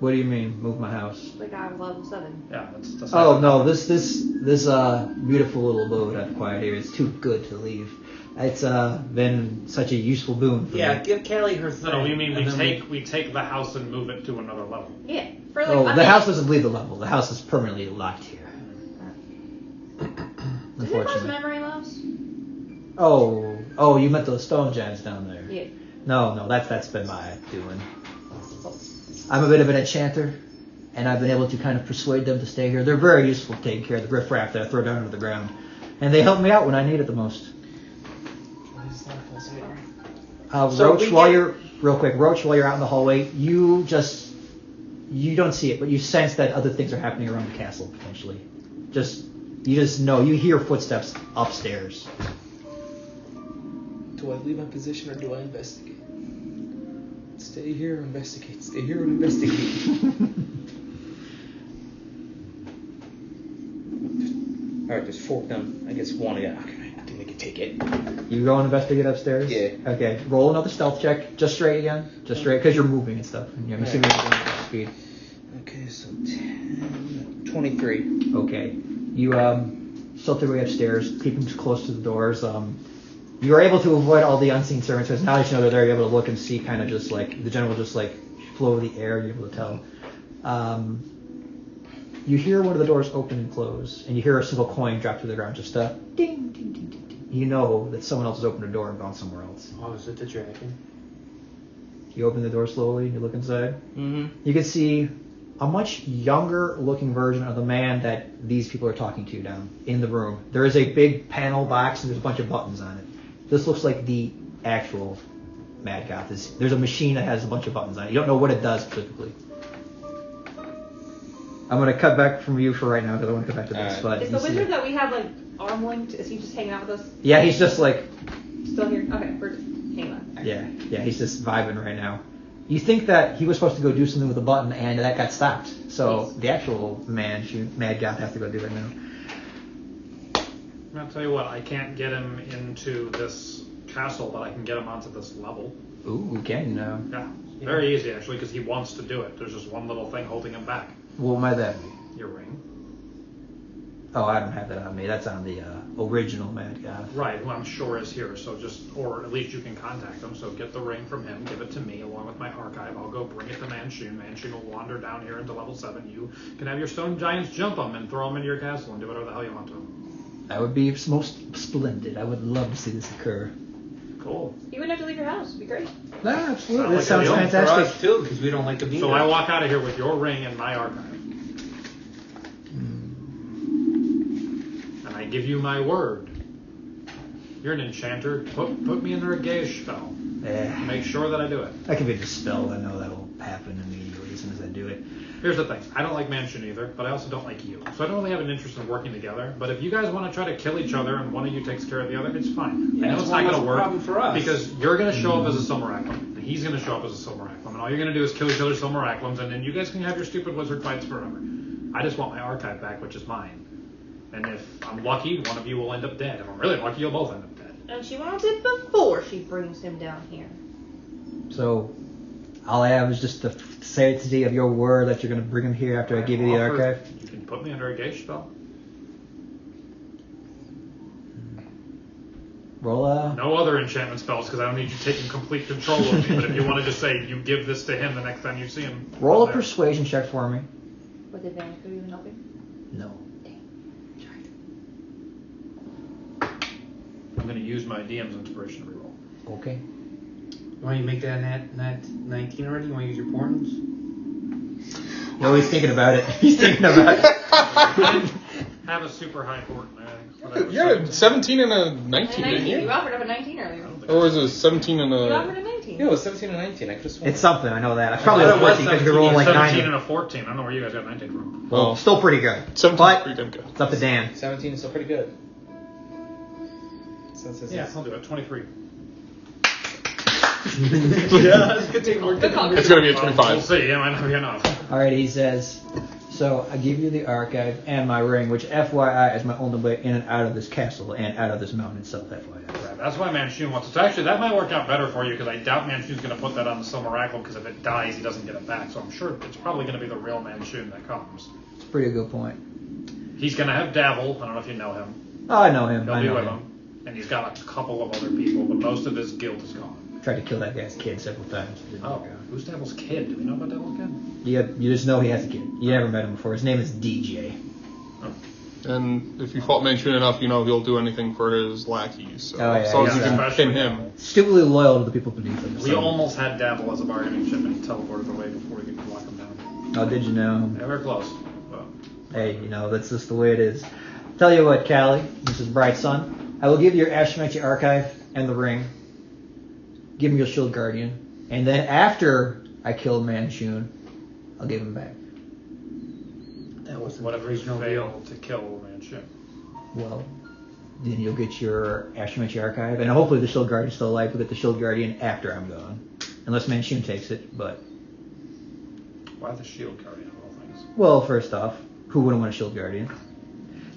B: What do you mean, move my house?
F: Like I'm level 7.
E: Yeah, that's
B: Oh no, this beautiful little abode I've acquired here is too good to leave. It's been such a useful boon for
H: Yeah,
B: me.
H: give Callie her thing.
E: No, you mean
H: and then
E: we take the house and move it to another level.
F: Yeah. For like
B: Oh,
F: a
B: the
F: minute.
B: house doesn't leave the level. The house is permanently locked here.
F: Does it cause
B: Unfortunately.
F: memory loss?
B: Oh, you meant those stone gems down there.
F: Yeah.
B: No, that's been my doing. I'm a bit of an enchanter, and I've been able to kind of persuade them to stay here. They're very useful to take care of the riffraff that I throw down into the ground, and they help me out when I need it the most.
H: So
B: Roach,
H: we
B: while
H: get-
B: you're Roach, while you're out in the hallway, you don't see it, but you sense that other things are happening around the castle potentially. You just know you hear footsteps upstairs.
A: Do I leave my position or do I investigate? Stay here, investigate. Stay here and investigate. Alright, there's 4 of them. I guess 1 again. Okay, I think they can take it.
B: You go and investigate upstairs?
A: Yeah.
B: Okay, roll another stealth check. Just straight again. Just straight, because you're moving and stuff. And I'm assuming you're going at speed.
A: Okay, so 10, 23.
B: Okay. You stealth your way upstairs, keeping close to the doors. You are able to avoid all the unseen servants, because now that you know they're there, you're able to look and see kind of just like the general just like flow of the air, you're able to tell. You hear one of the doors open and close, and you hear a single coin drop to the ground, just a ding, ding, ding, ding, ding. You know that someone else has opened a door and gone somewhere else.
H: Oh, is it the dragon?
B: You open the door slowly, and you look inside.
A: Mm-hmm.
B: You can see a much younger looking version of the man that these people are talking to down in the room. There is a big panel box and there's a bunch of buttons on it. This looks like the actual Maddgoth. There's a machine that has a bunch of buttons on it. You don't know what it does specifically. I'm going to cut back from you for right now because I want to come back to this. But
F: Is
B: you
F: the
B: see
F: wizard
B: it.
F: that we have like arm linked? Is he just hanging out with us?
B: Yeah, he's just like,
F: Still here? Okay, we're just hanging on.
B: yeah, he's just vibing right now. You think that he was supposed to go do something with the button and that got stopped. So the actual Maddgoth has to go do it now.
E: I'll tell you what, I can't get him into this castle, but I can get him onto this level.
B: Ooh, we can now.
E: Yeah, very easy actually, because he wants to do it. There's just one little thing holding him back.
B: What might that be?
E: Your ring.
B: Oh, I don't have that on me. That's on the original Maddgoth.
E: Right, who I'm sure is here. So or at least you can contact him. So get the ring from him, give it to me along with my archive. I'll go bring it to Manshun. Manshun will wander down here into level 7. You can have your stone giants jump him and throw him into your castle and do whatever the hell you want to him.
B: That would be most splendid. I would love to see this occur.
E: Cool.
F: You wouldn't have to leave your house. It'd be great.
B: No, absolutely. That
E: Sounds
B: sounds
E: like a deal
H: For
B: fantastic.
H: us too, because we don't like to be
E: So
H: there.
E: I walk out of here with your ring and my archive. And I give you my word. You're an enchanter. Put me under a gaze spell. Make sure that I do it.
B: That can be a spell. I know that will happen immediately as soon as I do it.
E: Here's the thing. I don't like Mansion either, but I also don't like you. So I don't really have an interest in working together. But if you guys want to try to kill each other and one of you takes care of the other, it's fine.
H: Yeah,
E: I know
H: it's
E: it's
H: one
E: not
H: less
E: going to work
H: problem for us.
E: because you're going to show up as a Silmaraclum, and he's going to show up as a Silmaraclum, and all you're going to do is kill each other's Silmaraclums, and then you guys can have your stupid wizard fights forever. I just want my archive back, which is mine. And if I'm lucky, one of you will end up dead. If I'm really lucky, you'll both end up dead.
F: And she wants it before she brings him down here.
B: So, all I have is just the sanctity of your word that you're going to bring him here after I give you the archive.
E: You can put me under a gauge spell.
B: Roll a...
E: No other enchantment spells because I don't need you taking complete control of me. But if you want to just say you give this to him the next time you see him.
B: Roll a
E: there.
B: persuasion check for me.
F: With advantage, are you even helping?
B: No.
E: I'm going to use my DM's inspiration to reroll.
B: Okay.
H: You want to make that nat 19 already? You want to use your portents?
B: No, he's thinking about it. He's thinking about it.
E: Have a super high port.
D: Yeah, 17 and a 19,
F: A
D: didn't
F: 19. You
D: you?
F: offered up a 19 earlier.
D: Or was it 17 and
F: You
D: a...
F: offered a 19.
A: Yeah, it was 17 and 19. I could have sworn.
B: It's something, I know that. I probably
H: thought
B: was
H: it was
B: 14 because you're rolling like
E: 17
B: 90.
E: and a 14. I don't know where you guys got 19 from.
B: Well, still pretty good.
D: 17
B: But
D: pretty damn good.
B: it's up to Dan.
A: 17 is still pretty good.
E: Yeah, I'll do it. 23.
H: Yeah, it's gonna take more
F: Good call.
D: It's going to be a
E: We'll
D: 25.
E: see. It might not be enough.
B: Alright, he says, so I give you the archive and my ring, which FYI is my only way in and out of this castle and out of this mountain itself, FYI.
E: Right, that's why Manchun wants it. So actually, that might work out better for you because I doubt Manchun's going to put that on the Silmaracle because if it dies, he doesn't get it back. So I'm sure it's probably going to be the real Manchun that comes.
B: It's a pretty good point.
E: He's going to have Davil. I don't know if you know him.
B: Oh, I know him.
E: He'll
B: I
E: be
B: know
E: with
B: him.
E: him. And he's got a couple of other people, but most of his guild is gone.
B: Tried to kill that guy's kid several times. Didn't
E: Oh,
B: work out.
E: who's Davil's kid? Do we know about Davil's kid?
B: You just know he has a kid. You never met him before. His name is DJ.
D: And if you fault Manchun enough, you know he'll do anything for his lackeys. So
B: Oh, yeah,
D: as long as you
E: yeah.
D: can pin him.
B: Stupidly loyal to the people beneath him.
E: We
B: so-
E: almost had Davil as a bargaining chip and he teleported away before we could lock him down.
B: Oh, did you know?
E: Yeah, we're close. But
B: Hey, that's just the way it is. Tell you what, Callie, Mrs. Bright's son, I will give you your Ashmechi archive and the ring. Give him your shield guardian. And then after I kill Manchun, I'll give him back.
H: That was
E: what if we
H: original
E: fail to kill Manchun?
B: Well, then you'll get your Ashmechi archive, and hopefully the shield guardian's still alive. We'll get the shield guardian after I'm gone. Unless Manchun takes it, but...
E: Why the shield guardian of all things?
B: Well, first off, who wouldn't want a shield guardian?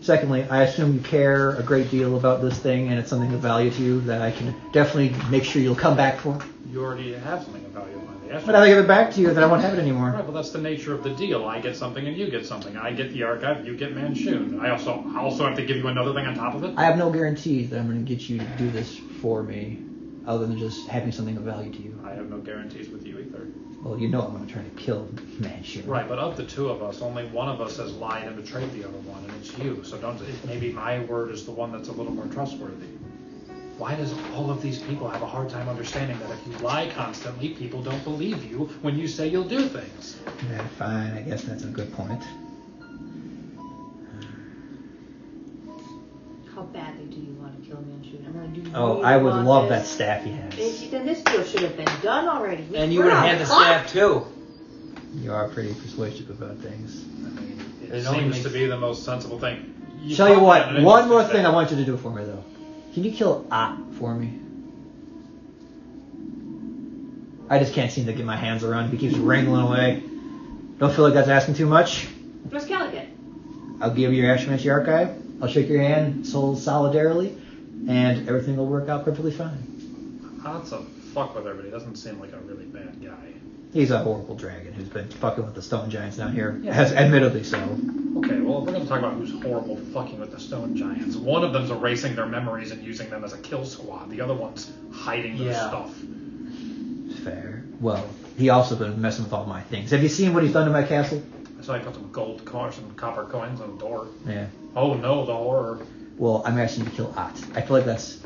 B: Secondly, I assume you care a great deal about this thing, and it's something of value to you that I can definitely make sure you'll come back for.
E: You already have something of value on the
B: But if I give it back to you, then I won't have it anymore.
E: Right, well, that's the nature of the deal. I get something and you get something. I get the archive, you get Manchun. I also have to give you another thing on top of it.
B: I have no guarantee that I'm going to get you to do this for me, other than just having something of value to you.
E: I have no guarantees with you either.
B: Well, you know I'm going to try to kill Manchun.
E: Right, but of the two of us, only one of us has lied and betrayed the other one, and it's you. So maybe my word is the one that's a little more trustworthy. Why does all of these people have a hard time understanding that if you lie constantly, people don't believe you when you say you'll do things?
B: Yeah, fine. I guess that's a good point.
F: How badly do you want to kill Manchun? I'm going to do.
B: Oh, I would love that staff he has.
F: Then this deal should have been done already.
H: And you would have had the staff too.
B: You are pretty persuasive about things.
E: It
H: It only
E: seems
H: makes-
E: to be the most sensible thing.
B: Tell you
E: probably
B: what,
E: had an
B: one more
E: interesting
B: thing I want you to do for me, though. Can you kill for me? I just can't seem to get my hands around him. He keeps wrangling away. Don't feel like that's asking too much?
F: What's Calicut?
B: I'll give you your Ashmechi archive. I'll shake your hand solidarily, and everything will work out perfectly fine.
E: That's a fuck with everybody. Doesn't seem like a really bad guy.
B: He's a horrible dragon who's been fucking with the stone giants down here. Has admittedly so.
E: Okay, well, if we're going to talk about who's horrible fucking with the stone giants, one of them's erasing their memories and using them as a kill squad. The other one's hiding their
H: Yeah.
E: stuff.
B: Fair. Well, he also been messing with all my things. Have you seen what he's done to my castle?
E: I saw he put some gold coins, some copper coins on the door.
B: Yeah.
E: Oh no, the horror.
B: Well, I'm asking you to kill At. I feel like that's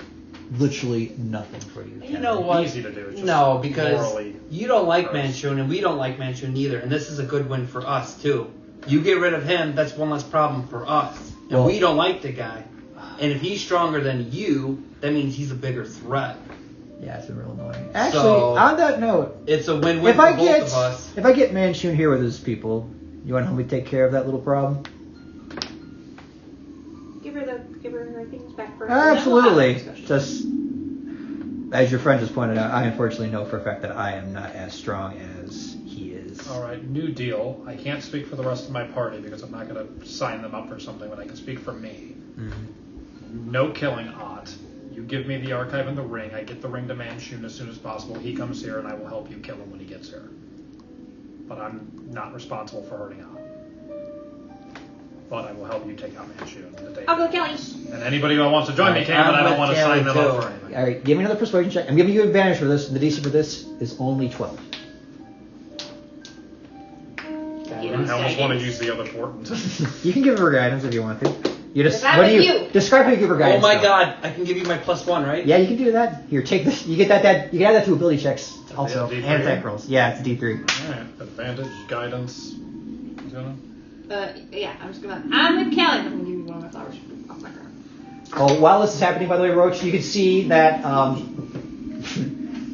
B: literally nothing for you.
H: You know what?
E: Easy to do. It's just
H: No, because
E: morally
H: you don't like
E: gross.
H: Manchun and we don't like Manchun either, and this is a good win for us too. You get rid of him, that's one less problem for us. And
B: Well-
H: we don't like the guy. And if he's stronger than you, that means he's a bigger threat.
B: Yeah, it's been real annoying. Actually,
H: So-
B: on that note,
H: It's a win-win
B: if
H: for
B: I
H: both
B: get
H: of us.
B: Manchun here with his people, you want to help me take care of that little problem?
F: Give her her things back for
B: Absolutely. Just as your friend just pointed out, I unfortunately know for a fact that I am not as strong as he is.
E: All right, new deal. I can't speak for the rest of my party because I'm not going to sign them up for something, but I can speak for me.
B: Mm-hmm.
E: No killing Ott. You give me the archive and the ring. I get the ring to Manchun as soon as possible. He comes here and I will help you kill him when he gets here. But I'm not responsible for hurting Ott. but I will help you take out Manchu.
F: I'll go Kelly.
E: And anybody who wants to join me can, but I don't want to sign them up for anything.
B: All right, give me another persuasion check. I'm giving you advantage for this. The DC for this is only 12.
E: I almost want to use the other port.
B: You can give her guidance if you want to. You just
F: If I'm
B: what do
F: with
B: you
F: you.
B: describe how you give her
H: Oh
B: guidance?
H: my
B: though.
H: god, I can give you my +1, right?
B: Yeah, you can do that. Here, take this. You get that. You can add that to ability checks also
E: D3?
B: and attack rolls. Yeah, it's a D3.
E: Alright, advantage, guidance. Who's gonna?
F: Yeah, I'm with Kelly. I'm gonna give you one of my flowers off my ground.
B: Oh, while this is happening, by the way, Roach, you can see that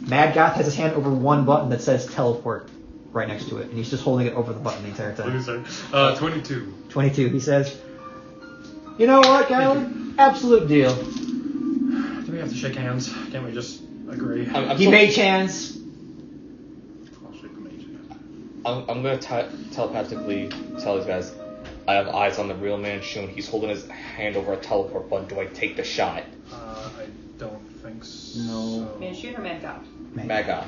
B: Maddgoth has his hand over one button that says teleport right next to it, and he's just holding it over the button the entire time.
E: Loser. 22.
B: 22. He says, "You know what, Callie? Absolute deal."
E: Do we have to shake hands? Can't we just agree?
B: He made chance.
E: I'll shake the mage hand.
A: I'm gonna telepathically tell these guys, I have eyes on the real man Shun. He's holding his hand over a teleport button. Do I take the shot?
E: I don't think so.
B: No.
F: Manchu or Maddgoth?
A: Maddgoth.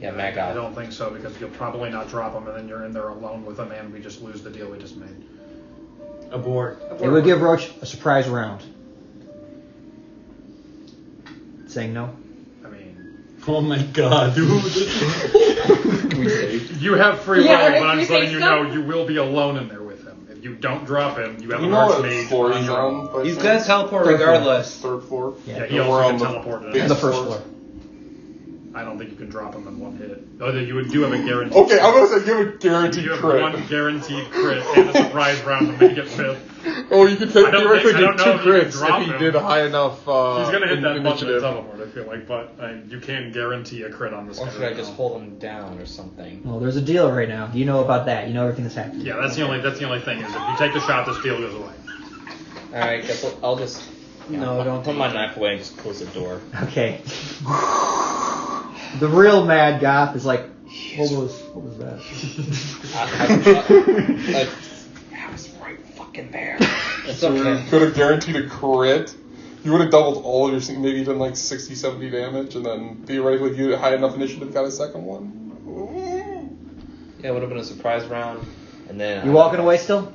A: Yeah,
E: I
A: Maddgoth.
E: don't think so because you'll probably not drop him and then you're in there alone with him and we just lose the deal we just made.
H: Abort.
B: It would give Roach a surprise round. Saying no.
E: I mean,
H: Oh my god, dude.
E: you have free will,
F: Yeah,
E: but I'm
F: if
E: just
F: we
E: letting
F: say
E: you
F: so.
E: know you will be alone in there with him. If you don't drop him, you have
D: You
E: an
D: know what
E: archmage
D: floor
E: on
D: he's
E: your own.
D: on?
H: He's gonna teleport
B: Third floor.
H: regardless.
D: Third floor.
E: Yeah, he
D: We're
E: also
D: on
E: can
D: the
E: teleport it.
B: On the first floor.
E: I don't think you can drop him in one hit. Oh, you do have a guarantee.
D: Okay, I'm gonna say give a guaranteed
E: You have
D: crit.
E: one guaranteed crit and a surprise round to make it fifth.
D: Oh, you can take
E: I don't
D: theoretically
E: think- I
D: get
E: don't know
D: two
E: if you can
D: crits
E: drop
D: if he
E: him.
D: did a high enough
E: He's gonna hit that button and
D: initiative.
E: teleport, I feel like, but you can guarantee a crit on this
A: Or
E: guy.
A: should I
E: right
A: just
E: now.
A: hold him down or something?
B: Well, there's a deal right now. You know about that. You know everything that's happening.
E: Yeah, that's the only thing is if you take the shot, this deal goes away.
A: Alright, guess I'll just...
B: No,
A: I'll
B: don't
A: put my knife away and just close the door.
B: Okay. The real Maddgoth is like, what was that?
A: I was right fucking there. It's okay.
D: Could have guaranteed a crit. You would have doubled all your, maybe done like 60, 70 damage, and then theoretically, if you had high enough initiative, got a second one.
A: Yeah, it would have been a surprise round. And then...
B: You walking away still?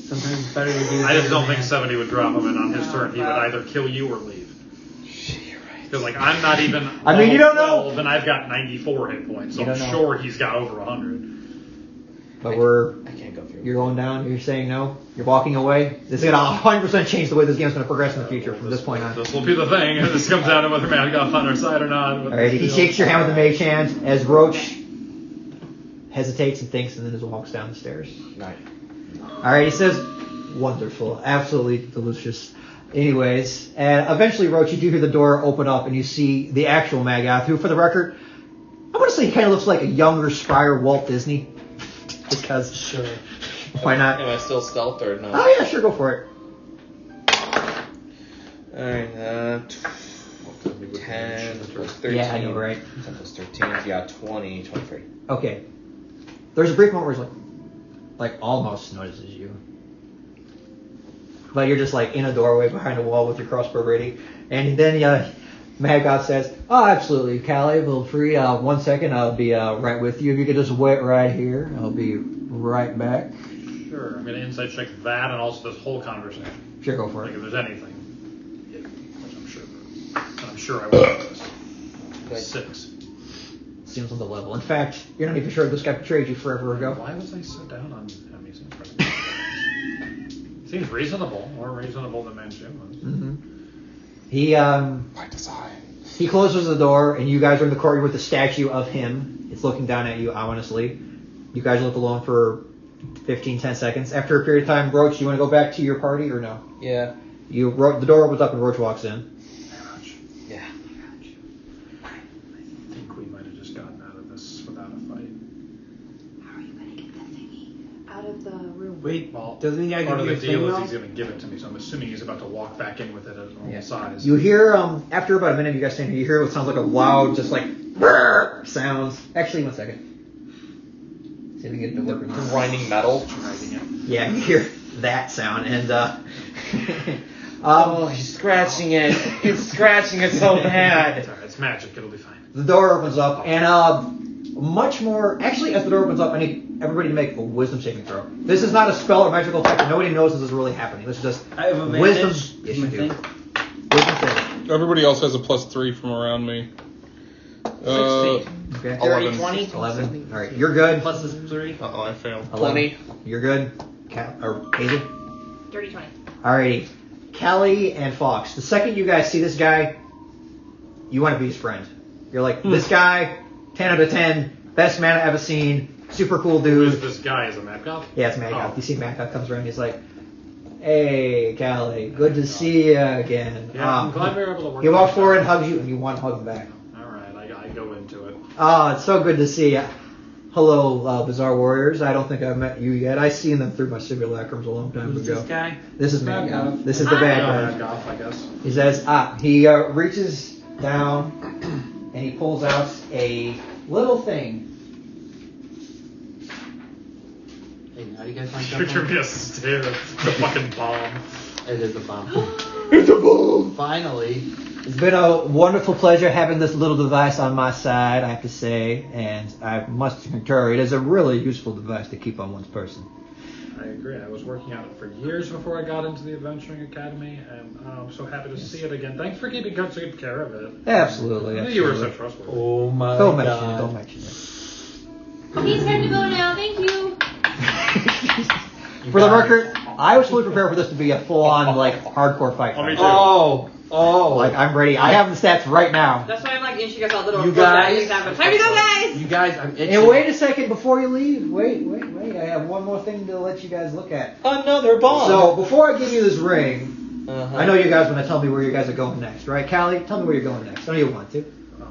H: Sometimes it's better to do
E: I just don't think 70 would drop him, and on his turn, he would either kill you or leave.
A: You're right.
E: Because, like, I'm not even.
B: I mean, you don't know.
E: 12, and I've got 94 hit points, so
B: You
E: I'm
B: don't know.
E: sure he's got over 100.
B: But
A: I can't go through.
B: you're going down. You're saying no. You're walking away. This is gonna 100% change the way this game's gonna progress in the future from this point on.
E: This will be the thing. This comes down to whether Maddgoth on our side or not.
B: All right. He shakes your hand with the mage hand as Roach hesitates and thinks, and then just walks down the stairs.
A: Night.
B: All right. He says, "Wonderful, absolutely delicious." Anyways, and eventually, Roach, you do hear the door open up, and you see the actual Maddgoth, who, for the record, I want to say he kind of looks like a younger, spry Walt Disney. Because
H: Sure.
B: why not?
A: Am I still stealth or no?
B: Oh yeah, sure, go for it.
A: Alright, 10 plus 13.
B: Yeah, I know, right?
A: 10 plus 13, yeah, 20, 23.
B: Okay. There's a brief moment where he's like almost notices you. But you're just like in a doorway behind a wall with your crossbow ready. And then Maddgoth says, "Oh, absolutely, Callie, feel free. 1 second, I'll be right with you. If you could just wait right here, I'll be right back."
E: Sure, I'm going to insight check that and also this whole conversation.
B: Sure, go for
E: Like,
B: it.
E: if there's anything. Yeah, which I'm sure I will have this. 6.
B: Seems on the level. In fact, you're not even sure this guy betrayed you forever ago.
E: Why was I so down on him? Seems reasonable. More reasonable than Manchu was.
B: Mm-hmm. He
D: By design.
B: He closes the door, and you guys are in the courtyard with the statue of him. It's looking down at you ominously. You guys look alone for 10 seconds. After a period of time, Roach, you want to go back to your party or no?
A: Yeah.
B: The door opens up and Roach walks in.
A: Yeah.
E: I think we might have just gotten out of this without a fight.
F: How are you gonna get that thingy out of the room?
H: Wait,
E: Well,
H: doesn't he
E: part
H: give
E: of
H: you
E: the
H: a
E: deal
H: thing
E: is
H: though?
E: he's going to give it to me, so I'm assuming he's about to walk back in with it at normal size.
B: You hear, after about a minute of you guys standing here, you hear what sounds like a loud, just like, brrr sounds. Actually, 1 second. See if we can get it to work. or not.
A: Grinding metal.
B: Yeah, you hear that sound, and,
A: Oh, he's scratching it. He's scratching it so bad.
E: It's alright, it's magic, it'll be fine.
B: the door opens up, and much more. Actually, as the door opens up, and everybody make a wisdom saving throw. This is not a spell or magical effect. Nobody knows this is really happening. This is just
H: I have a
B: wisdom.
H: advantage.
B: Yes, you
H: I
B: do.
H: think.
B: Wisdom saving.
D: Everybody else has a +3 from around me.
H: 16.
B: Okay.
D: 11.
H: 20.
B: 11. All right, you're good.
H: Plus is 3.
D: Uh-oh, I failed.
A: 20.
B: You're good. Or Hazel.
F: Dirty 20.
B: Alrighty. Callie and Fox. The second you guys see this guy, you want to be his friend. You're like, this guy, 10 out of 10, best man I've ever seen, super cool
E: Who is
B: dude.
E: this guy? Is it Maddgoth?
B: Yeah, it's Maddgoth.
E: Oh.
B: You see Maddgoth comes around, he's like, hey, Callie, good to see you again.
E: Yeah, I'm glad we were able to work.
B: He walks
E: this
B: forward
E: out.
B: and hugs you, and you want to hug him back.
E: All right, I go into it.
B: It's so good to see you. Hello, Bizarre Warriors. I don't think I've met you yet. I've seen them through my simulacrums a long time
H: Who's
B: ago.
H: this guy?
B: This is Maddgoth. This is the bad guy.
E: Maddgoth, I guess.
B: He says, he reaches down and he pulls out a little thing.
H: Hey, how do you guys like
E: You're
H: that
E: giving
H: one?
E: me a stare. It's a fucking bomb.
H: It is a bomb.
B: It's a boom!
H: Finally.
B: It's been a wonderful pleasure having this little device on my side, I have to say, and I must concur, it is a really useful device to keep on one's person.
E: I agree. I was working on it for years before I got into the Adventuring Academy, and I'm so happy to see it again. Thanks for keeping such good care of it.
B: Absolutely.
E: I knew you were so
B: absolutely.
E: trustworthy.
H: Oh my
B: Don't mention it,
H: god.
B: don't mention it.
F: Okay, it's time to go now. Thank you.
B: For the record, I was fully prepared for this to be a full-on, like, hardcore fight.
E: Oh, me too.
H: Oh.
B: Like, I'm ready. I have the stats right now.
F: That's why I'm like, and she got all little.
H: You guys.
F: Time to go, guys.
H: You guys, I'm itching.
B: And wait a second before you leave. Wait. I have one more thing to let you guys look at.
A: Another bomb.
B: So, before I give you this ring,
A: Uh-huh.
B: I know you guys want to tell me where you guys are going next, right? Callie, tell me where you're going next. I know you want to.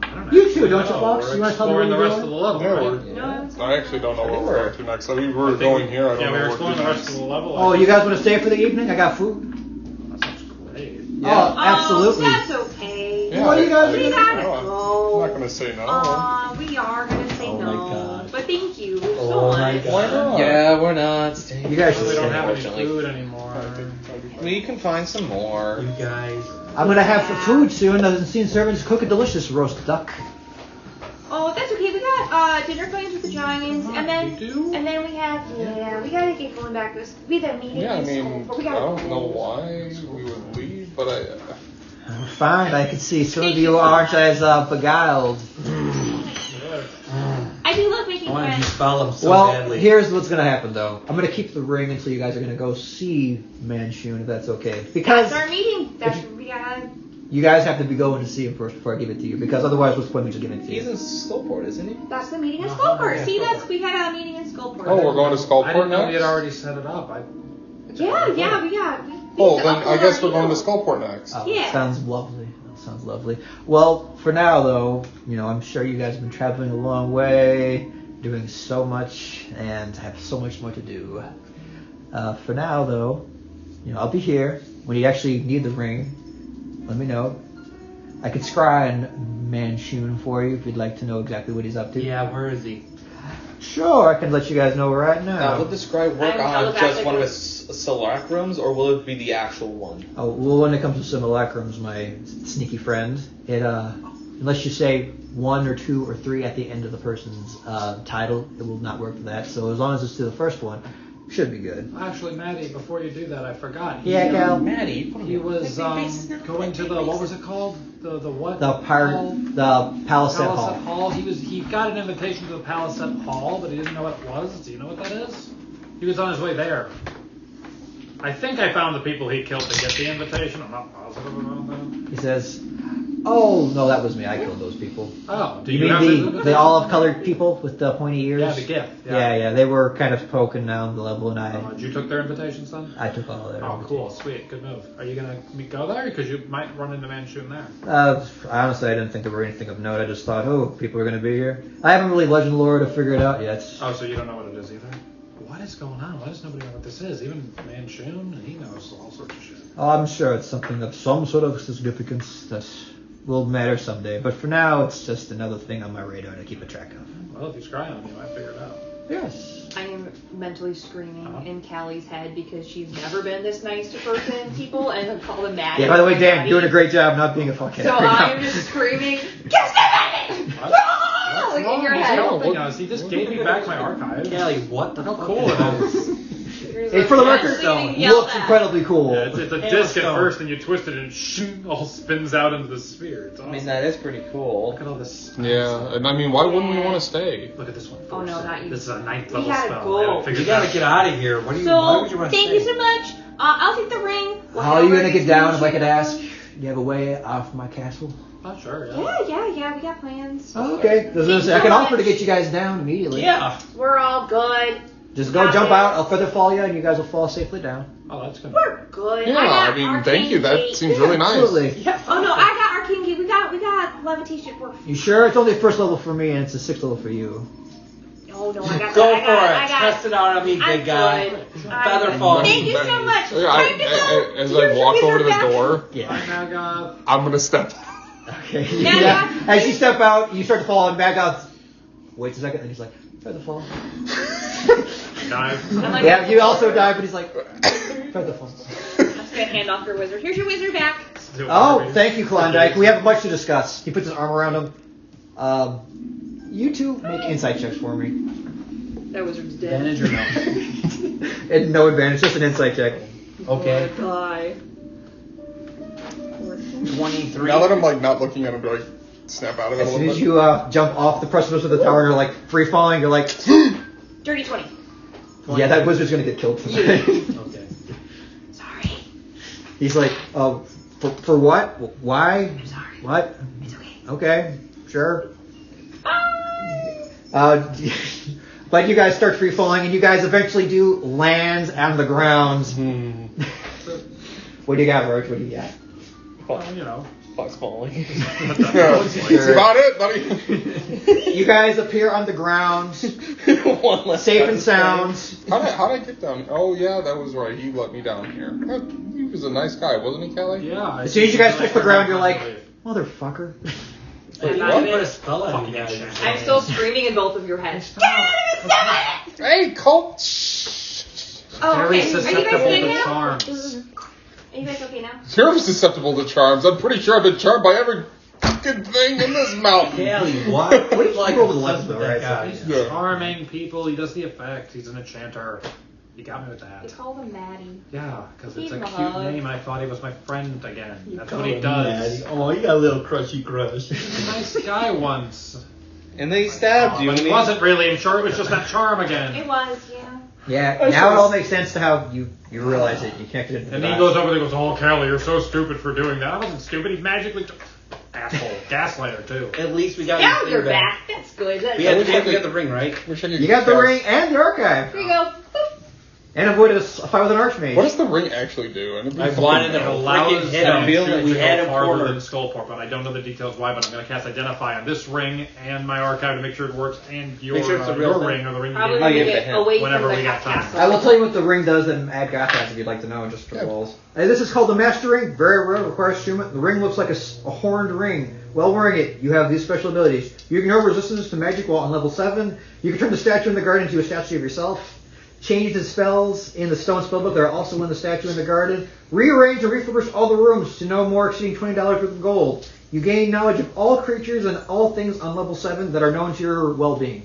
E: I don't
B: You
E: actually
B: too, don't you,
E: know.
B: Fox?
E: We're
B: You wanna tell me
E: exploring
B: where
E: the
B: you're
E: rest of the level,
D: Yeah,
E: right?
F: No,
D: I actually don't know
A: I
D: where
A: think
D: we're
A: we're-
D: going to next. I mean, we're going here. I don't
E: Yeah,
D: know
E: we were
D: what
E: exploring
D: to
E: the
D: do
E: rest of
D: next.
E: the level.
B: Oh, you guys want to stay for the evening? I got food.
E: That sounds great.
B: Oh, absolutely.
F: Oh, that's okay.
D: Yeah,
B: What are you guys
F: We
B: doing?
F: gotta
D: I'm
F: go.
D: not going to say no.
F: We are gonna say
H: Oh
F: no.
H: my God.
F: But thank you so
H: Oh my
F: much.
H: God.
D: Why not?
A: Yeah, we're not staying.
B: You guys
E: So
B: should
E: we don't
B: stay.
E: have any
A: Unfortunately.
E: food anymore.
A: We can find some more.
H: You guys.
B: I'm going to have some food soon. I've seen servants cook a delicious roast duck.
F: Oh, that's okay. We got dinner plans with the Giants, and then
E: You do?
F: and then we gotta get going back. We have a meeting.
D: Yeah, I
F: in
D: mean,
F: school, but we
D: I
F: gotta
D: don't know
F: go.
D: why we would leave, but
B: Fine, I can see some of you aren't as beguiled.
F: I do love making
H: I want to
F: friends.
H: dispel him so
B: Well,
H: badly.
B: here's what's going to happen, though. I'm going to keep the ring until you guys are going to go see Manchun, if that's okay. Because
F: That's our meeting. That's what we gotta.
B: you guys have to be going to see him first before I give it to you. Because otherwise, what's the point of me just giving it to
A: He's
B: you?
A: in Skullport, isn't he?
F: That's the meeting in Skullport. See, we had a meeting in Skullport.
D: oh, we're going to
E: I
D: Skullport
E: didn't know
D: next?
E: we had already set it up.
F: Yeah, we got.
D: Oh, then I guess we're going to Skullport next.
B: Oh,
F: Yeah.
B: Sounds lovely. That sounds lovely. Well, for now, though, I'm sure you guys have been traveling a long way, doing so much, and have so much more to do. For now, though, I'll be here. When you actually need the ring, let me know. I could scry on Manchun for you if you'd like to know exactly what he's up to.
H: Yeah, where is he?
B: Sure, I can let you guys know right
A: Now,
B: now.
A: will the scribe work
F: I'm
A: on
F: telepathic.
A: just one of his simulacrums, or will it be the actual one?
B: Oh, well, when it comes to simulacrums, my sneaky friend, it unless you say 1 or 2 or 3 at the end of the person's title, it will not work for that. So as long as it's to the first one, should be good.
E: Actually, Maddie, before you do that, I forgot.
B: Yeah, Cal.
A: Maddie,
E: He was going to the, what was it called? The what?
B: The
E: Hall?
B: Palisade
E: Palisade
B: Hall.
E: Hall. He got an invitation to the Palisade Hall, but he didn't know what it was. Do you know what that is? He was on his way there. I think I found the people he killed to get the invitation. I'm not positive about that.
B: He says, "Oh no, that was me. I killed those people."
E: Oh, do
B: You
E: have
B: mean the
E: invitation?
B: olive-colored people with the pointy ears?
E: Yeah, the gift.
B: Yeah. They were kind of poking down the level, and
E: You took their invitations then?
B: I took all of their.
E: Oh, cool, sweet, good move. Are you gonna go there? Because you might run into Manchun there.
B: Honestly, I didn't think there were anything of note. I just thought, oh, people are going to be here. I haven't really legend lore to figure it out yet.
E: Oh, so you don't know what it is either? What is going on? Why does nobody know what this is? Even Manchun, he knows all sorts of shit.
B: Oh, I'm sure it's something of some sort of significance that will matter someday. But for now, it's just another thing on my radar to keep a track of.
E: Well, if you scry on, you might figure it out.
B: Yes.
F: I am mentally screaming
E: Uh-huh.
F: in Callie's head because she's never been this nice to person people and call them Maddie.
B: Yeah, by the way, Dan,
F: Maddie.
B: you're doing a great job not being a fuckhead.
F: So
B: right
F: I'm
B: now.
F: just screaming, "Get Maddie!"
E: What?
F: Ah! going in your
E: He's
F: head.
E: helping us. He just gave me back my archive.
H: Kelly, what the
E: How
H: fuck
E: cool
H: is
E: it is.
B: Hey, for the record,
H: Stone.
B: looks incredibly cool.
E: Yeah, it's a disc at first, and you twist it, and it all spins out into the sphere. It's
A: I
E: awesome.
A: mean, that is pretty cool.
E: Look at all this.
D: Yeah, and I mean, why wouldn't we want to stay?
E: Look at this one.
F: Oh, no,
E: first.
F: not you.
E: This is a 9th
F: We
E: level
F: gotta
E: spell.
F: go.
E: I haven't figured
H: You gotta
E: that
H: get out of here. What do you? why
F: So,
H: would you want to
F: thank
H: stay?
F: you so much. I'll take the ring.
B: How are you
F: Whatever
B: gonna get
F: you
B: down, if I
F: choose.
B: could ask? Do you have a way off my castle?
E: Oh, sure, yeah.
F: Yeah, we got plans.
B: Oh, okay. I can offer to get you guys down immediately.
H: Yeah.
F: We're all good.
B: Just go jump out, I'll feather fall you, and you guys will fall safely down.
E: Oh, that's good.
F: We're good.
D: Yeah,
F: got
D: I mean,
F: arcane
D: thank you. That
F: gate.
D: seems really nice.
B: Absolutely.
F: Oh no, I got arcane gate. We got levitation. We're
B: You sure? It's only first level for me, and it's a 6th level for you.
F: Oh no, I got
H: Go
F: that.
H: for
F: I
H: it.
F: got
H: Test it out on me,
F: I'm
H: big guy.
F: good.
H: Feather
F: I'm
H: fall.
F: good. Thank you so much.
D: Yeah,
F: Time to go.
D: as
F: Here's
D: I walk
F: your
D: over to the
F: back.
D: door,
B: Yeah.
E: Maddgoth.
D: I'm gonna step.
B: Okay.
F: Now you
B: Yeah.
F: have-
B: As you step out, you start to fall, and Maddgoth waits a second, and he's like, feather fall.
E: Dive.
F: I'm like,
B: Yeah, you also die, but he's like, feather fall.
F: I'm just gonna hand off your wizard. Here's your wizard back.
B: Oh, thank you, Klondike. We have much to discuss. He puts his arm around him. You two make insight checks for me.
F: That wizard's dead.
H: Advantage or no?
B: And no advantage, just an insight check.
H: Okay.
F: Bye.
H: 23.
D: Now that I'm like not looking at him, do I snap out of it
B: As
D: a
B: soon
D: little
B: as
D: bit?
B: you jump off the precipice of the tower and you're like free falling, you're like,
F: Dirty 20.
B: yeah, that wizard's gonna get killed for that.
H: Okay.
F: Sorry.
B: He's like, for what? Why?
F: I'm sorry.
B: What?
F: It's okay.
B: Okay, sure.
F: Bye.
B: But you guys start free falling, and you guys eventually do land on the ground. What do you got, Roach? What do you got?
E: Well, you know.
A: Fox falling.
D: That's about it, buddy.
B: You guys appear on the ground,
A: One less
B: safe and
A: time.
B: sound.
D: How'd I get down? Oh yeah, that was right. He let me down here. He was a nice guy, wasn't he, Kelly?
E: Yeah.
B: As soon as you guys touch the ground, you're like, motherfucker.
H: Hey, you
F: I'm
H: can
F: not
H: put a spell on you
E: Fucking
H: guys.
E: shit.
F: I'm still screaming in both of your heads.
D: Hey, Colt.
F: Oh,
E: Very
F: okay. Are you guys
E: susceptible
F: good
E: to
F: now?
E: charms.
F: Are you guys okay now?
D: You're susceptible to charms. I'm pretty sure I've been charmed by every fucking thing in this mountain.
H: Kelly, what?
B: What did you
H: Like
B: roll the
H: obsessed
B: left, though,
H: with that
B: right?
H: guy.
B: So-
E: He's
D: Yeah.
E: charming people. He does the effect. He's an enchanter. You got me with that.
F: They call him Maddie.
E: Yeah, because it's
F: He's
E: a
F: my
E: cute
F: hug.
E: name. I thought he was my friend again. That's
H: Call
E: what he
H: him
E: does.
H: Maddie. Oh, you got a little crushy crush.
E: He's a nice guy once.
A: And then he stabbed you.
E: But
A: and
E: he
A: he
E: wasn't really. I'm sure it was just that charm again.
F: It was, yeah.
B: Yeah, now it all makes sense to how you realize it. You connected it to the
E: And he
B: dots.
E: goes over there and goes, "Oh, Kelly, you're so stupid for doing that." I wasn't stupid. He magically asshole. Gaslighter, too.
H: At least we got
F: Now
H: your
F: you're
H: thing back.
F: back. That's good. That's
H: We got the ring, right?
D: Wish I could
B: You got the
D: cast-
B: ring and the archive.
F: Here you go. Boop.
B: And avoided a fight with an archmage.
D: What does the ring actually do?
H: I wanted to
E: It
H: freaking
E: allows
H: hit him.
E: him
H: We
E: to
H: had
E: go
H: him
E: farther
H: cornered.
E: than Skullport, but I don't know the details why. But I'm going to cast Identify on this ring and my archive to make sure it works, and your,
H: Make sure it's a real
E: your
H: thing.
E: ring or the ring
F: Probably
E: you
A: I'll
E: gave
A: give
E: me.
A: it to
F: get
A: him
F: away
E: whenever
F: from
E: we
F: the
E: got time.
F: castle.
B: I will tell you what the ring does that Maddgoth has if you'd like to know, just for the walls. This is called the Master Ring. Very rare, requires attunement. The ring looks like a horned ring. While wearing it, you have these special abilities. You ignore resistance to magic while on level 7. You can turn the statue in the garden into a statue of yourself. Change the spells in the stone spellbook that are also in the statue in the garden. Rearrange and refurbish all the rooms to no more exceeding $20 worth of gold. You gain knowledge of all creatures and all things on level 7 that are known to your well-being.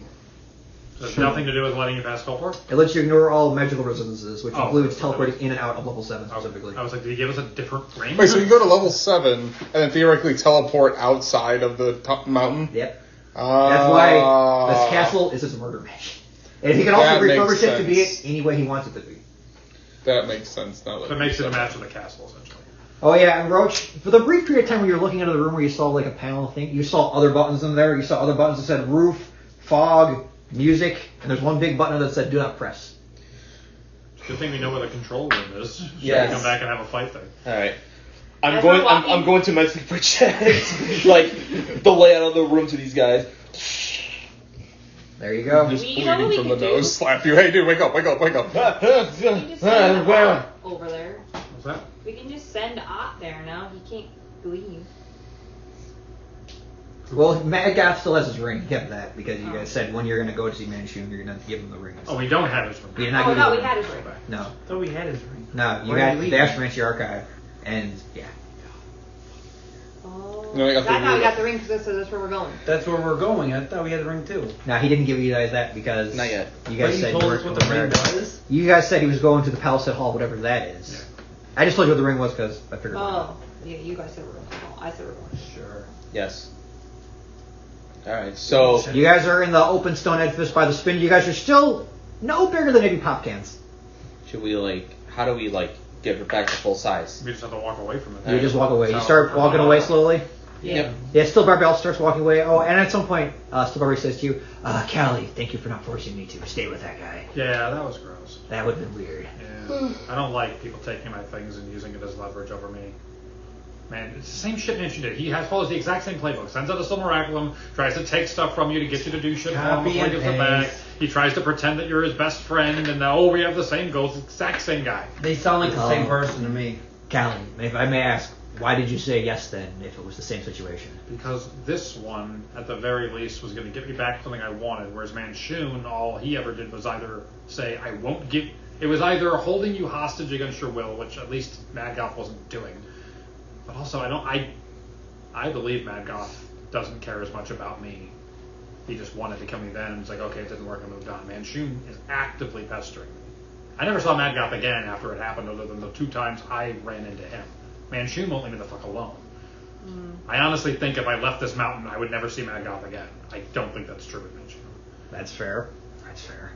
E: So it's nothing to do with letting you pass Skullport?
B: It lets you ignore all magical resistances, which
E: Oh.
B: includes teleporting in and out of level 7 specifically.
E: I was like, did he give us a different ring?
D: Wait, so you go to level 7 and then theoretically teleport outside of the top mountain?
B: Yep. That's why this castle is his murder mansion. And he can also
D: That makes
B: refurbish it to be
D: sense.
B: it any way he wants it to be.
D: That makes sense now.
E: So it makes it a match with the castle, essentially.
B: Oh yeah, and Roach, for the brief period of time when you were looking into the room where you saw like a panel thing, you saw other buttons in there. You saw other buttons that said roof, fog, music, and there's one big button that said do not press.
E: Good thing we know where the control room is. Should
A: Yes.
E: we come back and have a fight there?
A: All right. I'm
F: As
A: going.
F: we're walking-
A: I'm going to mentally project like the layout of the room to these guys.
B: There you go.
D: Just
F: You know what
D: bleeding
F: we
D: from the
F: could do?
D: nose, slap you. Hey, dude, wake up, wake up, wake up.
F: We can just send Ott over there.
E: What's that?
F: We can just send Ott there now. He can't leave.
B: Well, Maddgoth still has his ring. He kept that because you guys said when you're going to go to see Manshun, you're going to give him the ring.
E: Oh, we don't have his ring.
B: We did not
F: Oh
B: give
F: no,
B: you
F: we
B: the
F: had
B: ring.
F: his ring.
B: No,
H: thought we had his ring.
B: no, you
H: Where
B: got
H: did we
B: the
H: leave?
B: Ashmancy archive, and yeah.
F: Oh.
D: No, I got
F: I thought we
D: the
F: got the ring because that's where we're going.
H: That's where we're going. I thought we had the ring too.
B: Now he didn't give you guys that because
A: Not yet.
B: You guys
H: But
B: said
H: you told
B: you
H: us
B: were
H: what the ring
B: there.
H: was.
B: You guys said he was going to the Palisade Hall, whatever that is. I just told you what the ring was because I figured.
F: Oh, yeah, you guys said we're going. I said we're going.
H: Sure.
A: Yes. All right. So
B: You guys are in the open stone edifice by the spin. You guys are still no bigger than maybe pop cans.
A: should we how do we get it back to full size?
E: We just have to walk away from it.
B: You just walk away. You
E: So-
B: start walking away slowly.
A: Yep.
B: Yeah, Still Barbell starts walking away. Oh, and at some point, Still Barbell says to you, Callie, thank you for not forcing me to stay with that guy.
E: Yeah, that was gross.
B: That would have been weird.
E: Yeah. I don't like people taking my things and using it as leverage over me. Man, it's the same shit Mansion did. He follows the exact same playbook. Sends out a Silveraculum, tries to take stuff from you to get you to do shit for him
H: Copy
E: before he
H: and
E: gives it back.
H: paste.
E: He tries to pretend that you're his best friend, and we have the same goals. Exact same guy.
H: They sound like the same
B: Oh.
H: person to me.
B: Callie, if I may ask, why did you say yes then if it was the same situation?
E: Because this one, at the very least, was going to get me back something I wanted, whereas Manchun, all he ever did was either say, I won't give... It was either holding you hostage against your will, which at least Maddgoth wasn't doing. But also, I believe Maddgoth doesn't care as much about me. He just wanted to kill me then, and it's like, okay, it didn't work, I moved on. Manchun is actively pestering me. I never saw Maddgoth again after it happened, other than the 2 times I ran into him. Manchun won't leave me the fuck alone. I honestly think if I left this mountain, I would never see Maddgoth again. I don't think that's true with Manchun.
B: That's fair. That's fair.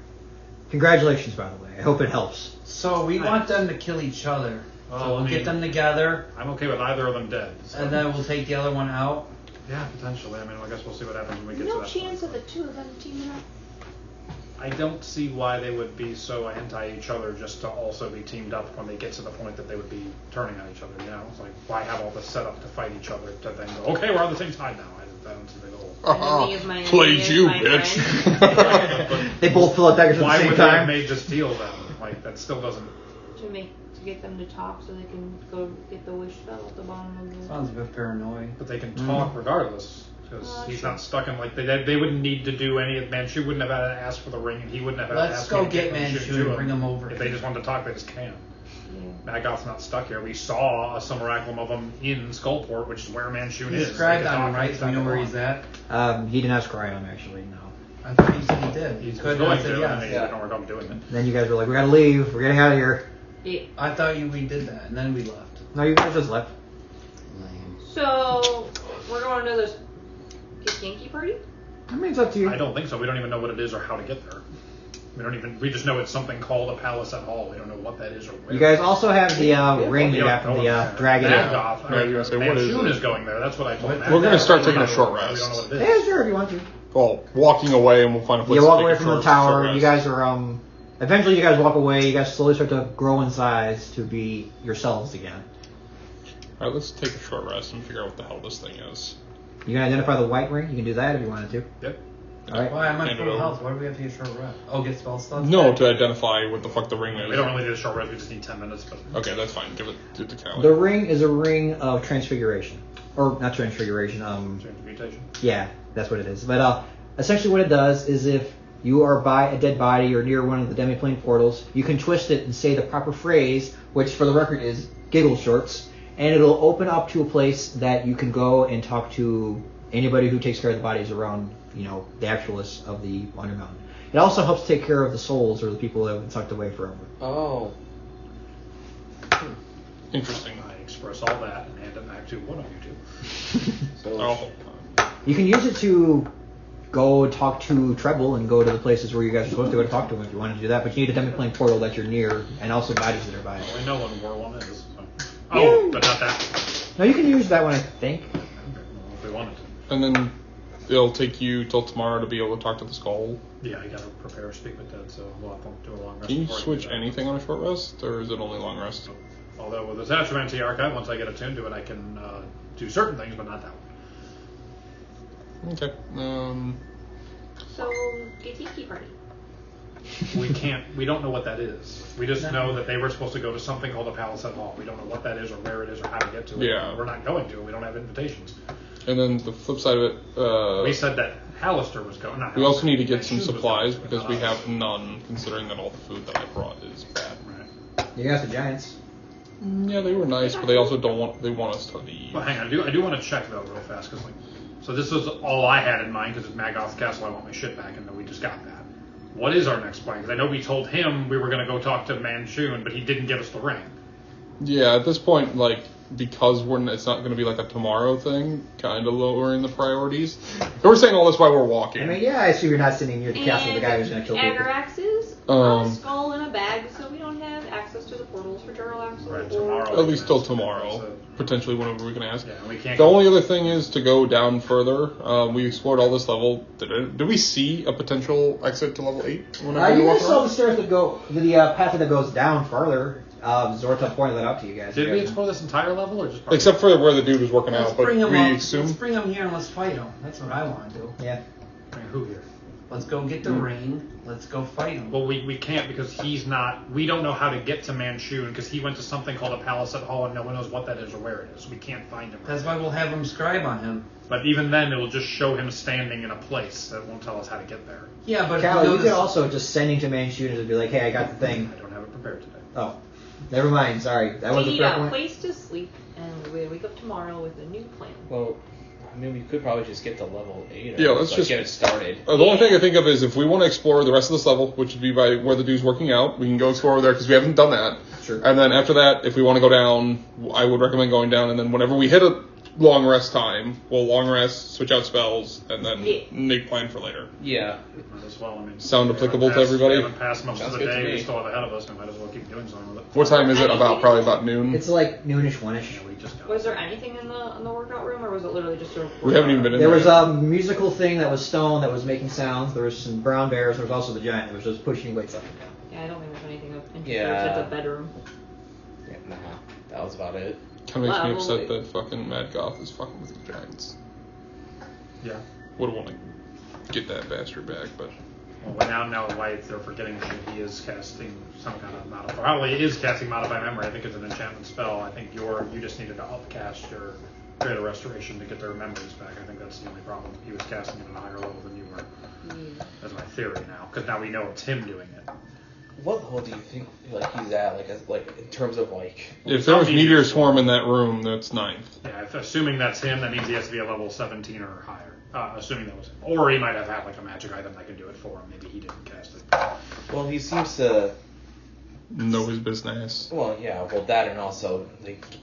B: Congratulations, by the way. I hope it helps.
H: So we want them to kill each other.
E: Well,
H: So we'll
E: I mean-
H: get them together,
E: I'm okay with either of them dead. So.
H: and then we'll take the other one out.
E: Yeah, potentially. I mean, I guess we'll see what happens when we get to
F: No
E: that
F: chance
E: point.
F: of the 2 of them teaming up.
E: I don't see why they would be so anti each other just to also be teamed up when they get to the point that they would be turning on each other. You know, it's like why have all this set up to fight each other to then go, okay, we're on the same side now. I don't see the goal.
F: Enemy of my
D: Played
F: enemy is
D: you,
F: my
D: bitch.
F: friend.
B: They both pull out daggers at the
E: Why
B: same
E: would they have
B: time.
E: made this deal then? Like that still doesn't.
F: To get them to talk so they can go get the wish spell at the bottom of the.
H: Sounds a bit paranoid.
E: But they can talk regardless. Because
F: Oh,
E: he's
F: sure.
E: not stuck in they wouldn't need to do any of Manchu wouldn't have had to ask for the ring and he wouldn't have had to
H: Let's
E: ask
H: go
E: me to
H: get
E: Manchu
H: Manchu
E: to
H: and bring him over
E: If
H: here.
E: they just wanted to talk, they just can.
F: Yeah.
E: Maddgoth's not stuck here. We saw a Silveraculum of him in Skullport, which is where Manchun
H: He's
E: is.
H: scribed
E: They can
H: on him,
E: talk
H: right? So we know where he's
E: anytime
H: at.
B: He didn't ask Cryon, actually, no.
H: I thought he said he did.
E: He's
H: Could
E: going
H: have said
E: to,
H: yes.
E: and they don't work on doing it.
B: Then you guys were like, we gotta leave. We're getting out of here.
F: Yeah.
H: I thought we did that, and then we left.
B: No, you guys just left.
H: Lame.
F: So we're going to this Yankee party.
B: I mean, it's up to you.
E: I don't think so. We don't even know what it is or how to get there. We just know it's something called a palace at Hall. We don't know what that is or where.
B: You guys also have the ring you got from the dragon.
E: Maddgoth.
D: Yeah, you gotta say, what is
E: Manchun
D: it?
E: is going there. That's what I told him.
D: We're gonna start taking a short
E: We don't
D: rest.
E: know what it
B: Yeah,
E: is.
B: sure, if you want to.
D: Well, walking away and we'll find a place
B: You
D: to
B: walk
D: take
B: away
D: a
B: from the
D: short
B: tower.
D: rest.
B: You guys are eventually you guys walk away. You guys slowly start to grow in size to be yourselves again.
D: Alright, let's take a short rest and figure out what the hell this thing is.
B: You can identify the white ring. You can do that if you wanted to.
E: Yep.
B: All right.
H: Why am I
D: Hand it
H: full
D: over.
H: health? Why do we have to get short rest? Oh, get spell stuff?
D: No, to identify what the fuck the ring is.
E: We don't really need a short rest. We just need 10 minutes. But
D: Okay, that's fine. Give it to Callie.
B: The ring is a ring of transfiguration, or not transfiguration.
E: Transmutation.
B: Yeah, that's what it is. But essentially, what it does is if you are by a dead body or near one of the demiplane portals, you can twist it and say the proper phrase, which for the record is giggle shorts, and it'll open up to a place that you can go and talk to anybody who takes care of the bodies around, the actualists of the Wonder Mountain. It also helps take care of the souls or the people that have been tucked away forever.
A: Oh.
D: Interesting.
E: I express all that and hand it back to one of you two.
A: So
D: Oh.
B: You can use it to go talk to Treble and go to the places where you guys are supposed to go to talk to him if you wanted to do that, but you need a demiplane portal that you're near and also bodies that are by it.
E: Well, we know what War One is. So. Oh, but not that.
B: No, you can use that one, I think.
E: Okay, well, if we wanted to.
D: And then it'll take you till tomorrow to be able to talk to the skull.
E: Yeah, I gotta prepare speak with Ted, so we'll have to do a long rest.
D: Can you
E: before I do
D: switch
E: that.
D: anything on a short rest, or is it only long rest?
E: Although with this Attromantee archive, once I get attuned to it, I can do certain things, but not that one.
D: Okay.
F: So Yankee party.
E: We don't know what that is. We just know that they were supposed to go to something called a Palace at Hall. We don't know what that is or where it is or how to get to it.
D: Yeah.
E: We're not going to. We don't have invitations.
D: And then the flip side of it,
E: We said that Hallister was going. Not
D: we also
E: Hallister,
D: need to get some
E: Manchun was
D: supplies
E: going,
D: because
E: not
D: we
E: us.
D: have none, considering that all the food that I brought is bad.
E: Right.
B: You guys the giants.
D: Yeah, they were nice, but they also they want us to leave.
E: Well, hang on. I do want to check though real fast because so this was all I had in mind because it's Maddgoth Castle. I want my shit back, and then we just got that. What is our next plan? Because I know we told him we were going to go talk to Manchun, but he didn't give us the ring.
D: Yeah, at this point, because it's not going to be like a tomorrow thing, kind of lowering the priorities. And we're saying all this while we're walking.
B: I mean, yeah, I assume you're not sitting near the castle of the guy who's going to kill people.
F: Agarax's skull in a bag, so we don't have access to the portals for Jarlaxle.
E: Right, tomorrow.
D: At least till tomorrow, potentially whenever we can ask.
E: Yeah, we can't.
D: The only other thing is to go down further. We explored all this level. Did we see a potential exit to level 8?
B: You guys saw the stairs that go, the path that goes down farther. Zorta pointed that out to you guys.
E: Did we explore this entire level, or just part
D: except for where the dude was working
H: Let's
D: out? But
H: bring him
D: we
H: up.
D: assume.
H: Let's bring him here and let's fight him. That's what I want to do.
B: Yeah.
E: I mean, who here?
H: Let's go get the ring. Let's go fight him.
E: Well, we can't because he's not. We don't know how to get to Manchun because he went to something called a palace at Hall and no one knows what that is or where it is. We can't find him.
H: That's why we'll have him scribe on him.
E: But even then, it will just show him standing in a place that won't tell us how to get there.
H: Yeah, but
B: Cal, you
H: if
B: could also just send him to Manchun and be like, hey, I got the thing.
E: I don't have it prepared today.
B: Oh. Never mind, sorry. That
F: We
B: was the
F: need
B: fair
F: a
B: point.
F: place to sleep, and we wake up tomorrow with a new plan.
A: Well, I mean, we could probably just get to level 8. Or
D: Yeah, let's just
A: get it started.
D: The only thing I think of is if we want to explore the rest of this level, which would be by where the dude's working out, we can go explore over there because we haven't done that.
B: Sure.
D: And then after that, if we want to go down, I would recommend going down. And then whenever we hit a long rest time, we'll long rest, switch out spells, and then make plan for later.
A: Yeah.
E: Might as well. I mean,
D: Sound
E: we
D: applicable to
E: haven't passed-
D: everybody?
E: We haven't passed most
A: Sounds
E: of the
A: good to
E: day. We
A: me.
E: still have ahead of us. We might as well keep doing something with it.
D: What time is it? Probably about noon.
B: It's like noonish, one-ish.
E: Yeah, we just got
F: Was there anything in the workout room, or was it literally just a?
D: We haven't even been in
B: There
D: there.
B: was a musical thing that was stone that was making sounds. There was some brown bears. There was also the giant that was just pushing weights up and down.
F: Yeah, I don't think there's anything of interest.
A: Yeah.
F: It's a bedroom.
A: Yeah, nah. That was about it.
D: Kind of makes me
F: Wow.
D: upset that fucking Maddgoth is fucking with the giants.
E: Yeah.
D: Would want to get that bastard back, but
E: Well, now why they're forgetting that he is casting some kind of modify. Probably is casting modify memory. I think it's an enchantment spell. I think you just needed to upcast your Greater Restoration to get their memories back. I think that's the only problem. He was casting it at a higher level than you were. That's my theory now, because now we know it's him doing it.
A: What level do you think he's at? Like in terms of
D: if there was Meteor Swarm in that room, that's 9th.
E: Yeah, assuming that's him, that means he has to be a level 17 or higher. Assuming that was him. Or he might have had a magic item that can do it for him. Maybe he didn't cast it.
A: Well, he seems to
D: Know his business.
A: Well, yeah, well that and also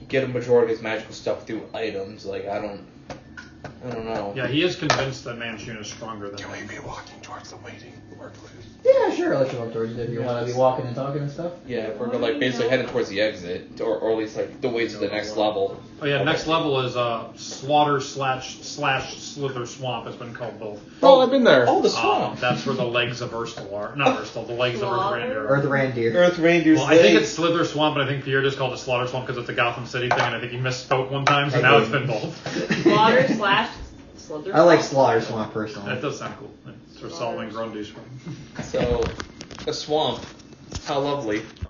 A: get a majority of his magical stuff through items. I don't know.
E: Yeah, he is convinced that Manchun is stronger than him.
D: be walking towards the waiting workplace.
B: Yeah, sure. I'll let you walk towards it if you want to be walking and talking and stuff.
A: Yeah, if we're basically heading towards the exit, or at least the way to the next level.
E: Oh yeah, next level is Slaughter slash Slither Swamp has been called both.
D: Oh, I've been there.
A: Oh, the swamp.
E: That's where the legs of Urstal are. Not Urstal, the legs of
F: Slaughter?
E: Earthrander
B: Or
E: are.
B: the reindeer.
A: Earth Reindeer's
E: Well, I think
A: legs.
E: it's Slither Swamp, but I think Pierre just called it Slaughter Swamp because it's a Gotham City thing, and I think he misspoke one time, so now it's been both.
F: Slaughter slash Slither.
B: I like Slaughter Swamp personally.
E: That does sound cool. It's where Solomon Grundy's from.
A: So, a swamp. How lovely.